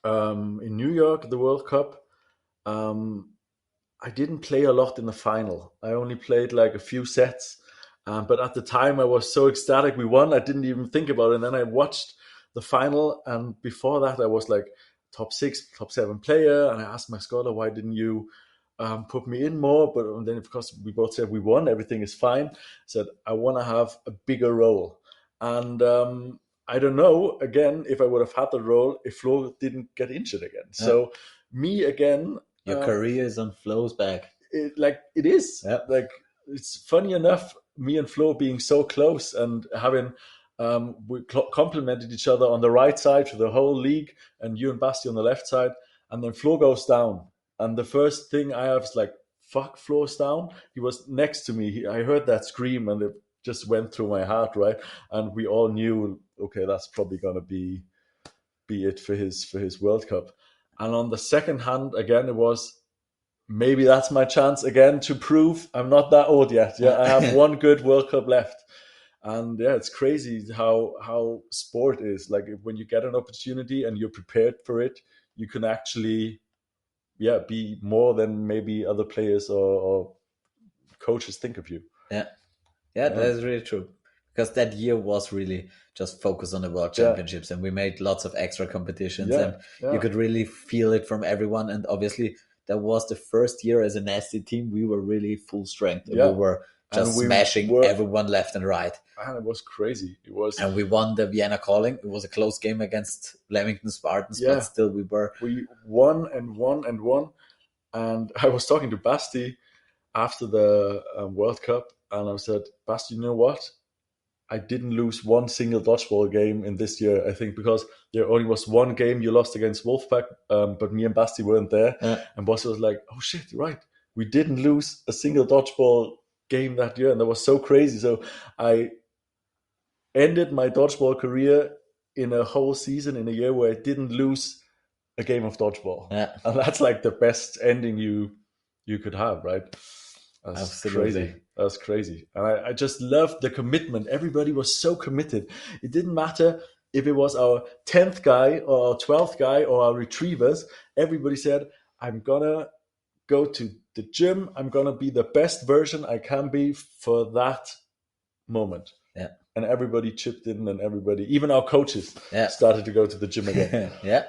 in New York, the World Cup, I didn't play a lot in the final. I only played like a few sets. But at the time, I was so ecstatic we won, I didn't even think about it. And then I watched the final. And before that, I was like top 6, top 7 player. And I asked my scholar, why didn't you put me in more? But then, of course, we both said we won. Everything is fine. I said, I want to have a bigger role. And I don't know, again, if I would have had the role if Flo didn't get injured again. Yeah. So me again. Your career is on Flo's back. It is. Yeah. Like, it's funny enough, me and Flo being so close and having we complemented each other on the right side for the whole league, and you and Basti on the left side, and then Flo goes down, and the first thing I have is like, fuck, Flo's down. He was next to me. I heard that scream, and it just went through my heart, right? And we all knew, okay, that's probably gonna be it for his World Cup. And on the second hand, again, it was, maybe that's my chance again to prove I'm not that old yet. Yeah, I have one good World Cup left. And yeah, it's crazy how sport is. Like, when you get an opportunity and you're prepared for it, you can actually, be more than maybe other players or coaches think of you. Yeah, that is really true. Because that year was really just focused on the World Championships, and we made lots of extra competitions, and you could really feel it from everyone. And obviously, that was the first year as a Nasty team. We were really full strength. And we were just smashing everyone left and right. And it was crazy. It was, and we won the Vienna Calling. It was a close game against Leamington Spartans, but still we won and won and won. And I was talking to Basti after the World Cup, and I said, Basti, you know what? I didn't lose one single dodgeball game in this year, I think, because there only was one game you lost against Wolfpack, but me and Basti weren't there. And Basti was like, oh shit, right. We didn't lose a single dodgeball game that year. And that was so crazy. So I ended my dodgeball career in a whole season, in a year where I didn't lose a game of dodgeball. Yeah. And that's like the best ending you could have, right? That's Absolutely. crazy. That's crazy. And I just loved the commitment. Everybody was so committed. It didn't matter if it was our 10th guy or our 12th guy or our retrievers. Everybody said, I'm going to go to the gym. I'm going to be the best version I can be for that moment. Yeah. And everybody chipped in, and everybody, even our coaches, Yeah. started to go to the gym again. Yeah.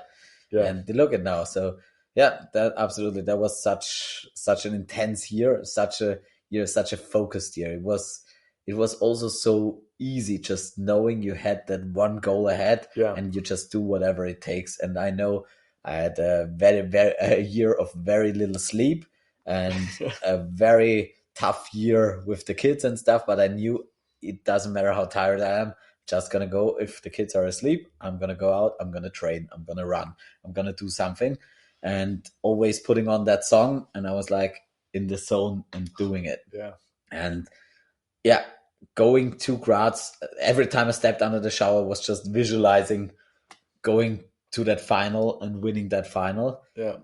Yeah. And look at now. So yeah, that absolutely, that was such an intense year, such a focused year. It was also so easy, just knowing you had that one goal ahead, Yeah. and you just do whatever it takes. And I know I had a a year of very little sleep and a very tough year with the kids and stuff, but I knew it doesn't matter how tired I am. Just gonna go. If the kids are asleep, I'm gonna go out, I'm gonna train, I'm gonna run, I'm gonna do something, and always putting on that song. And I was like in the zone and doing it. Yeah. And yeah, going to Graz, every time I stepped under the shower was just visualizing going to that final and winning that final. Yeah.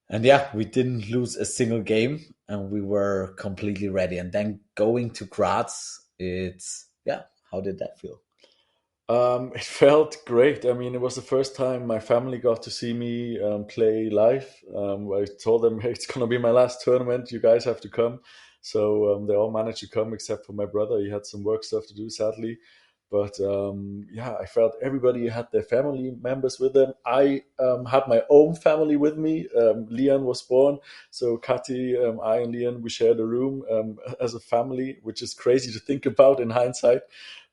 And yeah, we didn't lose a single game, and we were completely ready. And then going to Graz, how did that feel? It felt great. I mean, it was the first time my family got to see me play live. I told them, hey, it's going to be my last tournament. You guys have to come. So they all managed to come except for my brother. He had some work stuff to do, sadly. But I felt everybody had their family members with them. I had my own family with me. Leon was born. So Kati, I and Leon, we shared a room as a family, which is crazy to think about in hindsight.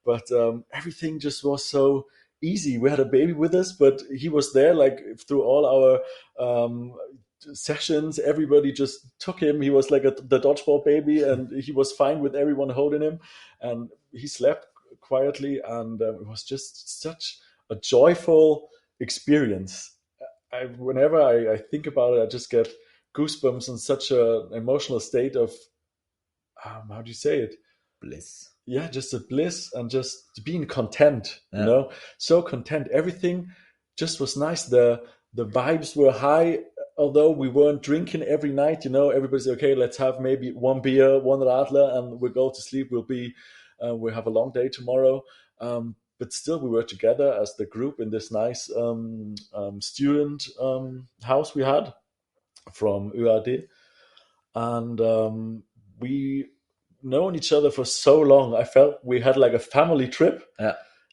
But everything just was so easy. We had a baby with us, but he was there like through all our sessions. Everybody just took him. He was like the dodgeball baby, and he was fine with everyone holding him. And he slept quietly, and it was just such a joyful experience. Whenever I think about it, I just get goosebumps and such an emotional state of how do you say it? Bliss. Yeah, just a bliss and just being content, you know, so content. Everything just was nice. The vibes were high, although we weren't drinking every night, you know. Everybody's okay, let's have maybe one beer, one radler, and we'll go to sleep. We'll have a long day tomorrow. But still, we were together as the group in this nice student house we had from ÖAD. And we known each other for so long. I felt we had like a family trip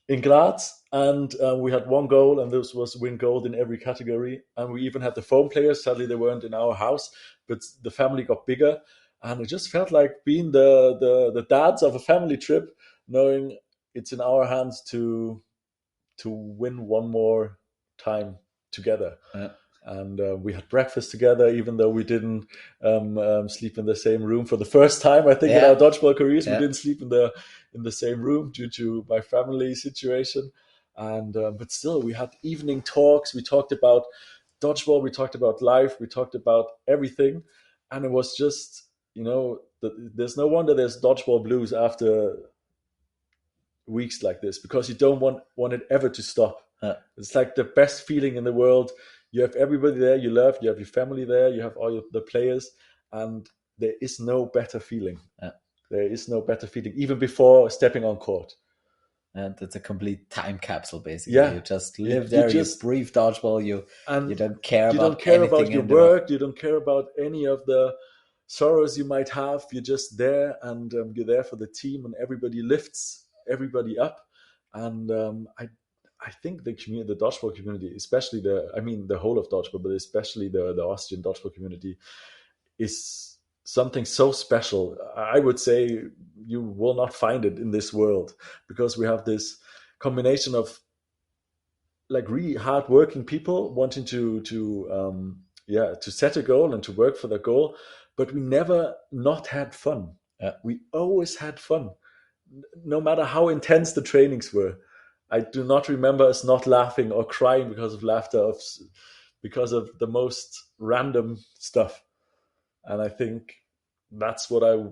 in Graz, and we had one goal, and this was win gold in every category. And we even had the phone players. Sadly, they weren't in our house, but the family got bigger, and it just felt like being the dads of a family trip, knowing it's in our hands to win one more time together. And we had breakfast together, even though we didn't sleep in the same room for the first time. I think in our dodgeball careers, we didn't sleep in the same room due to my family situation. And but still, we had evening talks. We talked about dodgeball. We talked about life. We talked about everything, and it was just, you know, there's no wonder there's dodgeball blues after weeks like this, because you don't want it ever to stop. It's like the best feeling in the world. You have everybody there you love, you have your family there, you have all the players, and there is no better feeling. There is no better feeling, even before stepping on court. And it's a complete time capsule, basically. You just live there, you breathe dodgeball, you don't care about your work, you don't care about any of the sorrows you might have. You're just there, and you're there for the team, and everybody lifts everybody up. And I think the community, the dodgeball community, especially the whole of dodgeball, but especially the Austrian dodgeball community, is something so special. I would say you will not find it in this world, because we have this combination of like really hardworking people wanting to set a goal and to work for the goal, but we never not had fun. We always had fun, no matter how intense the trainings were. I do not remember us not laughing or crying because of laughter, because of the most random stuff. And I think that's what I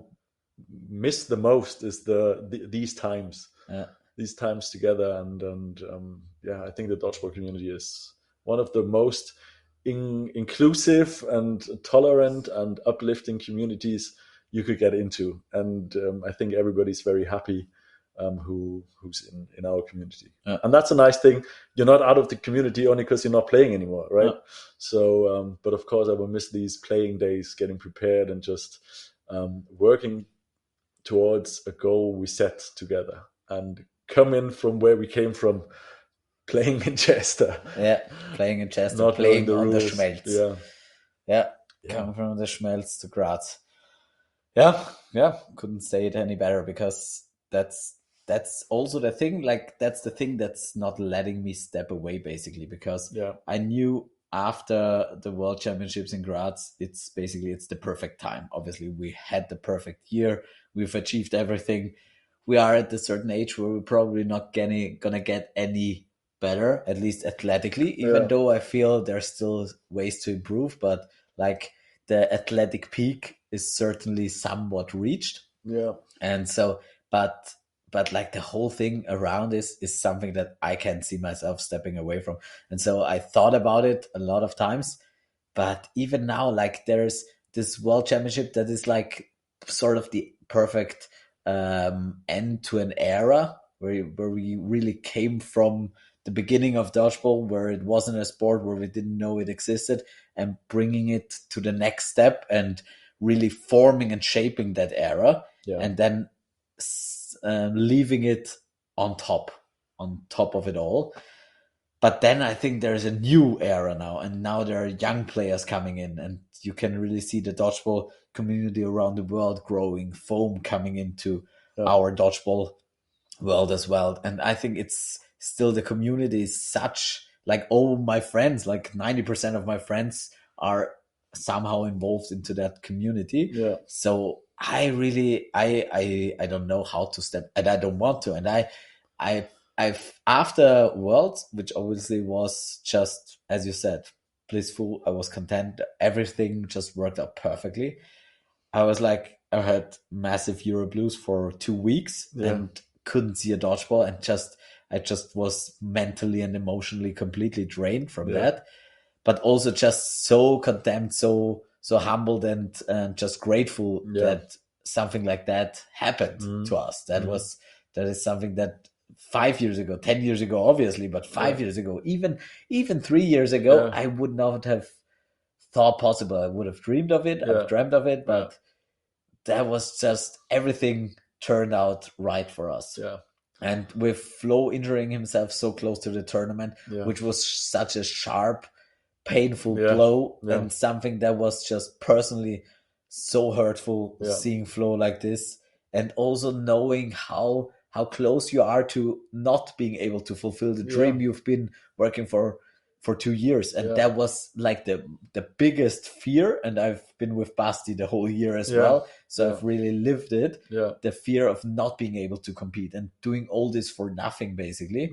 miss the most is these times, these times together. And yeah, I think the dodgeball community is one of the most inclusive and tolerant and uplifting communities you could get into. And I think everybody's very happy who's in our community. And that's a nice thing. You're not out of the community only because you're not playing anymore, right? So, but of course, I will miss these playing days, getting prepared and just working towards a goal we set together and coming from where we came from, playing in Chester. Playing in Chester, not playing the on the rules. Schmelz. Yeah. Coming from the Schmelz to Graz. Yeah, couldn't say it any better, because that's also the thing. Like, that's the thing that's not letting me step away, basically, because I knew after the World Championships in Graz, it's the perfect time. Obviously, we had the perfect year. We've achieved everything. We are at a certain age where we're probably not gonna get any better, at least athletically, even though I feel there's still ways to improve, but like the athletic peak is certainly somewhat reached. And so, but like the whole thing around this is something that I can see myself stepping away from. And so I thought about it a lot of times, but even now, like, there's this World Championship that is like sort of the perfect end to an era where we really came from the beginning of dodgeball, where it wasn't a sport, where we didn't know it existed, and bringing it to the next step and really forming and shaping that era, and then leaving it on top of it all. But then I think there's a new era now, and now there are young players coming in, and you can really see the dodgeball community around the world growing, foam coming into our dodgeball world as well. And I think it's still, the community is such, like, all my friends, like 90% of my friends are somehow involved into that community. So I really, I don't know how to step, and I don't want to. And I've after Worlds, which obviously was just, as you said, blissful. I was content. Everything just worked out perfectly. I was like, I had massive Euro blues for 2 weeks and couldn't see a dodgeball, and I just was mentally and emotionally completely drained from that. But also just so content, so humbled and just grateful that something like that happened to us. That is something that 5 years ago, 10 years ago, obviously, but 5 years ago, even 3 years ago, I would not have thought possible. I would have dreamed of it. I've dreamt of it, but that was just, everything turned out right for us. And with Flo injuring himself so close to the tournament, which was such a sharp, painful blow, and something that was just personally so hurtful, seeing Flo like this, and also knowing how close you are to not being able to fulfill the dream you've been working for 2 years. And that was like the biggest fear. And I've been with Basti the whole year as well, so I've really lived it. The fear of not being able to compete and doing all this for nothing, basically,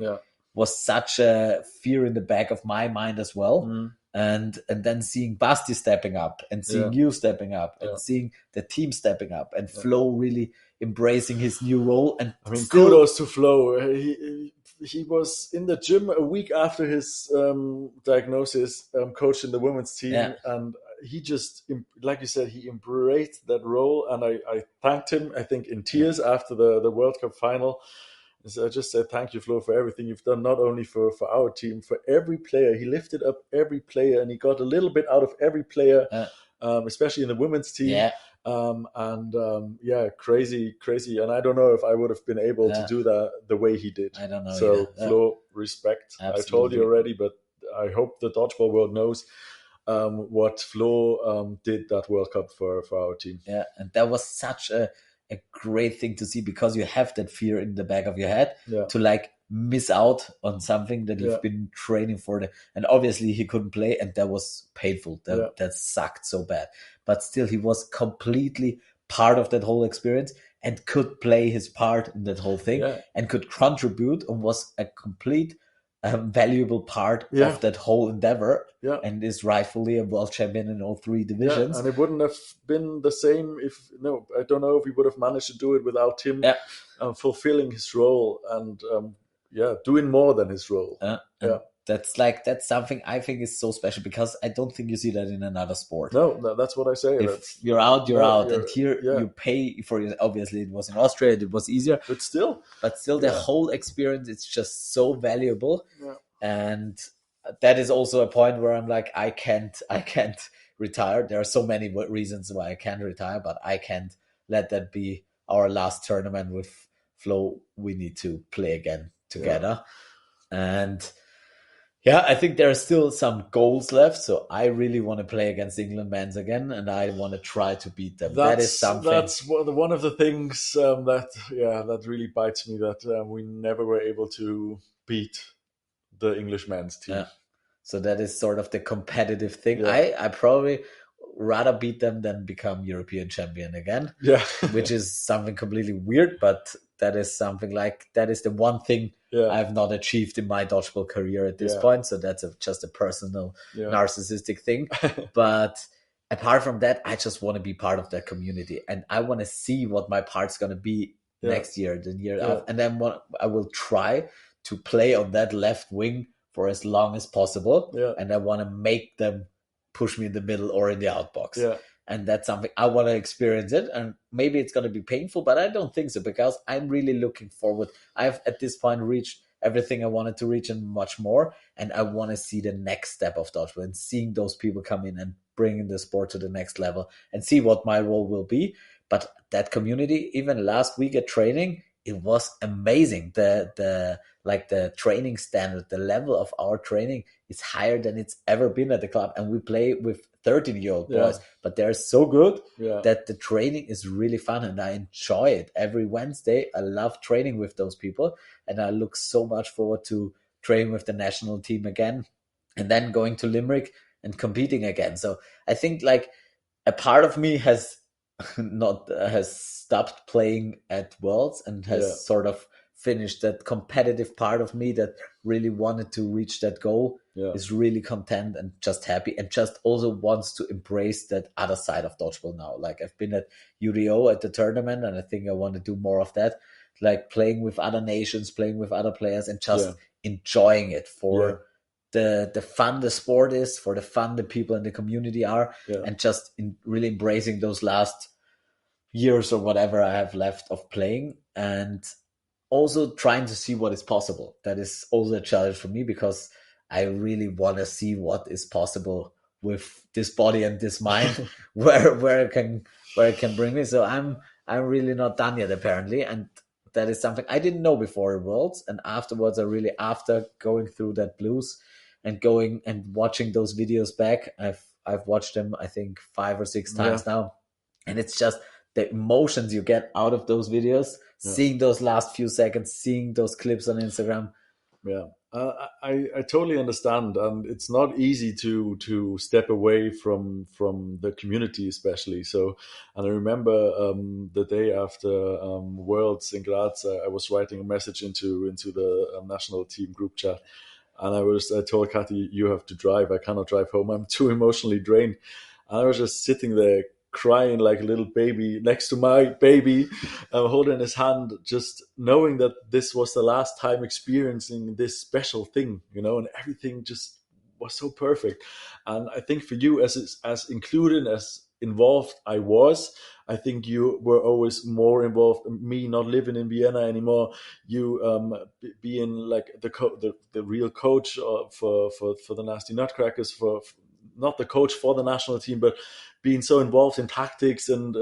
was such a fear in the back of my mind as well. And then seeing Basti stepping up, and seeing you stepping up, and seeing the team stepping up, and Flo really embracing his new role. And I mean, kudos to Flo. He was in the gym a week after his diagnosis, coaching the women's team, and he just, like you said, he embraced that role. And I thanked him, I think, in tears after the World Cup final. So I just said, thank you, Flo, for everything you've done, not only for our team, for every player. He lifted up every player, and he got a little bit out of every player, especially in the women's team. Crazy. And I don't know if I would have been able to do that the way he did. I don't know. So, Flo, respect. Absolutely. I told you already, but I hope the dodgeball world knows what Flo did that World Cup for our team. Yeah, and that was such a great thing to see, because you have that fear in the back of your head to like miss out on something that you've been training for. And obviously he couldn't play, and that was painful. That sucked so bad. But still, he was completely part of that whole experience and could play his part in that whole thing Yeah. and could contribute and was a complete valuable part Yeah. of that whole endeavor Yeah. and is rightfully a world champion in all three Yeah, divisions. and it wouldn't have been the same if no. I don't know if we would have managed to do it without him Yeah. fulfilling his role and yeah, doing more than his role. And that's something I think is so special because I don't think you see that in another sport. No, that's what I say. If you're out, you're no, out, and here yeah. you pay for it. Obviously, it was in Austria; it was easier, But still, the whole experience is just so valuable. Yeah. And that is also a point where I'm like, I can't retire. There are so many reasons why I can't retire, but I can't let that be our last tournament with Flo. We need to play again together. And yeah, I think there are still some goals left. So I really want to play against England men's again, and I want to try to beat them. That is something. That's one of the things that really bites me, that we never were able to beat the English men's team. Yeah. So that is sort of the competitive thing. Yeah. I probably rather beat them than become European champion again. Yeah. Which is something completely weird, but that is something like, that is the one thing I have not achieved in my dodgeball career at this point. So that's just a personal narcissistic thing. But apart from that, I just want to be part of that community, and I want to see what my part's going to be next year, the year after. And then I will try to play on that left wing for as long as possible. And I want to make them push me in the middle or in the outbox. And that's something I want to experience it. And maybe it's going to be painful, but I don't think so, because I'm really looking forward. I've at this point reached everything I wanted to reach and much more. And I want to see the next step of dodgeball and seeing those people come in and bringing the sport to the next level and see what my role will be. But that community, even last week at training, it was amazing. The training standard, the level of our training is higher than it's ever been at the club. And we play with 13-year-old boys, but they're so good that the training is really fun, and I enjoy it every Wednesday. I love training with those people, and I look so much forward to training with the national team again, and then going to Limerick and competing again. So I think like a part of me has stopped playing at Worlds and has sort of finished. That competitive part of me that really wanted to reach that goal is really content and just happy, and just also wants to embrace that other side of dodgeball now. Like, I've been at UDO at the tournament, and I think I want to do more of that, like playing with other nations, playing with other players, and just enjoying it for the fun the sport is, for the fun the people in the community are, and just really embracing those last years or whatever I have left of playing, and also trying to see what is possible. That is also a challenge for me, because I really want to see what is possible with this body and this mind, where it can bring me. So I'm really not done yet, apparently, and that is something I didn't know before Worlds. And afterwards, after going through that blues and going and watching those videos back, I've watched them I think 5 or 6 times now, and it's just the emotions you get out of those videos, seeing those last few seconds, seeing those clips on Instagram. I totally understand, and it's not easy to step away from the community, especially. So, and I remember the day after Worlds in Graz, I was writing a message into the national team group chat, and I told Kathy, "You have to drive. I cannot drive home. I'm too emotionally drained." And I was just sitting there crying like a little baby next to my baby, holding his hand, just knowing that this was the last time experiencing this special thing, and everything just was so perfect. And I think for you, as included, as involved I think you were always more involved. Me not living in Vienna anymore, you being like the real coach for the Nasty Nutcrackers, for not the coach for the national team, but being so involved in tactics and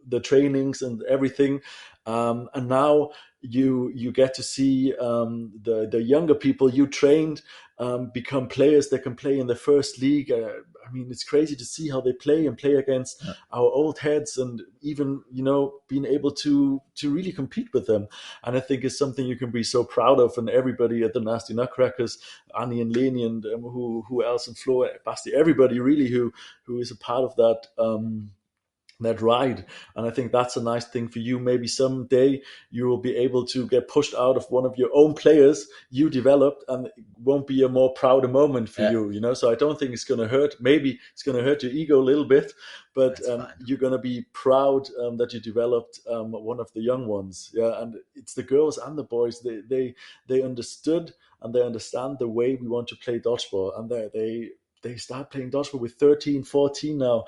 the trainings and everything. And now you get to see the younger people you trained become players that can play in the first league. I mean, it's crazy to see how they play against our old heads, and even being able to really compete with them. And I think it's something you can be so proud of. And everybody at the Nasty Nutcrackers, Annie and Leni, and who else, and Flo, Basti, everybody really who is a part of that that ride. And I think that's a nice thing for you. Maybe someday you will be able to get pushed out of one of your own players you developed, and it won't be a more prouder moment for Yeah, you, So I don't think it's going to hurt. Maybe it's going to hurt your ego a little bit, but that's fine. you're going to be proud that you developed one of the young ones. Yeah, and it's the girls and the boys. They understood and they understand the way we want to play dodgeball, and they start playing dodgeball with 13, 14 now.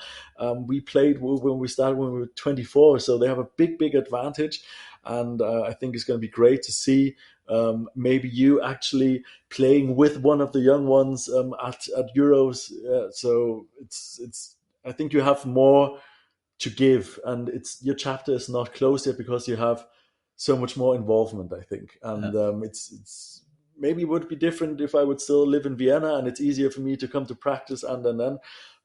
We played when we started when we were 24, so they have a big advantage. And I think it's going to be great to see maybe you actually playing with one of the young ones at Euros. So it's I think you have more to give, and it's your chapter is not closed yet because you have so much more involvement, I think. Yeah, And it's maybe it would be different if I would still live in Vienna and it's easier for me to come to practice and then.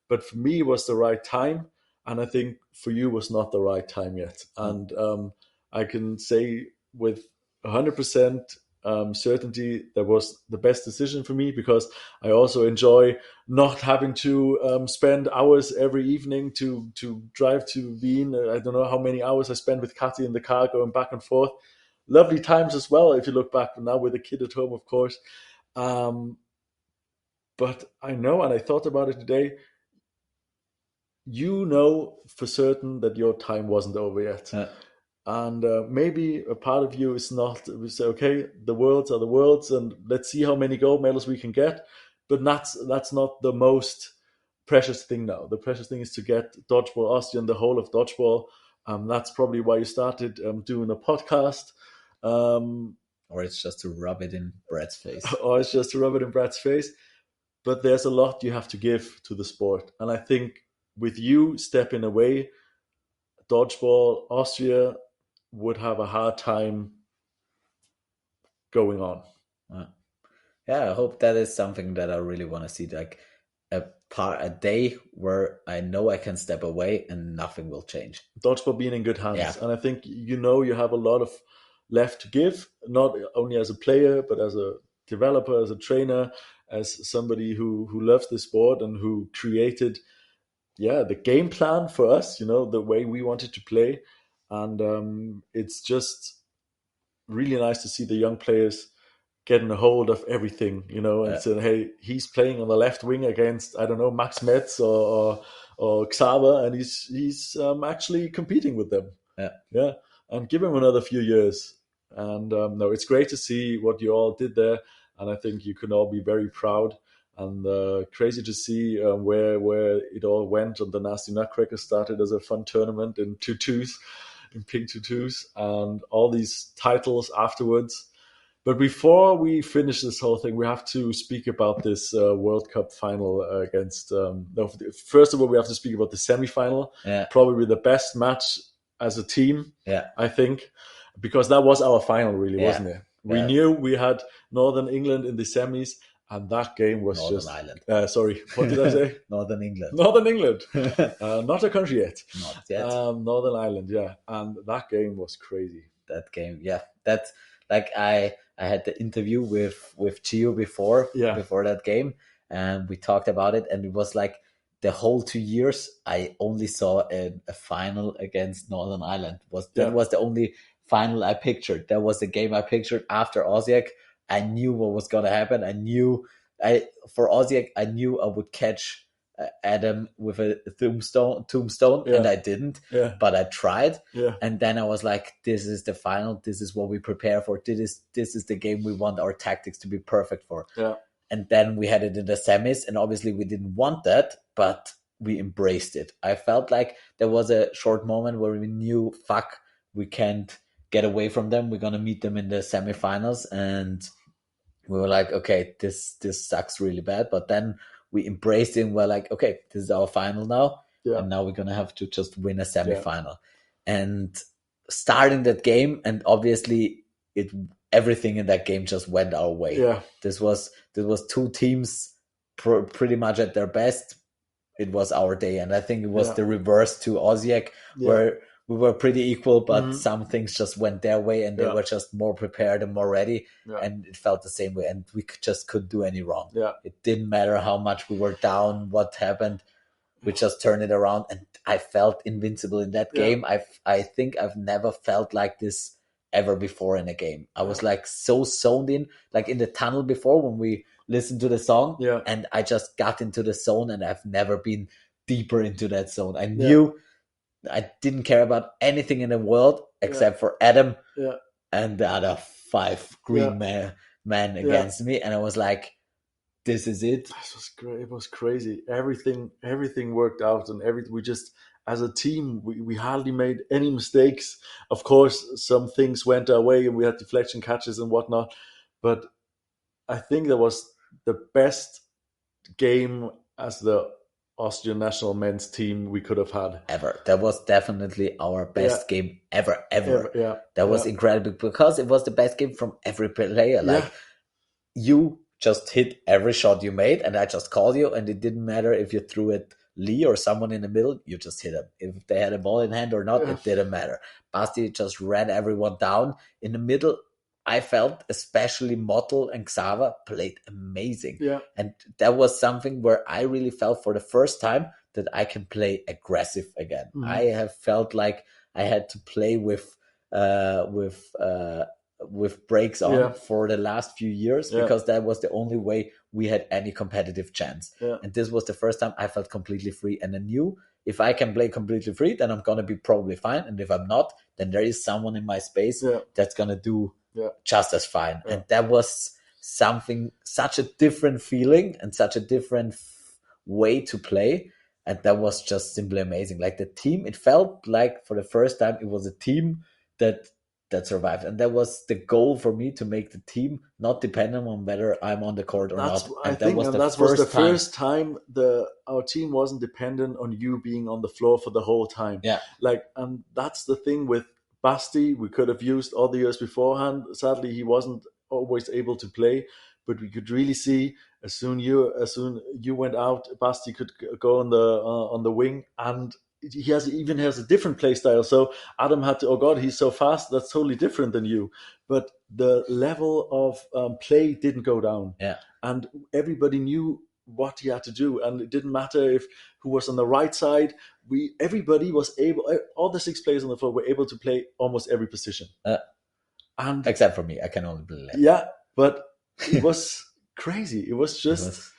But for me, it was the right time, and I think for you was not the right time yet. yeah, And I can say with 100% certainty that was the best decision for me, because I also enjoy not having to spend hours every evening to drive to Wien. I don't know how many hours I spent with Kathy in the car going back and forth. Lovely times as well, if you look back now with a kid at home, of course. Um, but I know, and I thought about it today, for certain that your time wasn't over yet. yeah, And maybe a part of you is not, we say, okay, the worlds are the worlds, and let's see how many gold medals we can get. But that's not the most precious thing now. The precious thing is to get Dodgeball Austria and the whole of dodgeball. That's probably why you started doing a podcast. Um, or it's just to rub it in Brett's face. or it's just to rub it in Brad's face. But there's a lot you have to give to the sport. And I think with you stepping away, Dodgeball Austria would have a hard time going on. Yeah. Yeah, I hope that is something that I really want to see, like a day where I know I can step away and nothing will change. Dodgeball being in good Yeah, hands. And I think you have a lot of left to give, not only as a player, but as a developer, as a trainer, as somebody who loves the sport and who created the game plan for us, the way we wanted to play. And it's just really nice to see the young players getting a hold of everything, and yeah, saying, hey, he's playing on the left wing against, I don't know, Max Metz or Xaver, and he's actually competing with them. yeah, Yeah, and give him another few years. And no, it's great to see what you all did there, and I think you can all be very proud. And crazy to see where it all went. And the Nasty Nutcracker started as a fun tournament in tutus, in pink tutus, and all these titles afterwards. But before we finish this whole thing, we have to speak about this World Cup final against. No, first of all, we have to speak about the semi-final. yeah, Probably the best match as a team, yeah, I think, because that was our final, really, yeah, wasn't it? We yeah. knew we had Northern England in the semis, and that game was Northern just. Ireland. Sorry, what did I say? Northern England. Northern England, not a country yet. Not yet. Northern Ireland, yeah, and that game was crazy. That game, yeah. That, like, I had the interview with Gio before Yeah. that game, and we talked about it, and it was like the whole 2 years I only saw a final against Northern Ireland. That was the only final I pictured. That was the game I pictured after Osijek. I knew what was gonna happen. For Osijek, I knew I would catch Adam with a tombstone, Yeah. and I didn't. Yeah. But I tried. Yeah. And then I was like, this is the final. This is what we prepare for. This is the game we want our tactics to be perfect for. Yeah. And then we had it in the semis, and obviously we didn't want that, but we embraced it. I felt like there was a short moment where we knew, fuck, we can't get away from them. We're going to meet them in the semifinals. And we were like, okay, this sucks really bad. But then we embraced it and we're like, okay, this is our final now. Yeah. And now we're going to have to just win a semifinal. And starting that game, and obviously everything in that game just went our way. Yeah. This was two teams pretty much at their best. It was our day. And I think it was the reverse to Osijek, where we were pretty equal, but some things just went their way, and they were just more prepared and more ready. And it felt the same way, and we just couldn't do any wrong. It didn't matter how much we were down, what happened. We just turned it around, and I felt invincible in that Yeah. game. I think I've never felt like this ever before in a game. I was like so zoned in, like in the tunnel before when we listened to the song, Yeah. and I just got into the zone, and I've never been deeper into that zone. I Yeah. knew I didn't care about anything in the world Yeah. except for Adam Yeah. and the other five Yeah. green men Yeah. against me, and I was like, "This is it." This was great. It was crazy. Everything worked out, and we just, as a team, we hardly made any mistakes. Of course, some things went our way, and we had deflection catches and whatnot. But I think that was the best game as the Austrian national men's team we could have had. Ever. That was definitely our Yeah. best game ever. Yeah. That was Yeah. incredible because it was the best game from every player. Yeah. Like, you just hit every shot you made, and I just called you, and it didn't matter if you threw it Lee or someone in the middle, you just hit them. If they had a ball in hand or not, Yeah. it didn't matter. Basti just ran everyone down. In the middle, I felt especially Mottel and Xaver played amazing. Yeah. And that was something where I really felt for the first time that I can play aggressive again. Mhm. I have felt like I had to play with breaks on Yeah. for the last few years, Yeah. because that was the only way we had any competitive chance. Yeah. And this was the first time I felt completely free, and I knew if I can play completely free, then I'm gonna be probably fine. And if I'm not, then there is someone in my space Yeah. that's gonna do Yeah. just as fine. Yeah. And that was such a different feeling and such a different way to play. And that was just simply amazing. Like the team, it felt like for the first time it was a team that survived, and that was the goal for me, to make the team not dependent on whether I'm on the court or That's, not. I And that think, was and the that was the first time. first time our team wasn't dependent on you being on the floor for the whole time. Yeah. Like, and that's the thing with Basti. We could have used all the years beforehand. Sadly, he wasn't always able to play, but we could really see as soon you went out, Basti could go on the wing, and he even has a different play style. So Adam had to, oh god, he's so fast. That's totally different than you. But the level of play didn't go down. Yeah. And everybody knew what he had to do, and it didn't matter if who was on the right side. Everybody was able. All the six players on the floor were able to play almost every position. And except for me, I can only play left. Yeah, but it was crazy. It was just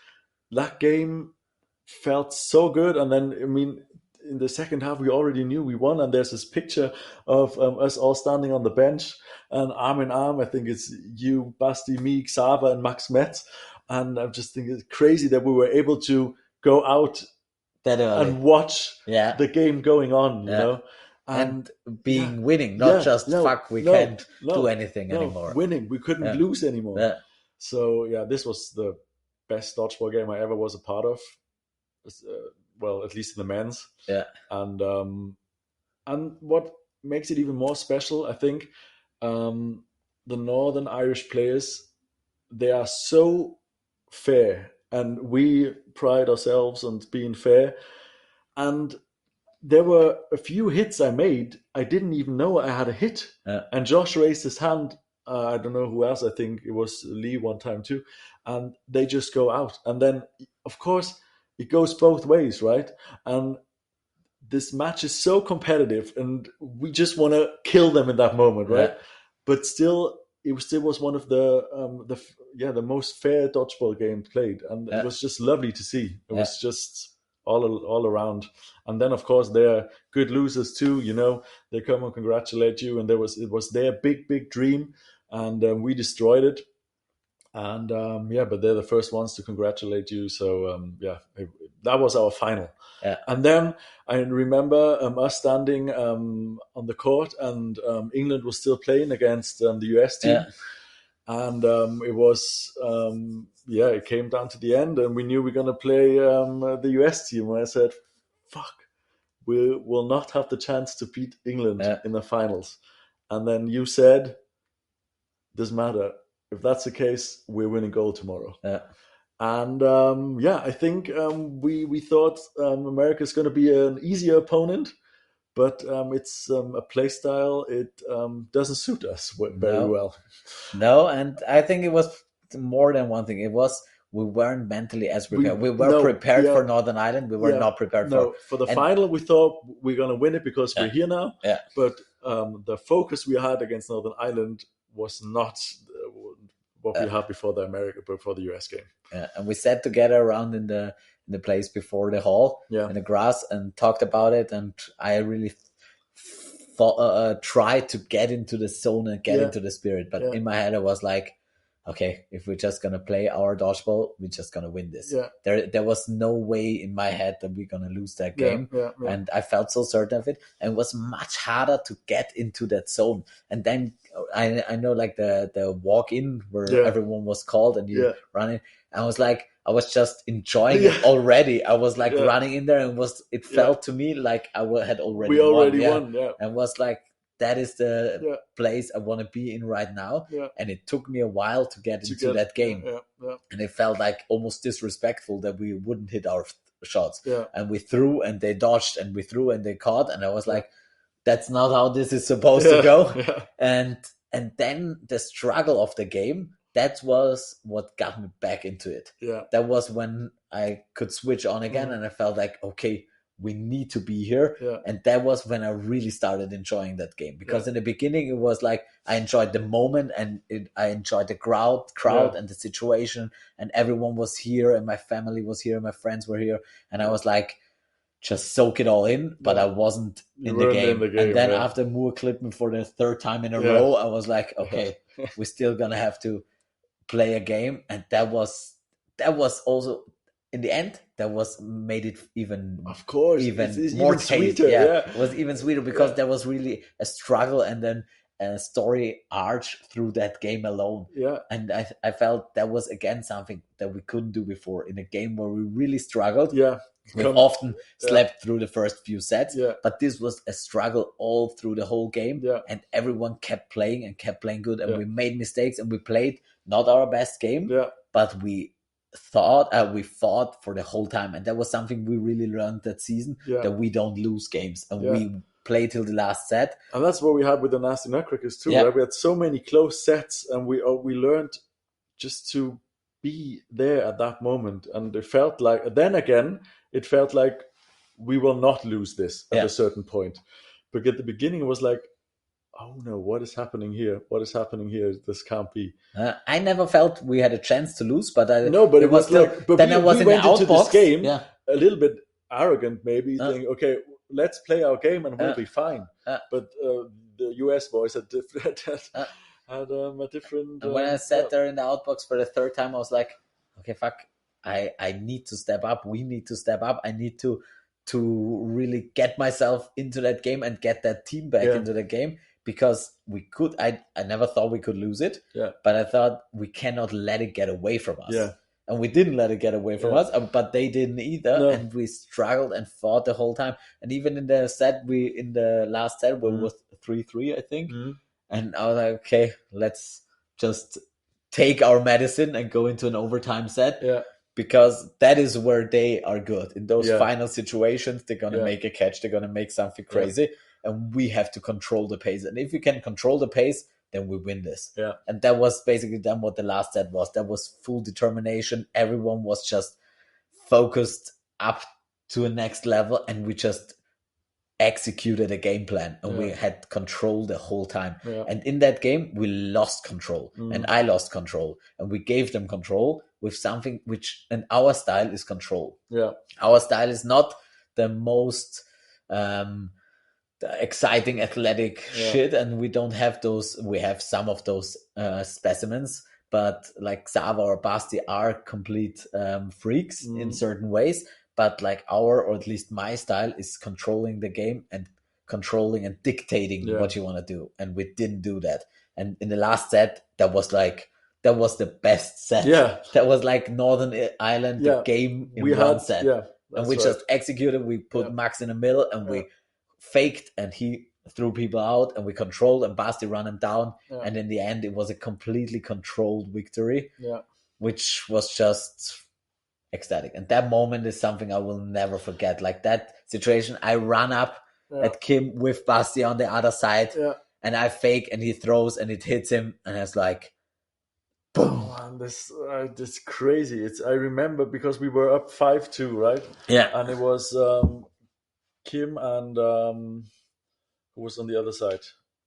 that game felt so good. And then, I mean, in the second half, we already knew we won. And there's this picture of us all standing on the bench and arm in arm. I think it's you, Basti, me, Xaver, and Max Metz. And I'm just thinking it's crazy that we were able to go out that early and watch Yeah. the game going on, you Yeah. know. And winning, not just we can't do anything anymore. Winning, we couldn't lose anymore. Yeah. So this was the best dodgeball game I ever was a part of. Well, at least in the men's. Yeah. And what makes it even more special, I think, the Northern Irish players, they are so fair, and we pride ourselves on being fair. And there were a few hits I made. I didn't even know I had a hit. And Josh raised his hand. I don't know who else. I think it was Lee one time too. And they just go out. And then, of course, it goes both ways, right? And this match is so competitive, and we just want to kill them in that moment, right? Yeah. But still, it still was one of the most fair dodgeball games played, and it was just lovely to see. It was just all around. And then, of course, they're good losers too. You know, they come and congratulate you, and it was their big dream, and we destroyed it. And but they're the first ones to congratulate you. So that was our final. Yeah. And then I remember us standing on the court, and England was still playing against the US team. Yeah. And it was it came down to the end, and we knew we were going to play the US team. And I said, fuck, we will not have the chance to beat England in the finals. And then you said, doesn't matter. If that's the case, we're winning gold tomorrow. Yeah. And I think we thought America's going to be an easier opponent, but it's a play style. It doesn't suit us very well. No, and I think it was more than one thing. It was we weren't mentally as prepared. We were no, prepared yeah, for Northern Ireland. We were yeah, not prepared no. For the final, we thought we're gonna win it because we're here now. Yeah. But the focus we had against Northern Ireland was not what we had before the US game. Yeah, and we sat together around in the place before the hall, in the grass, and talked about it. And I really tried to get into the zone and get into the spirit. But in my head, I was like, okay, if we're just gonna play our dodgeball, we're just gonna win this. There was no way in my head that we're gonna lose that game. And I felt so certain of it. And it was much harder to get into that zone. And then I know like the walk in where everyone was called and you running. I was just enjoying it already. I was like running in there, and it felt to me like I had already won. And was like, that is the place I want to be in right now. And it took me a while to get into that game. And it felt like almost disrespectful that we wouldn't hit our shots. And we threw and they dodged, and we threw and they caught. And I was like, that's not how this is supposed to go. And then the struggle of the game, that was what got me back into it. That was when I could switch on again, and I felt like, okay, we need to be here. And that was when I really started enjoying that game, because in the beginning it was like I enjoyed the moment, and I enjoyed the crowd and the situation, and everyone was here, and my family was here, my friends were here, and I was like, just soak it all in, but I wasn't in the game. And then after Moore clipped me for the third time in a row, I was like, okay, we're still gonna have to play a game. And that was also, in the end, that was made it even, of course, even more sweeter. It was even sweeter, because there was really a struggle and then a story arch through that game alone. And I felt that was again something that we couldn't do before in a game where we really struggled. We've often slept through the first few sets, but this was a struggle all through the whole game. And everyone kept playing good, and we made mistakes, and we played not our best game, but we fought for the whole time. And that was something we really learned that season, that we don't lose games, and we play till the last set. And that's what we had with the Nasty Nutcrackers too, right? We had so many close sets, and we learned just to be there at that moment. And it felt like we will not lose this at a certain point. But at the beginning it was like, oh no, what is happening here? This can't be. I never felt we had a chance to lose, but it was still, like, but then I was in the outbox into this game a little bit arrogant, maybe thinking, okay, let's play our game and we'll be fine. But the US boys had different. Had a different. And when I sat there in the outbox for the third time, I was like, okay, fuck, I need to step up. We need to step up. I need to really get myself into that game and get that team back into the game, because we could. I never thought we could lose it, but I thought we cannot let it get away from us. And we didn't let it get away from us, but they didn't either. No. And we struggled and fought the whole time. And even in the last set, we were 3-3, I think. And I was like, okay, let's just take our medicine and go into an overtime set. Because that is where they are good. In those final situations, they're going to make a catch. They're going to make something crazy. And we have to control the pace. And if we can control the pace, then we win this. And that was basically then what the last set was. That was full determination. Everyone was just focused up to a next level. And we just executed a game plan, and we had control the whole time. And in that game, we lost control, and I lost control, and we gave them control with something which, and our style is control. Our style is not the most the exciting athletic shit, and we don't have those. We have some of those specimens, but like Sava or Basti are complete freaks in certain ways. But like or at least my style is controlling the game and controlling and dictating what you want to do. And we didn't do that. And in the last set, that was the best set. That was like Northern Ireland, the game in one set. And we just executed. We put Max in the middle, and we faked, and he threw people out, and we controlled, and Basti ran him down. And in the end, it was a completely controlled victory, which was just ecstatic. And that moment is something I will never forget. Like that situation, I ran up at Kim with Basti on the other side, and I fake, and he throws, and it hits him, and I was like, boom. Oh, man, this crazy. I remember because we were up 5-2, right? Yeah, And it was Kim and who was on the other side?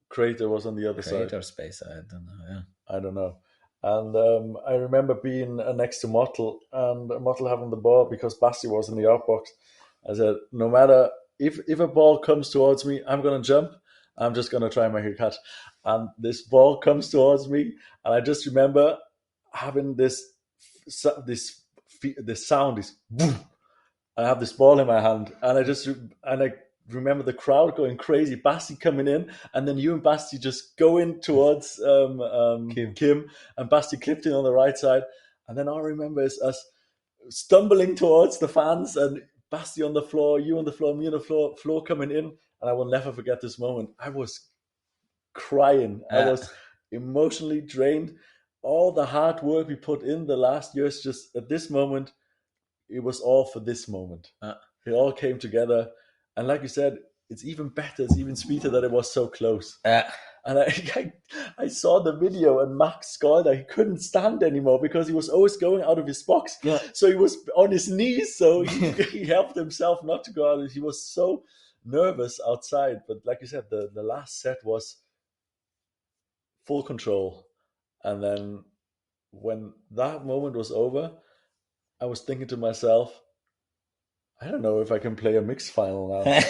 Crater was on the other side. creator space. I don't know. Yeah, I don't know. And I remember being next to Mottle and Mottle having the ball because Basti was in the outbox. I said, no matter if a ball comes towards me, I'm gonna jump. I'm just gonna try and make a catch. And this ball comes towards me, and I just remember having this sound is boom. I have this ball in my hand, and I remember the crowd going crazy. Basti coming in, and then you and Basti just going towards Kim, and Basti clipped in on the right side, and then all I remember is us stumbling towards the fans, and Basti on the floor, you on the floor, me on the floor coming in, and I will never forget this moment. I was crying. I was emotionally drained. All the hard work we put in the last years, just at this moment, it was all for this moment. It all came together, and like you said, it's even better. It's even sweeter that it was so close. And I saw the video, and Max scored. He couldn't stand anymore because he was always going out of his box. Yeah. So he was on his knees. So he helped himself not to go out. He was so nervous outside. But like you said, the last set was full control. And then when that moment was over, I was thinking to myself, I don't know if I can play a mixed final now.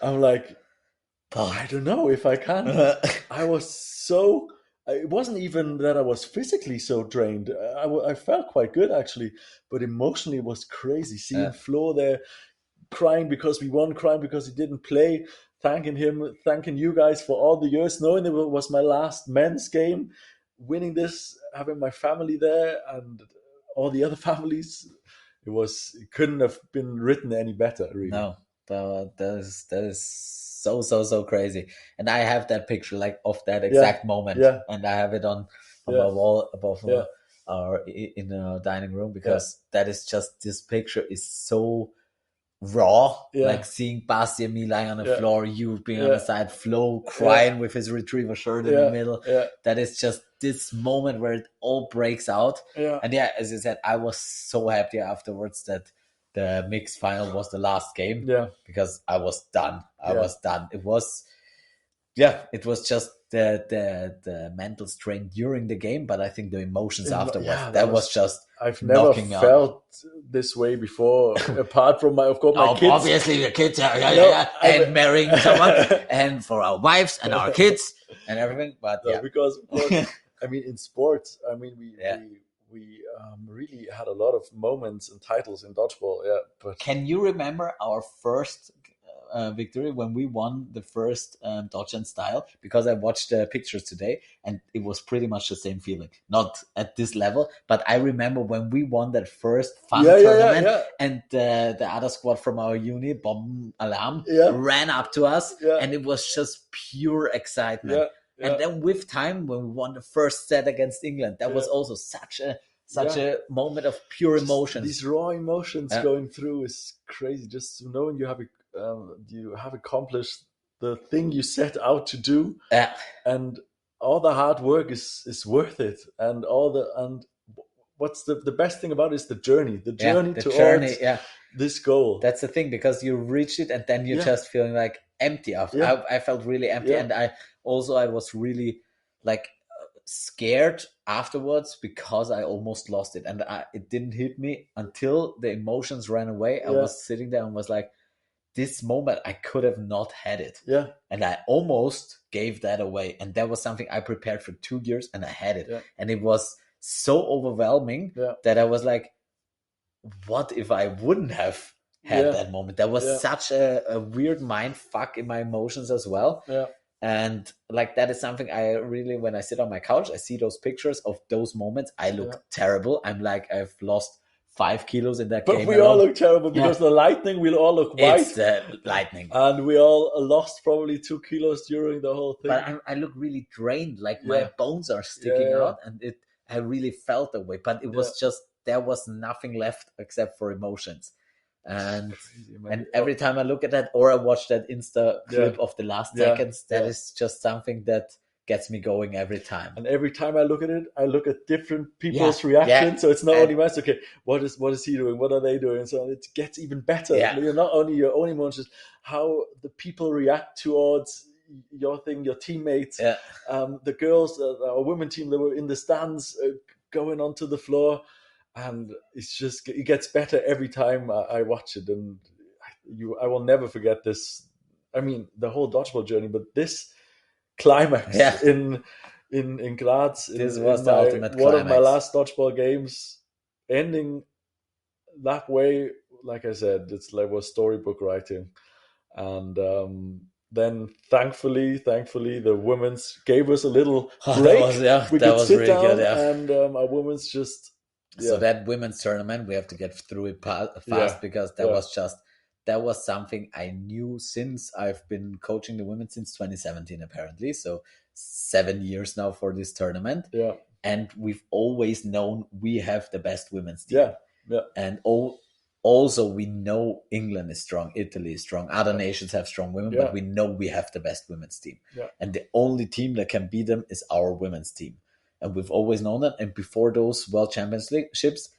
I'm like, I don't know if I can. I was so. It wasn't even that I was physically so drained. I felt quite good actually, but emotionally it was crazy. Seeing Flo there crying because we won, crying because he didn't play, thanking him, thanking you guys for all the years, knowing it was my last men's game, winning this, having my family there and all the other families. It couldn't have been written any better, really. No, that is so crazy. And I have that picture like of that exact moment, and I have it on my wall above in the dining room because that is just, this picture is so raw, like seeing Basti and me lying on the floor, you being on the side, Flo crying with his retriever shirt in the middle. That is just this moment where it all breaks out. And as you said, I was so happy afterwards that the mixed final was the last game because I was done. I was done. It was just the mental strain during the game, but I think the emotions afterwards, that was just I've never felt this way before, apart from my kids. Obviously the kids, and marrying someone, and for our wives and our kids and everything. But because I mean, in sports, I mean, we really had a lot of moments and titles in dodgeball. But can you remember our first victory when we won the first Dodge and Style? Because I watched the pictures today and it was pretty much the same feeling, not at this level, but I remember when we won that first fun tournament and the other squad from our unit, Bomb Alarm, ran up to us and it was just pure excitement. And then with time, when we won the first set against England, that was also such a moment of pure emotions. These raw emotions going through is crazy. Just knowing you have accomplished the thing you set out to do, and all the hard work is worth it. And what's the best thing about it is the journey. The journey towards this goal. That's the thing, because you reach it and then you're just feeling like empty after. I felt really empty, and I was really like scared afterwards because I almost lost it, and it didn't hit me until the emotions ran away. I was sitting there and was like, this moment I could have not had it, and I almost gave that away. And that was something I prepared for 2 years, and I had it, and it was so overwhelming that I was like, what if I wouldn't have had that moment? That was such a weird mind fuck in my emotions as well. And like, that is something I really, when I sit on my couch, I see those pictures of those moments, I look terrible. I'm like, I've lost 5 kilos in that game. But we all look terrible because the lightning, we'll all look white. It's the lightning. And we all lost probably 2 kilos during the whole thing. But I look really drained, like my bones are sticking out, and I really felt that way. But it was just, there was nothing left except for emotions. And every time I look at that or I watch that Insta clip of the last seconds, that is just something that gets me going every time. And every time I look at it, I look at different people's reactions. So it's not only mine. Okay, what is he doing? What are they doing? So it gets even better. Yeah. You're not only your own emotions, how the people react towards your thing, your teammates. Yeah. The girls, our women team, they were in the stands, going onto the floor, and it gets better every time I watch it. And I will never forget this. I mean, the whole dodgeball journey, but this climax in Graz, this was in the ultimate one climax. of my last dodgeball games, ending that way. Like I said, it's like was storybook writing. And then thankfully the women's gave us a little break. We could sit really down, good, and our women's just so that women's tournament, we have to get through it fast because that was something I knew since I've been coaching the women since 2017 apparently, so 7 years now for this tournament. And we've always known we have the best women's team. And also we know England is strong, Italy is strong, other nations have strong women, but we know we have the best women's team. And the only team that can beat them is our women's team. And we've always known that. And before those World Championships,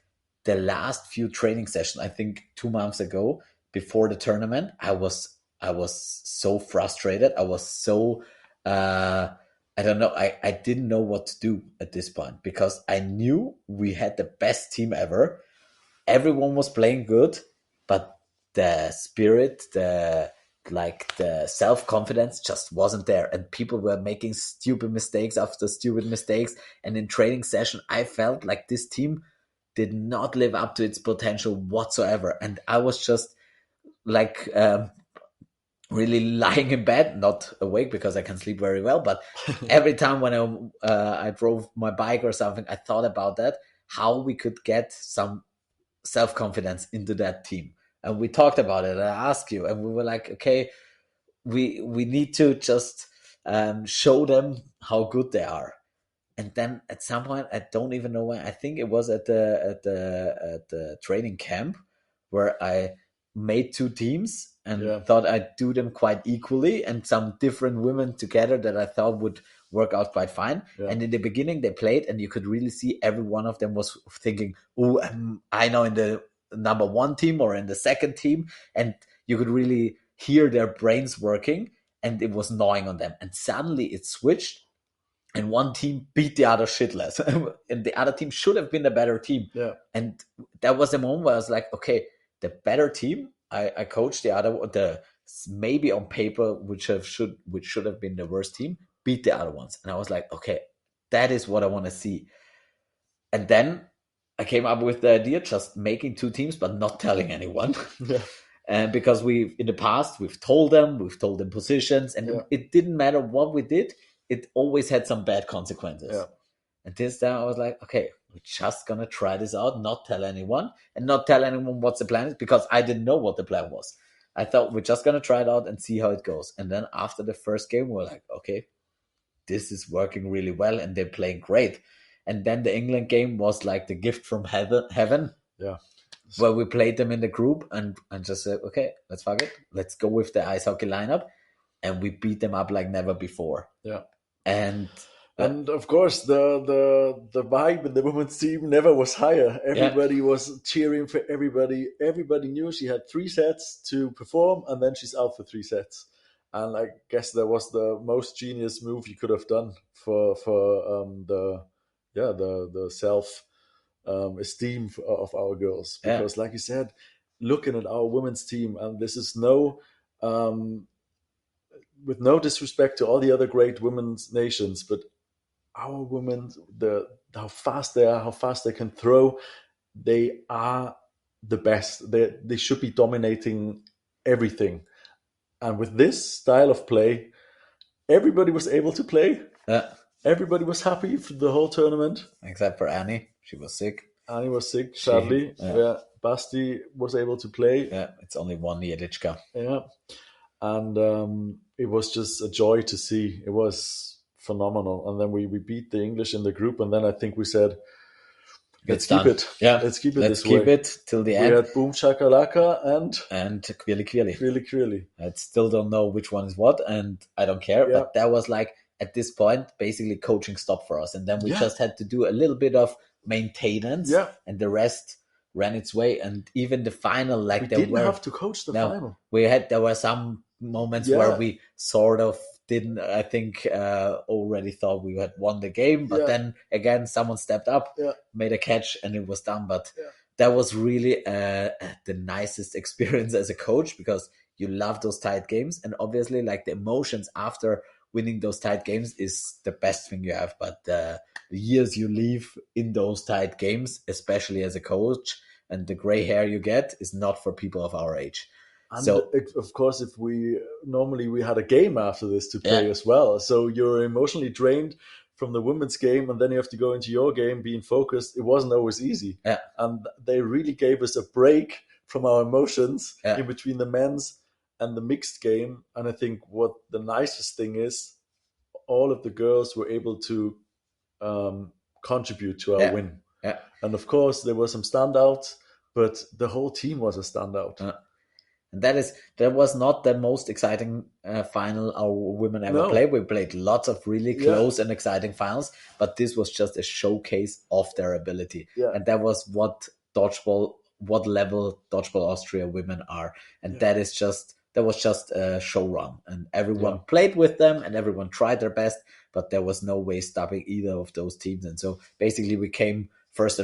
the last few training sessions, I think 2 months ago, before the tournament, I was so frustrated. I was so I don't know. I didn't know what to do at this point because I knew we had the best team ever. Everyone was playing good, but the spirit, the self-confidence just wasn't there, and people were making stupid mistakes after stupid mistakes. And in training session, I felt like this team did not live up to its potential whatsoever, and I was just like really lying in bed, not awake because I can sleep very well, but every time when I drove my bike or something, I thought about that, how we could get some self-confidence into that team. And we talked about it. I asked you, and we were like, okay, we need to just show them how good they are. And then at some point, I don't even know when. I think it was at the training camp where I made 2 teams and thought I'd do them quite equally, and some different women together that I thought would work out quite fine. And in the beginning, they played, and you could really see every one of them was thinking, "Oh, I know in the number 1 team or in the second team," and you could really hear their brains working, and it was gnawing on them. And suddenly it switched, and one team beat the other shitless, and the other team should have been the better team. And that was the moment where I was like, okay, the better team, I coached the maybe on paper, which should have been the worst team, beat the other ones. And I was like, okay, that is what I want to see. And then I came up with the idea, just making 2 teams, but not telling anyone. And because in the past, we've told them positions, and it didn't matter what we did, it always had some bad consequences. And this time I was like, okay, we're just going to try this out, not tell anyone, and not tell anyone what the plan is, because I didn't know what the plan was. I thought we're just going to try it out and see how it goes. And then after the first game, we're like, okay, this is working really well, and they're playing great. And then the England game was like the gift from heaven. Where we played them in the group and just said, okay, let's fuck it. Let's go with the ice hockey lineup. And we beat them up like never before. And of course, the vibe in the women's team never was higher. Everybody was cheering for everybody. Everybody knew she had 3 sets to perform, and then she's out for 3 sets. And I guess that was the most genius move you could have done for the self esteem of our girls. Because, like you said, looking at our women's team, and this is with no disrespect to all the other great women's nations, but our women, how fast they are, how fast they can throw, they are the best. They should be dominating everything. And with this style of play, everybody was able to play. Everybody was happy for the whole tournament. Except for Annie. She was sick. Annie was sick, sadly. Basti was able to play. It's only one Jelička. And it was just a joy to see. It was phenomenal. And then we beat the English in the group, and then I think we said, let's keep it. Let's keep it this way. Let's keep it till the end. We had Boom Shakalaka and Kvili Kvili. Kvili Kvili. I still don't know which one is what, and I don't care. But that was like at this point, basically coaching stopped for us. And then we just had to do a little bit of maintenance, and the rest ran its way. And even the final, like we didn't have to coach the final. There were some moments where we sort of didn't, I think, already thought we had won the game, but then again someone stepped up, made a catch, and it was done. But that was really the nicest experience as a coach, because you love those tight games, and obviously like the emotions after winning those tight games is the best thing you have. But the years you leave in those tight games, especially as a coach, and the gray hair you get, is not for people of our age. And so, of course, if we had a game after this to play as well, so you're emotionally drained from the women's game, and then you have to go into your game being focused. It wasn't always easy, and they really gave us a break from our emotions in between the men's and the mixed game. And I think what the nicest thing is, all of the girls were able to contribute to our win. And of course, there were some standouts, but the whole team was a standout. And that was not the most exciting final our women ever played. We played lots of really close and exciting finals, but this was just a showcase of their ability. And that was what level Dodgeball Austria women are. And that was just a show run. And everyone played with them, and everyone tried their best, but there was no way stopping either of those teams. And so basically we came first,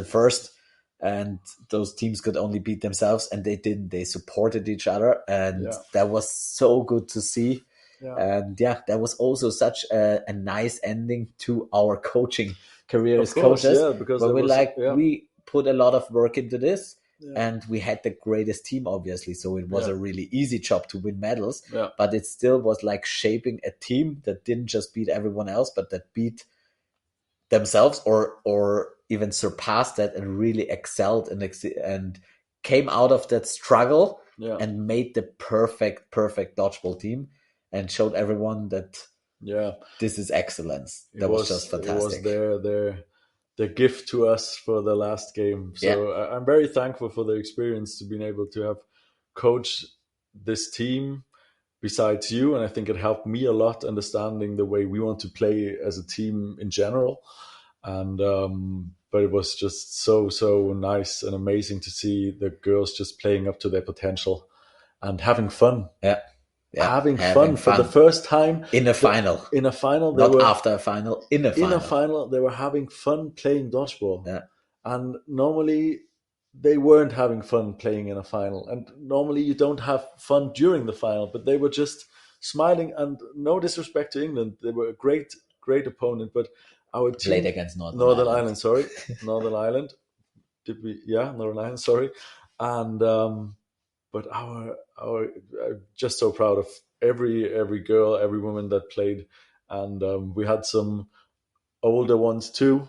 and those teams could only beat themselves, and they didn't. They supported each other, and that was so good to see. And that was also such a nice ending to our coaching career as coaches. Because we put a lot of work into this, and we had the greatest team, obviously. So it was a really easy job to win medals, but it still was like shaping a team that didn't just beat everyone else, but that beat themselves or even surpassed that, and really excelled and came out of that struggle and made the perfect dodgeball team, and showed everyone that this is excellence. That was just fantastic. It was their gift to us for the last game. So I'm very thankful for the experience to being able to have coached this team besides you. And I think it helped me a lot understanding the way we want to play as a team in general. And but it was just so nice and amazing to see the girls just playing up to their potential and having fun. Having fun for the first time in a final. After a final, in a final, they were having fun playing dodgeball. And normally they weren't having fun playing in a final. And normally you don't have fun during the final, but they were just smiling. And no disrespect to England, they were a great opponent, but our team played against Northern Ireland. Sorry, Northern Ireland. Northern Ireland. Sorry, and but our I'm just so proud of every girl, every woman that played, and we had some older ones too,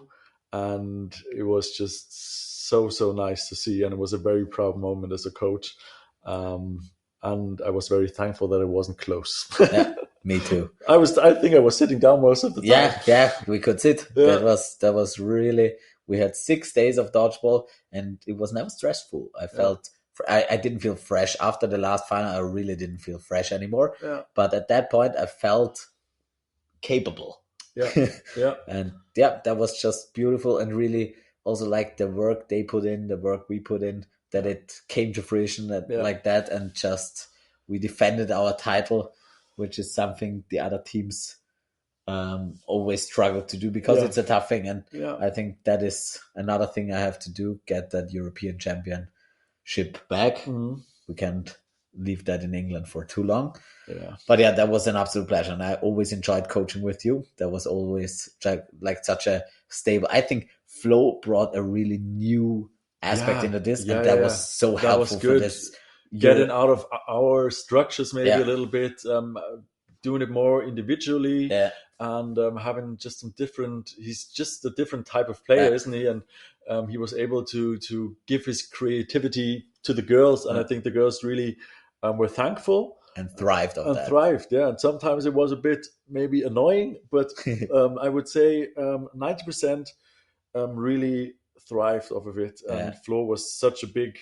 and it was just so nice to see, and it was a very proud moment as a coach, and I was very thankful that it wasn't close. Me too. I think I was sitting down most of the time. Yeah, we could sit. That was really. We had 6 days of dodgeball, and it was never stressful. I felt I didn't feel fresh after the last final. I really didn't feel fresh anymore. But at that point, I felt capable. And that was just beautiful, and really also like the work they put in, the work we put in, that it came to fruition like that, and just we defended our title, which is something the other teams always struggle to do, because it's a tough thing. And I think that is another thing I have to do, get that European championship back. We can't leave that in England for too long. But that was an absolute pleasure, and I always enjoyed coaching with you. That was always like such a stable. I think Flo brought a really new aspect into this, and that was so helpful for this. Getting out of our structures maybe a little bit, doing it more individually, and having just some different. He's just a different type of player, isn't he? And he was able to give his creativity to the girls, and I think the girls really were thankful and thrived on that. Thrived, and sometimes it was a bit maybe annoying, but I would say 90% really thrived off of it. And Flo was such a big.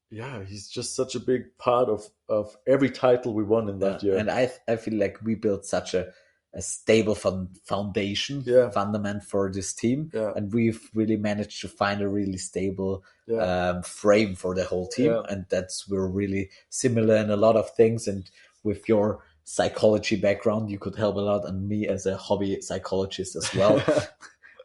He's just such a big part of every title we won in that year. And I feel like we built such a stable foundation, fundament for this team. And we've really managed to find a really stable frame for the whole team. And we're really similar in a lot of things. And with your psychology background, you could help a lot. And me as a hobby psychologist as well.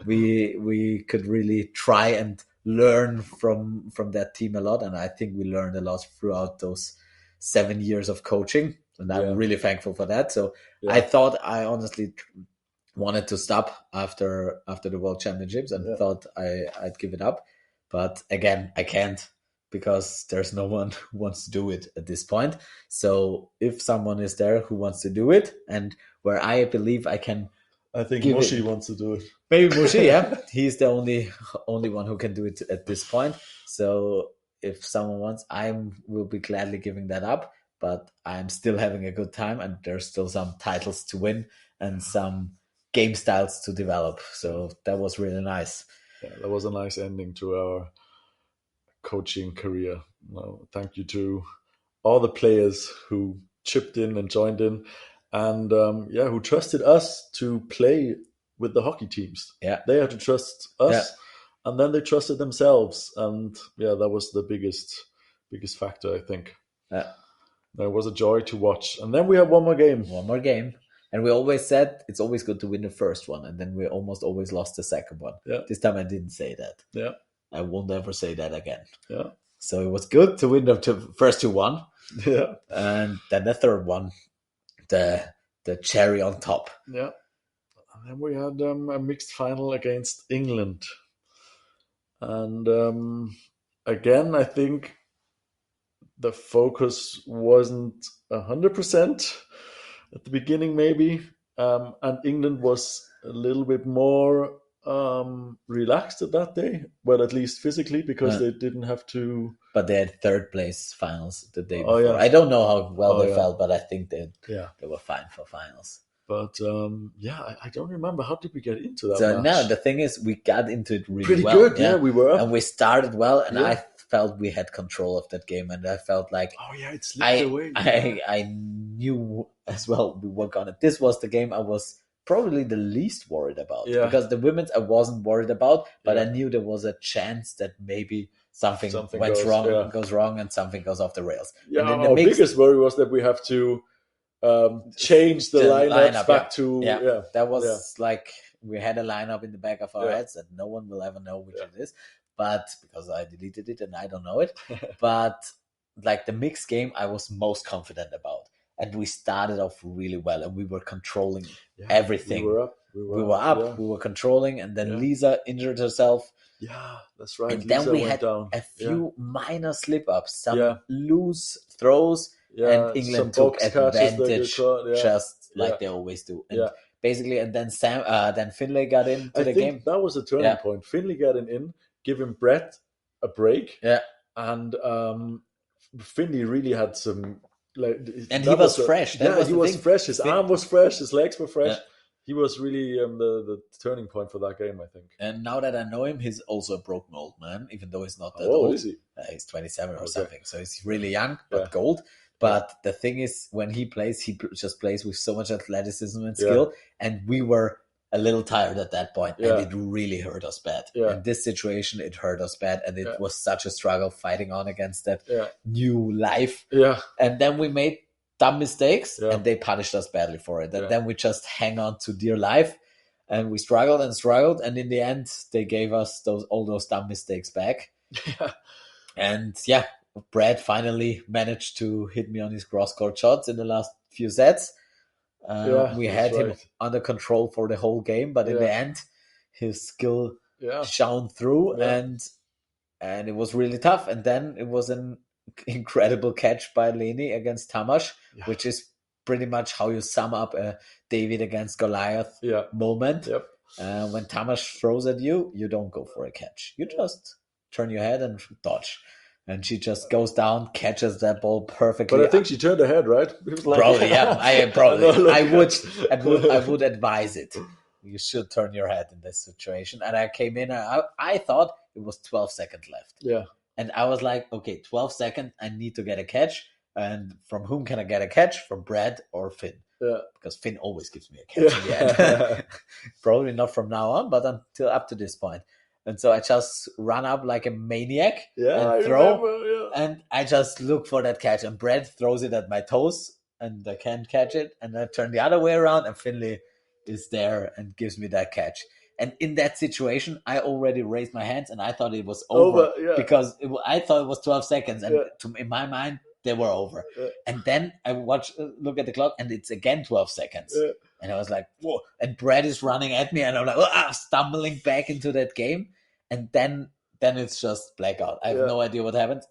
we could really try and learn from that team a lot. And I think we learned a lot throughout those 7 years of coaching. And I'm really thankful for that. So I thought I honestly wanted to stop after the World Championships and thought I'd give it up. But again, I can't, because there's no one who wants to do it at this point. So if someone is there who wants to do it, and where I believe I can, I think Mushi wants to do it. Maybe Mushi, yeah. He's the only one who can do it at this point. So if someone wants, will be gladly giving that up. But I'm still having a good time, and there's still some titles to win and some game styles to develop. So that was really nice. Yeah, that was a nice ending to our coaching career. Well, thank you to all the players who chipped in and joined in, and who trusted us to play with the hockey teams. Yeah, they had to trust us, and then they trusted themselves, and that was the biggest factor, I think. Yeah. It was a joy to watch. And then we have one more game. And we always said it's always good to win the first one. And then we almost always lost the second one. Yeah. This time I didn't say that. Yeah. I won't ever say that again. Yeah. So it was good to win the first 2-1. Yeah. And then the third one, the cherry on top. Yeah. And then we had a mixed final against England. And again, I think the focus wasn't 100% at the beginning, maybe. And England was a little bit more relaxed at that day, well, at least physically, because they didn't have to. But they had third place finals the day before. I don't know how well they felt, but I think they were fine for finals. But I don't remember. How did we get into that match? No, the thing is, we got into it really pretty well. Good, yeah, we were up. And we started well, and I felt we had control of that game, and I felt like it slipped away. I knew as well we were gonna. This was the game I was probably the least worried about, because the women's I wasn't worried about, but I knew there was a chance that maybe something goes wrong, and something goes off the rails. Yeah, our biggest worry was that we have to change the lineups back to that was like we had a lineup in the back of our heads that no one will ever know which it is. But because I deleted it and I don't know it, but like the mixed game, I was most confident about, and we started off really well, and we were controlling everything. We were up. We were controlling, and then Lisa injured herself. Yeah, that's right. And then we had a few minor slip ups, some loose throws, and England took advantage, just like they always do. And basically, and then then Finlay got into the game. That was a turning point. Finlay got in. Giving Brett a break, and Finley really had some. And he was fresh. He was fresh. His arm was fresh. His legs were fresh. He was really the turning point for that game, I think. And now that I know him, he's also a broken old man, even though he's not that old. old. Is he? He's 27 or something, so he's really young, but gold. But the thing is, when he plays, he just plays with so much athleticism and skill, and we were a little tired at that point, and it really hurt us bad. In this situation, it hurt us bad, and it was such a struggle fighting on against that new life. And then we made dumb mistakes, and they punished us badly for it. And then we just hang on to dear life, and we struggled, and in the end, they gave us all those dumb mistakes back. And Brad finally managed to hit me on his cross-court shots in the last few sets. We had him under control for the whole game, but in the end, his skill shone through, and it was really tough. And then it was an incredible catch by Leni against Tamas, which is pretty much how you sum up a David against Goliath moment. When Tamas throws at you, you don't go for a catch. You just turn your head and dodge. And she just goes down, catches that ball perfectly. But I think she turned her head, right? Probably, yeah. I would advise it. You should turn your head in this situation. And I came in, I thought it was 12 seconds left. Yeah. And I was like, okay, 12 seconds, I need to get a catch. And from whom can I get a catch? From Brad or Finn. because Finn always gives me a catch in the end. Yeah. Probably not from now on, but until up to this point. And so I just run up like a maniac I and throw, remember, and I just look for that catch. And Brad throws it at my toes, and I can't catch it. And I turn the other way around, and Finley is there and gives me that catch. And in that situation, I already raised my hands, and I thought it was over, yeah. because I thought it was 12 seconds, and Yeah. in my mind, they were over. Yeah. And then I look at the clock, and it's again 12 seconds. Yeah. And I was like, whoa. And Brad is running at me, and I'm like, stumbling back into that game. And then it's just blackout. I have no idea what happened.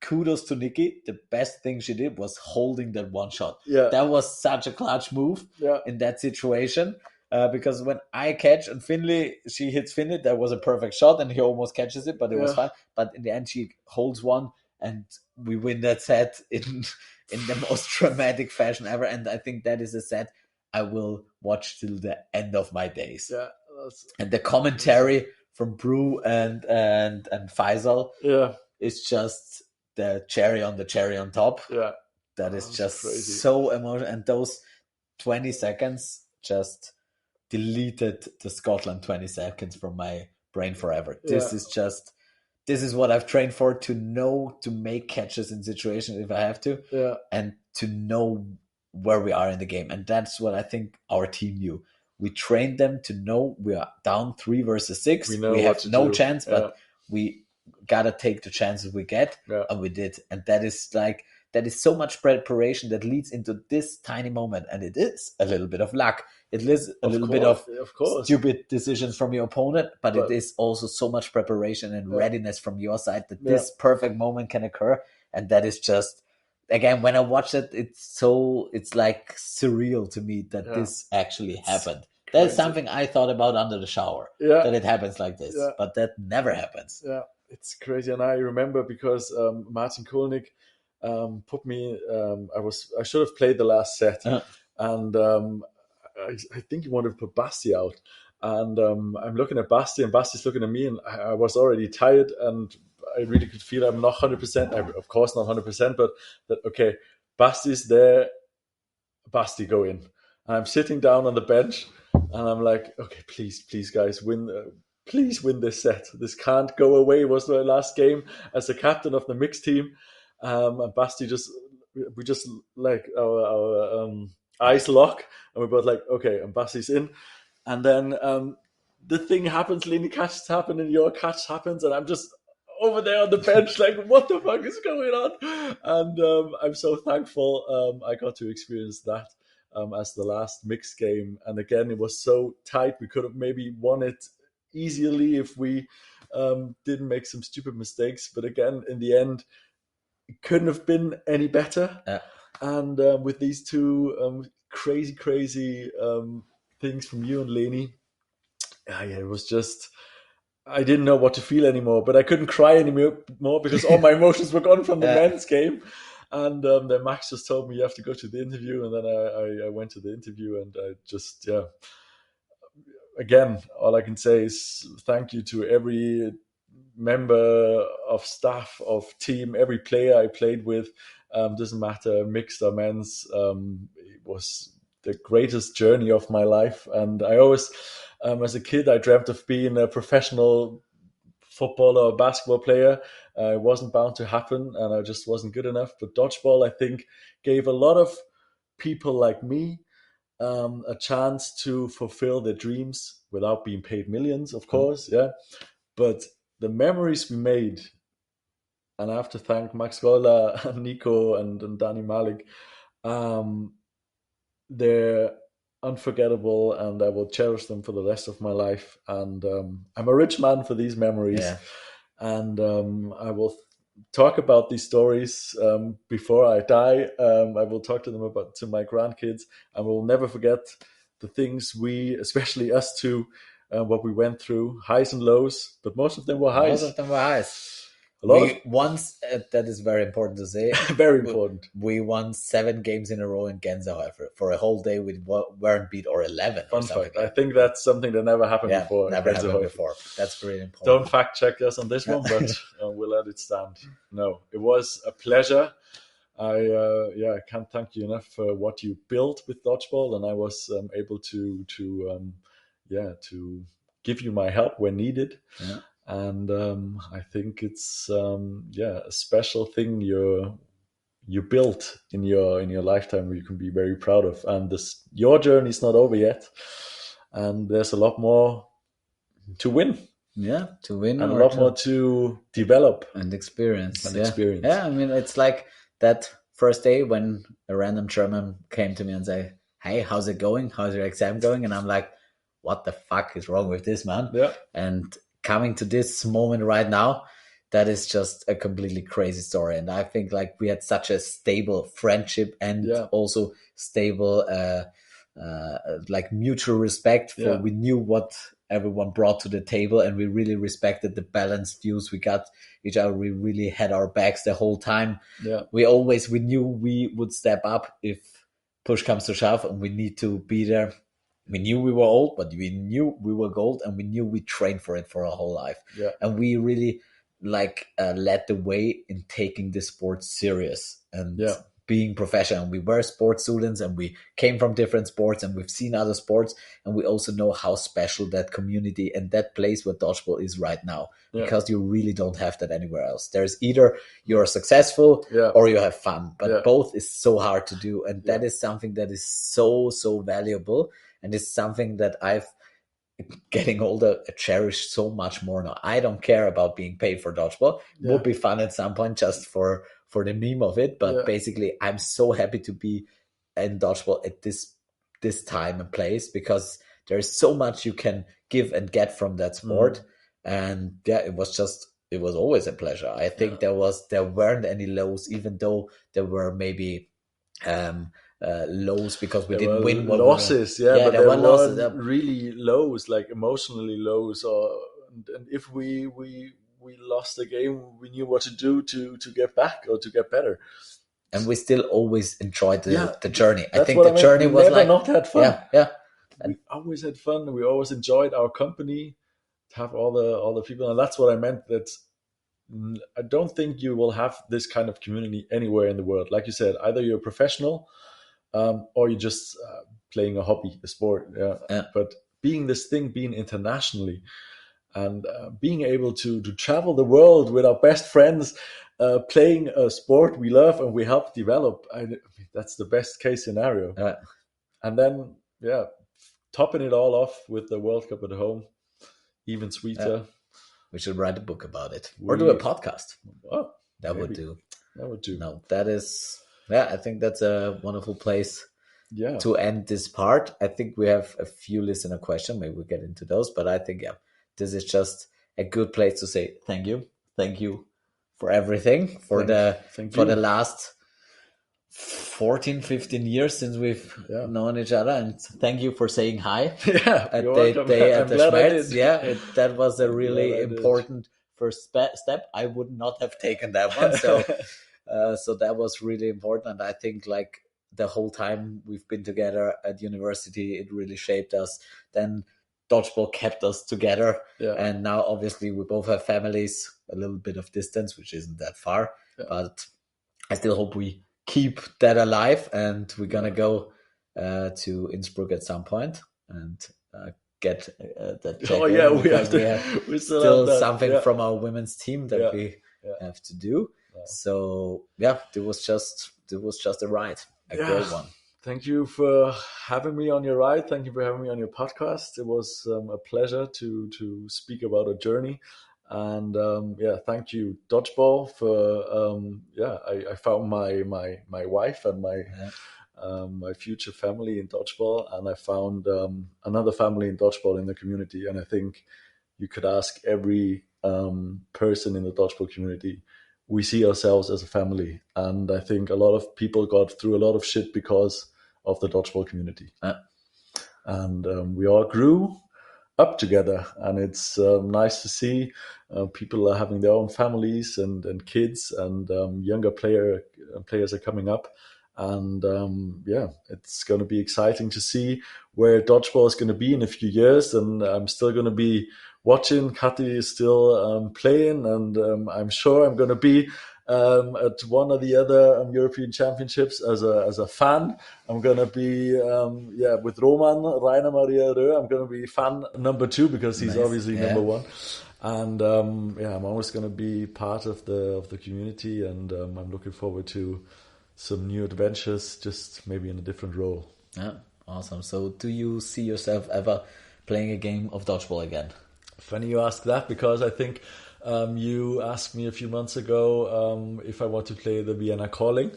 Kudos to Nikki. The best thing she did was holding that one shot. Yeah. That was such a clutch move in that situation. Because when I catch and she hits Finley, that was a perfect shot, and he almost catches it, but it was fine. But in the end, she holds one, and we win that set in the most dramatic fashion ever. And I think that is a set I will watch till the end of my days. Yeah, and the commentary from Brew and Faisal is just the cherry on top. Yeah, that is just crazy. So emotional. And those 20 seconds just deleted the Scotland 20 seconds from my brain forever. This is what I've trained for, to know to make catches in situations if I have to, and to know where we are in the game. And that's what I think our team knew. We trained them to know we are down 3 versus 6. We have no chance, but we gotta take the chances we get, and we did. And that is so much preparation that leads into this tiny moment. And it is a little bit of luck. It is a little bit of stupid decisions from your opponent, but it is also so much preparation and readiness from your side that this perfect moment can occur. And that is just, again, when I watch it, it's like surreal to me that this actually happened. That's something I thought about under the shower, that it happens like this, but that never happens. Yeah, it's crazy. And I remember because Martin Kolnick put me, I should have played the last set, and I think he wanted to put Basti out. And I'm looking at Basti, and Basti's looking at me, and I was already tired, and I really could feel I'm not 100%. Of course, not 100%, but that, okay, Basti's there. Basti, go in. And I'm sitting down on the bench, and I'm like, okay, please, guys, win. Please win this set. This can't go away. It was my last game as a captain of the mixed team. And Basti we just like our eyes lock, and we're both like, okay, and Basti's in. And then the thing happens, Lini catches happen, and your catch happens, and I'm just over there on the bench like, what the fuck is going on? And I'm so thankful I got to experience that as the last mixed game. And again, it was so tight. We could have maybe won it easily if we didn't make some stupid mistakes. But again, in the end, it couldn't have been any better. And with these two crazy things from you and Leni, it was just, I didn't know what to feel anymore, but I couldn't cry anymore because all my emotions were gone from the men's game. And then Max just told me you have to go to the interview, and then I went to the interview, and I just, again, all I can say is thank you to every member of staff, of team, every player I played with. Doesn't matter, mixed or men's. It was the greatest journey of my life. And I always, as a kid, I dreamt of being a professional footballer or basketball player. It wasn't bound to happen, and I just wasn't good enough. But dodgeball, I think, gave a lot of people like me a chance to fulfill their dreams without being paid millions, of course. But the memories we made, and I have to thank Max Gola and Nico and Danny Malik, they're unforgettable, and I will cherish them for the rest of my life. And I'm a rich man for these memories. And I will talk about these stories before I die. I will talk to them to my grandkids, and we'll never forget the things especially us two, what we went through, highs and lows, but most of them were highs. That is very important to say. Very important. We won 7 games in a row in Genza, however. For a whole day, we weren't beat, or 11. Fun fact. I think that's something that never happened before. Never happened before. That's really important. Don't fact check us on this one, but we'll let it stand. No, it was a pleasure. I can't thank you enough for what you built with dodgeball, and I was able to give you my help when needed. Yeah. And I think it's a special thing you built in your lifetime, where you can be very proud of. And this your journey is not over yet, and there's a lot more to win, Yeah, to win and a or lot more to to develop and experience. and Yeah, experience. yeah. I mean, it's like that first day when a random German came to me and say, "Hey, how's it going? How's your exam going?" And I'm like, "What the fuck is wrong with this man?" Yeah, And coming to this moment right now, that is just a completely crazy story. And I think like we had such a stable friendship and yeah, also stable, like mutual respect for. yeah, We knew what everyone brought to the table, and we really respected the balanced views we got each other. We really had our backs the whole time. yeah, We knew we would step up if push comes to shove, and we need to be there. We knew we were old, but we knew we were gold, and we knew we trained for it for our whole life. yeah, And we really like led the way in taking the sport serious and yeah, being professional. We were sports students, and we came from different sports, and we've seen other sports, and we also know how special that community and that place where dodgeball is right now, yeah, because you really don't have that anywhere else. There's either you're successful yeah, or you have fun, but yeah, both is so hard to do, and yeah, that is something that is so valuable, and it's something that I've getting older cherish so much more now. I don't care about being paid for dodgeball. yeah, Would be fun at some point just for the meme of it, but yeah, basically I'm so happy to be in dodgeball at this time and place, because there's so much you can give and get from that sport. mm, And yeah, it was always a pleasure. I yeah. think there weren't any lows, even though there were maybe um lows because we There didn't were win what we were. losses, yeah, Yeah, but there there were losses. weren't really lows, like emotionally lows. Or and if we lost the game, we knew what to do to get back or to get better. And we still always enjoyed Yeah, the journey. I that's think what the I meant. journey We was never like, not had fun. yeah. And We always had fun. We always enjoyed our company, to have all the people, and that's what I meant. That I don't think you will have this kind of community anywhere in the world. Like you said, either you're a professional, or you're just playing a hobby, a sport. Yeah, yeah, but being this thing, being internationally, and being able to travel the world with our best friends, playing a sport we love and we help develop. That's the best case scenario. yeah, And then, yeah, topping it all off with the World Cup at home, even yeah. sweeter. We should write a book about it or do a We podcast. Oh, That would maybe do. that would do. No, that is, yeah, I think that's a wonderful place Yeah, to end this part. I think we have a few listener questions. Maybe we'll get into those, but I think, yeah, this is just a good place to say thank you. Thank you for everything, thank for the you. last 14-15 years since we've Yeah, known each other, and thank you for saying hi yeah. at You're the welcome. day at I'm the glad I Schmerz. did. Yeah, that was a I'm glad really I did. important first step. I would not have taken that one, so that was really important. And I think like the whole time we've been together at university, it really shaped us. Then dodgeball kept us together, Yeah, and now obviously we both have families, a little bit of distance, which isn't that far, yeah, but I still hope we keep that alive, and we're gonna yeah. go to Innsbruck at some point and get that Oh check yeah, in, we have because we have to. We still have still that. something Yeah, from our women's team that yeah, we yeah. have to do. Yeah. So yeah, it was just a ride, a Yeah. great one. Thank you for having me on your ride. Thank you for having me on your podcast. It was a pleasure to speak about a journey. And yeah, thank you, Dodgeball, for I found my wife and Yeah, my future family in Dodgeball, and I found another family in Dodgeball in the community. And I think you could ask every person in the Dodgeball community. We see ourselves as a family, and I think a lot of people got through a lot of shit because of the Dodgeball community, yeah, and we all grew up together, and it's nice to see people are having their own families and kids, and younger players are coming up, and yeah, it's going to be exciting to see where dodgeball is going to be in a few years, and I'm still going to be watching. Kati is still playing, and I'm sure I'm going to be at one or the other European Championships as a fan. I'm gonna be with Roman Rainer Maria Röhr. I'm gonna be fan number 2 because he's Nice. obviously Yeah. number 1. And I'm always gonna be part of the community, and I'm looking forward to some new adventures, just maybe in a different role. Yeah, awesome. So do you see yourself ever playing a game of dodgeball again? Funny you ask that, because I think you asked me a few months ago if I want to play the Vienna Calling,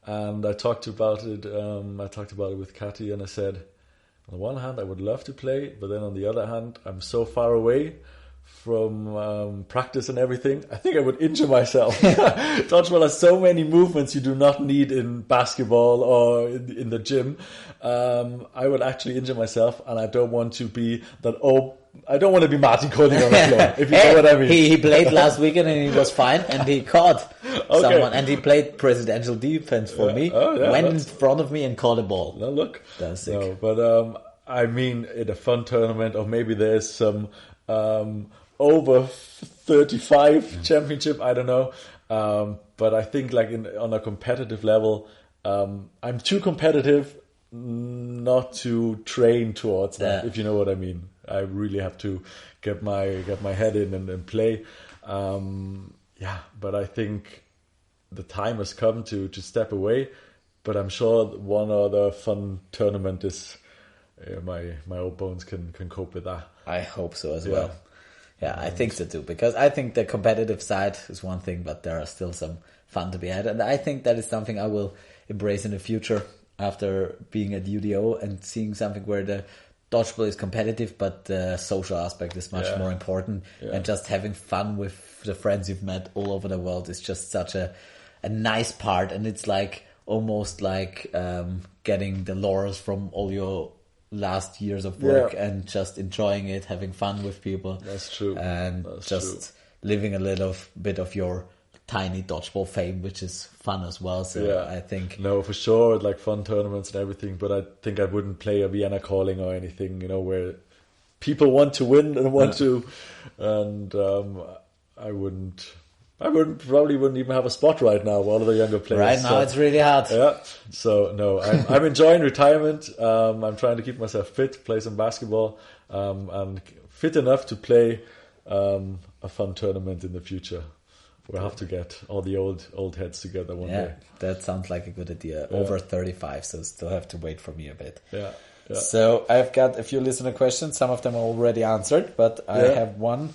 and I talked about it. I talked about it with Katty, and I said, on the one hand, I would love to play, but then on the other hand, I'm so far away from practice and everything, I think I would injure myself. Dodgeball has so many movements you do not need in basketball or in the gym. I would actually injure myself, and I don't want to be that. I don't want to be Martin Koning on the floor, if you know what I mean. He played last weekend and he was fine, and he caught someone, and he played presidential defense for me, went in front of me and caught a ball. No, look. That's sick. No, but I mean, in a fun tournament, or maybe there's some over 35 championship, I don't know. But I think like on a competitive level, I'm too competitive not to train towards that, if you know what I mean. I really have to get my head in and play. But I think the time has come to step away. But I'm sure one other fun tournament is my old bones can cope with that. I hope so as well. Yeah, I think so too, because I think the competitive side is one thing, but there are still some fun to be had. And I think that is something I will embrace in the future after being at UDO and seeing something where the dodgeball is competitive, but the social aspect is much more important. Yeah. And just having fun with the friends you've met all over the world is just such a nice part. And it's like almost like getting the laurels from all your last years of work and just enjoying it, having fun with people. That's true. And living a little bit of your tiny dodgeball fame, which is fun as well. So I think... No, for sure, like fun tournaments and everything, but I think I wouldn't play a Vienna Calling or anything, where people want to win and want to... And I probably wouldn't even have a spot right now, one of the younger players. Right now it's really hard. Yeah. So no, I'm enjoying retirement. I'm trying to keep myself fit, play some basketball, and fit enough to play a fun tournament in the future. We'll have to get all the old heads together one day. That sounds like a good idea. Over 35, so still have to wait for me a bit. Yeah. So I've got a few listener questions. Some of them are already answered, but I have one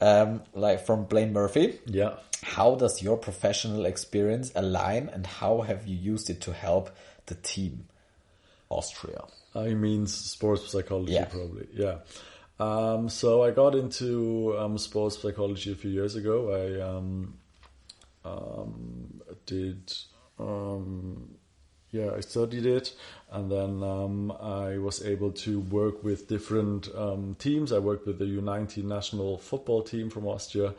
like from Blaine Murphy. Yeah. How does your professional experience align, and how have you used it to help the team Austria? I mean sports psychology, probably. Yeah. So I got into sports psychology a few years ago. I studied it, and then I was able to work with different teams. I worked with the U19 national football team from Austria,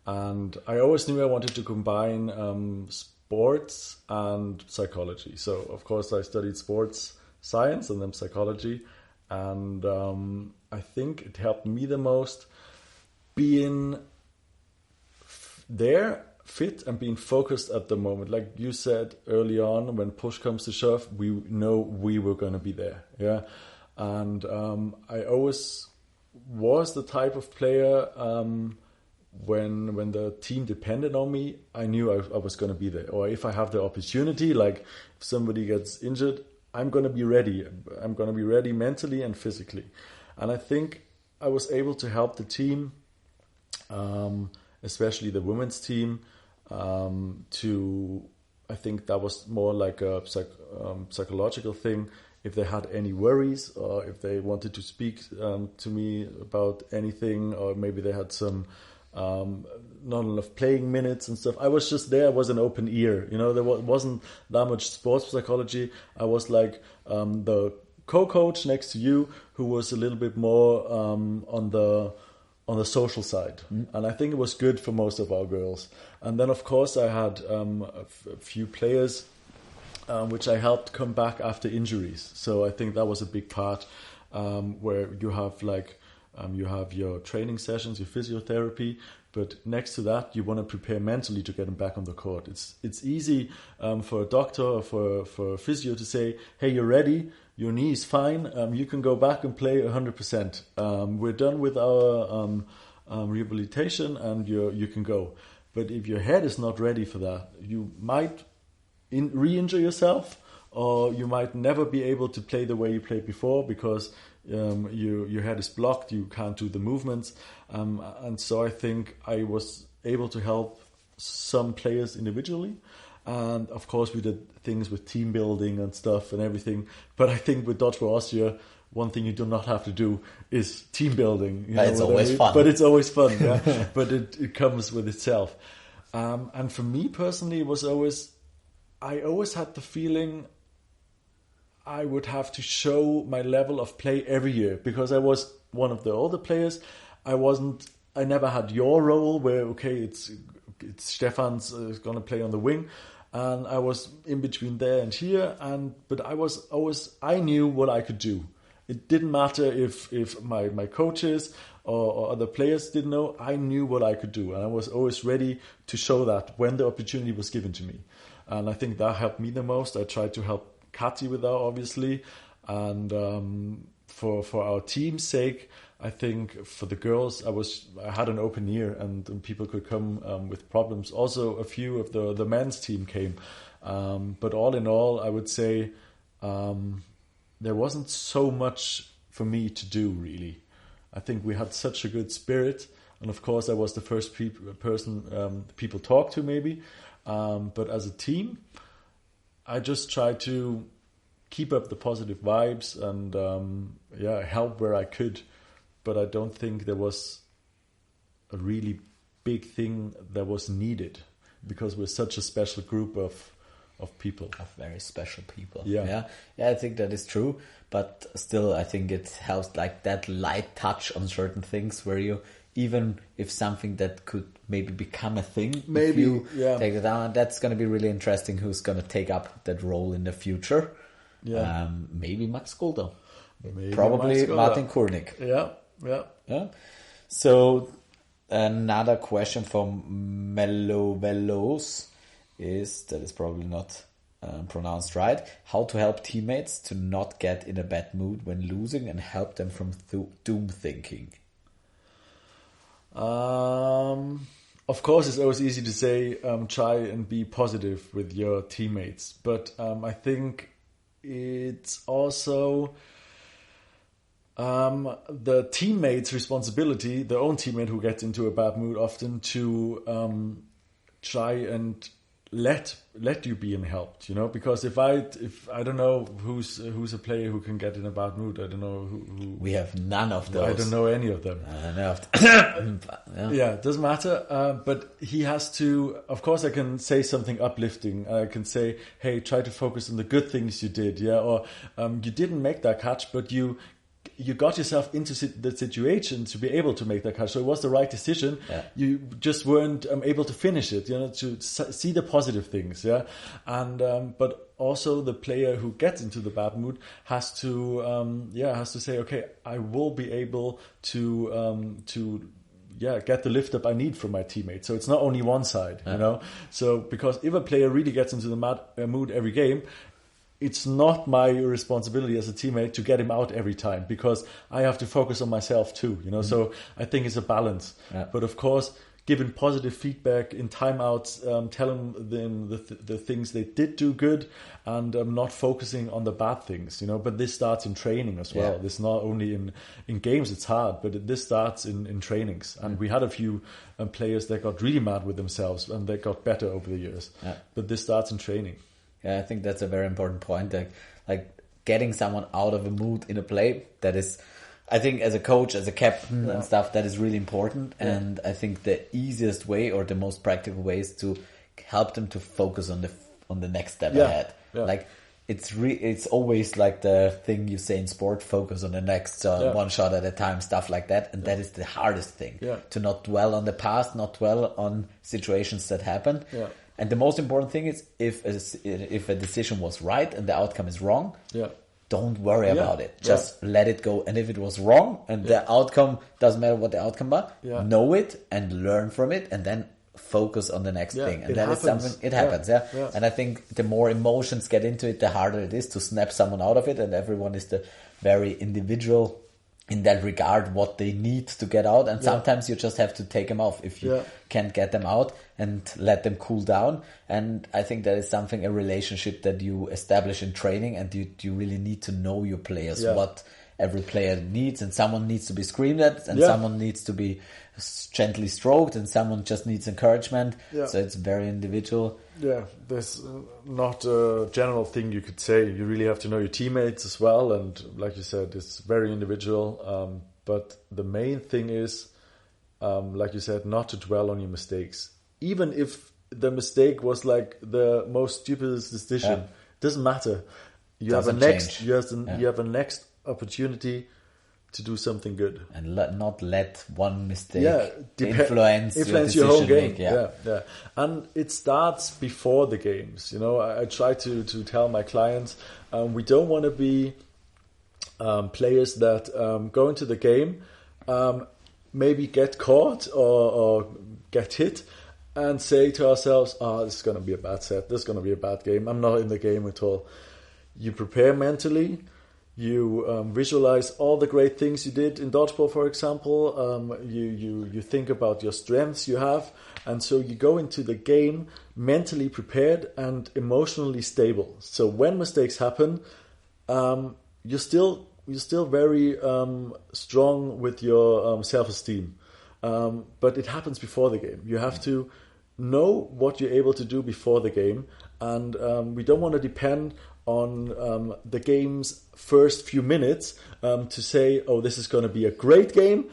and I always knew I wanted to combine sports and psychology. So, of course, I studied sports science and then psychology, and I think it helped me the most being there, fit, and being focused at the moment. Like you said early on, when push comes to shove, we know we were going to be there. Yeah, and I always was the type of player when the team depended on me, I knew I was going to be there. Or if I have the opportunity, like if somebody gets injured, I'm going to be ready. I'm going to be ready mentally and physically. And I think I was able to help the team, especially the women's team, I think that was more like a psychological thing. If they had any worries, or if they wanted to speak to me about anything, or maybe they had some not enough playing minutes and stuff, I was just there. I was an open ear. There wasn't that much sports psychology. I was like the co-coach next to you, who was a little bit more on the social side. And I think it was good for most of our girls. And then, of course, I had a few players which I helped come back after injuries. So I think that was a big part, where you have like You have your training sessions, your physiotherapy, but next to that, you want to prepare mentally to get them back on the court. It's easy for a doctor or for a physio to say, hey, you're ready, your knee is fine, you can go back and play 100%. We're done with our rehabilitation and you can go. But if your head is not ready for that, you might re-injure yourself, or you might never be able to play the way you played before because your head is blocked, you can't do the movements. And so I think I was able to help some players individually. And of course we did things with team building and stuff and everything. But I think with Dodgeball Austria, one thing you do not have to do is team building. You know, it's always fun. But it's always fun, yeah. But it comes with itself. And for me personally, I always had the feeling I would have to show my level of play every year because I was one of the older players. I never had your role where, okay, it's Stefan's going to play on the wing. And I was in between there and here. But I knew what I could do. It didn't matter if my coaches or other players didn't know. I knew what I could do. And I was always ready to show that when the opportunity was given to me. And I think that helped me the most. I tried to help Kati with that, obviously. And for our team's sake, I think for the girls, I had an open ear and people could come with problems. Also, a few of the men's team came. But all in all, I would say there wasn't so much for me to do, really. I think we had such a good spirit. And of course, I was the first person people talked to, maybe. But as a team, I just tried to keep up the positive vibes and help where I could. But I don't think there was a really big thing that was needed because we're such a special group of people. Of very special people. Yeah, I think that is true. But still, I think it helps like that light touch on certain things where you, even if something that could maybe become a thing, maybe if you take it down, that's going to be really interesting. Who's going to take up that role in the future? Yeah, maybe Max Golder, maybe probably Martin Kurnik. Yeah. So another question from Mello Velos is probably not pronounced right. How to help teammates to not get in a bad mood when losing and help them from doom thinking. Of course, it's always easy to say try and be positive with your teammates, but I think it's also the teammate's responsibility, their own teammate who gets into a bad mood often, to try and let you be helped, you know, because if I don't know who's a player who can get in a bad mood. I don't know who we have none of those. I don't know any of them. It doesn't matter. But he has to. Of course, I can say something uplifting. I can say, "Hey, try to focus on the good things you did." Yeah, or you didn't make that catch, but you got yourself into the situation to be able to make that catch. So it was the right decision. Yeah. You just weren't able to finish it, you know, to see the positive things. Yeah. And, but also the player who gets into the bad mood has to say, okay, I will be able to get the lift up I need from my teammates. So it's not only one side, you know. So because if a player really gets into the mood every game, it's not my responsibility as a teammate to get him out every time because I have to focus on myself too, you know. Mm-hmm. So I think it's a balance. Yeah. But of course, giving positive feedback in timeouts, telling them the things they did do good, and not focusing on the bad things, you know. But this starts in training as well. Yeah. This not only in games, it's hard, but this starts in trainings. And we had a few players that got really mad with themselves and they got better over the years. Yeah. But this starts in training. Yeah, I think that's a very important point. Like getting someone out of a mood in a play, that is, I think as a coach, as a captain and stuff, that is really important. Yeah. And I think the easiest way or the most practical way is to help them to focus on the next step ahead. Yeah. Like it's always like the thing you say in sport, focus on the next one shot at a time, stuff like that. And that is the hardest thing, to not dwell on the past, not dwell on situations that happened. Yeah. And the most important thing is if a decision was right and the outcome is wrong, don't worry about it. Just let it go. And if it was wrong and the outcome, doesn't matter what the outcome was, know it and learn from it, and then focus on the next thing. And that is something, it happens. Yeah. And I think the more emotions get into it, the harder it is to snap someone out of it. And everyone is the very individual in that regard, what they need to get out. And sometimes you just have to take them off if you can't get them out and let them cool down. And I think that is something, a relationship that you establish in training, and you really need to know your players, what every player needs, and someone needs to be screamed at, and someone needs to be gently stroked, and someone just needs encouragement. So it's very individual. There's not a general thing you could say. You really have to know your teammates as well, and like you said, it's very individual. But the main thing is, like you said, not to dwell on your mistakes. Even if the mistake was like the most stupidest decision, it doesn't matter. You have a next opportunity to do something good, and not let one mistake influence your whole game. Make, And it starts before the games. You know, I try to tell my clients, we don't want to be players that go into the game, maybe get caught or get hit, and say to ourselves, this is going to be a bad set, this is going to be a bad game, I'm not in the game at all. You prepare mentally. You visualize all the great things you did in dodgeball, for example. You think about your strengths you have, and so you go into the game mentally prepared and emotionally stable. So when mistakes happen, you're still very strong with your self-esteem. But it happens before the game. You have to know what you're able to do before the game, and we don't want to depend on the game's first few minutes to say, this is going to be a great game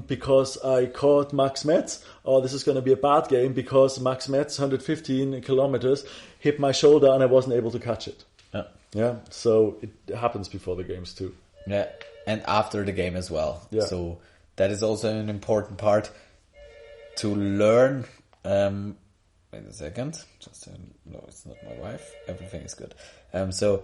because I caught Max Metz, or this is going to be a bad game because Max Metz, 115 kilometers, hit my shoulder and I wasn't able to catch it. So it happens before the games too. And after the game as well. So that is also an important part to learn. Wait a second. No, it's not my wife. Everything is good. So,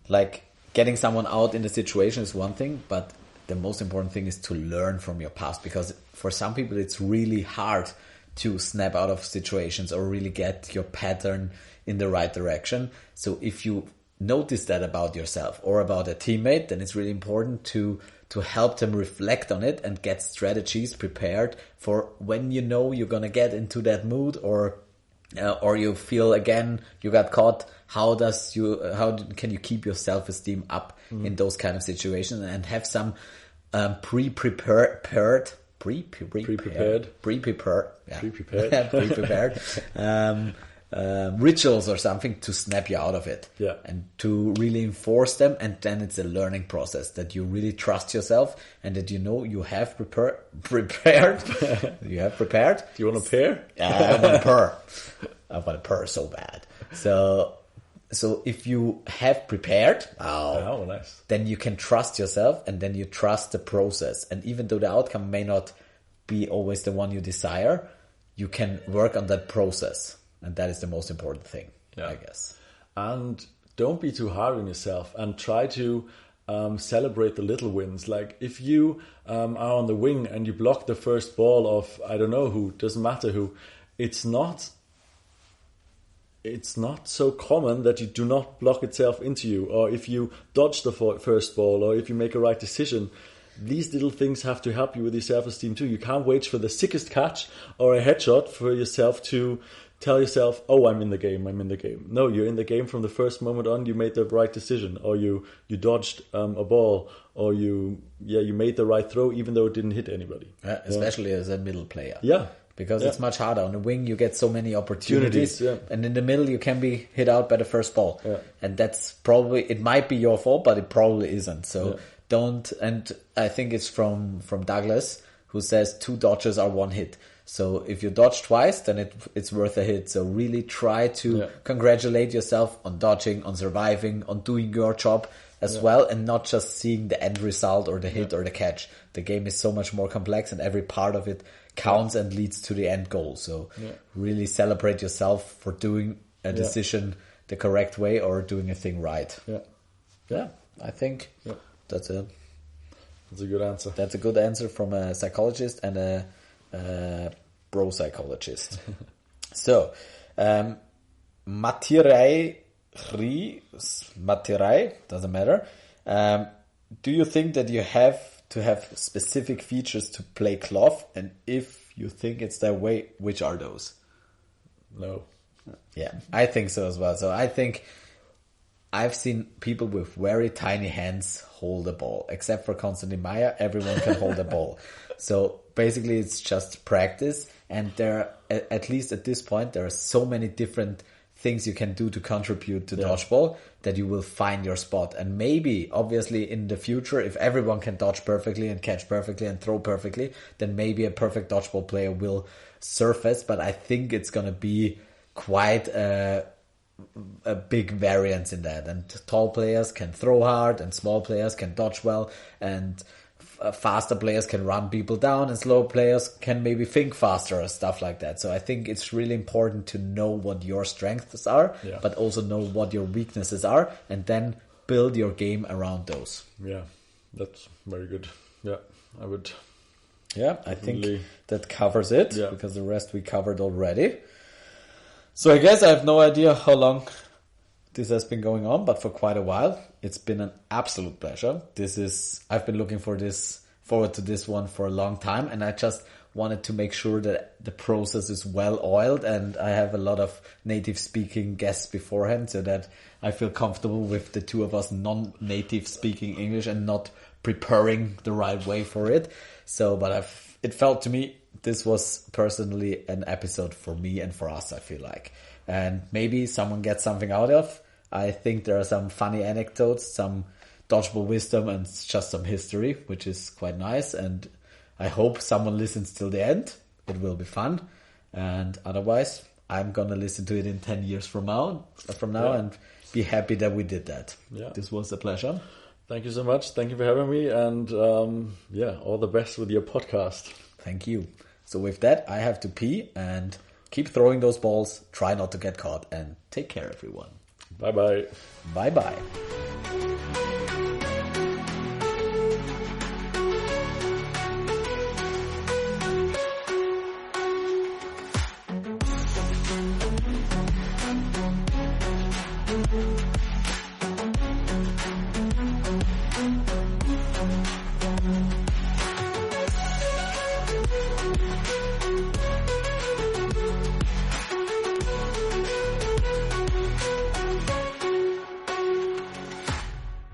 like, getting someone out in the situation is one thing, but the most important thing is to learn from your past, because for some people it's really hard to snap out of situations or really get your pattern in the right direction. So if you notice that about yourself or about a teammate, then it's really important to help them reflect on it and get strategies prepared for when you know you're going to get into that mood, or you feel again you got caught. How can you keep your self-esteem up in those kind of situations, and have some pre-prepared rituals or something to snap you out of it, and to really enforce them. And then it's a learning process that you really trust yourself, and that you have prepared. You have prepared. Do you want to pair? I want to purr. I want to purr so bad. So if you have prepared, nice. Then you can trust yourself, and then you trust the process. And even though the outcome may not be always the one you desire, you can work on that process. And that is the most important thing, I guess. And don't be too hard on yourself, and try to celebrate the little wins. Like if you are on the wing and you block the first ball of, I don't know who, doesn't matter who, it's not so common that you do not block itself into you, or if you dodge the first ball, or if you make a right decision. These little things have to help you with your self-esteem too. You can't wait for the sickest catch or a headshot for yourself to tell yourself, I'm in the game. No, you're in the game from the first moment on. You made the right decision, or you dodged a ball, or you made the right throw even though it didn't hit anybody. Especially as a middle player. Because it's much harder. On the wing, you get so many opportunities. And in the middle, you can be hit out by the first ball. And that's probably, it might be your fault, but it probably isn't. So don't, and I think it's from Douglas, who says 2 dodges are 1 hit. So if you dodge twice, then it's worth a hit. So really try to congratulate yourself on dodging, on surviving, on doing your job as well, and not just seeing the end result or the hit or the catch. The game is so much more complex, and every part of it counts and leads to the end goal. So really celebrate yourself for doing a decision the correct way, or doing a thing right. I think that's a good answer. That's a good answer from a psychologist and a pro psychologist. So, Matirai, doesn't matter. Do you think that you have to have specific features to play cloth? And if you think it's that way, which are those? No. Yeah, I think so as well. So I think I've seen people with very tiny hands hold a ball. Except for Konstantin Meyer, everyone can hold a ball. So basically it's just practice. And there, at least at this point, there are so many different things you can do to contribute to dodgeball that you will find your spot. And maybe, obviously, in the future, if everyone can dodge perfectly and catch perfectly and throw perfectly, then maybe a perfect dodgeball player will surface. But I think it's going to be quite a big variance in that. And tall players can throw hard and small players can dodge well, and faster players can run people down, and slow players can maybe think faster or stuff like that. So I think it's really important to know what your strengths are, but also know what your weaknesses are, and then build your game around those. Yeah, that's very good. Yeah, I would. Yeah, I think that covers it, because the rest we covered already. So I guess I have no idea how long this has been going on, but for quite a while. It's been an absolute pleasure. I've been looking forward to this one for a long time, and I just wanted to make sure that the process is well oiled, and I have a lot of native speaking guests beforehand, so that I feel comfortable with the two of us non-native speaking English and not preparing the right way for it. So, but it felt to me this was personally an episode for me and for us, I feel like. And maybe someone gets something out of. I think there are some funny anecdotes, some dodgeball wisdom, and just some history, which is quite nice. And I hope someone listens till the end. It will be fun. And otherwise, I'm going to listen to it in 10 years from now and be happy that we did that. Yeah. This was a pleasure. Thank you so much. Thank you for having me. And all the best with your podcast. Thank you. So with that, I have to pee, and keep throwing those balls. Try not to get caught, and take care, everyone. Bye-bye. Bye-bye.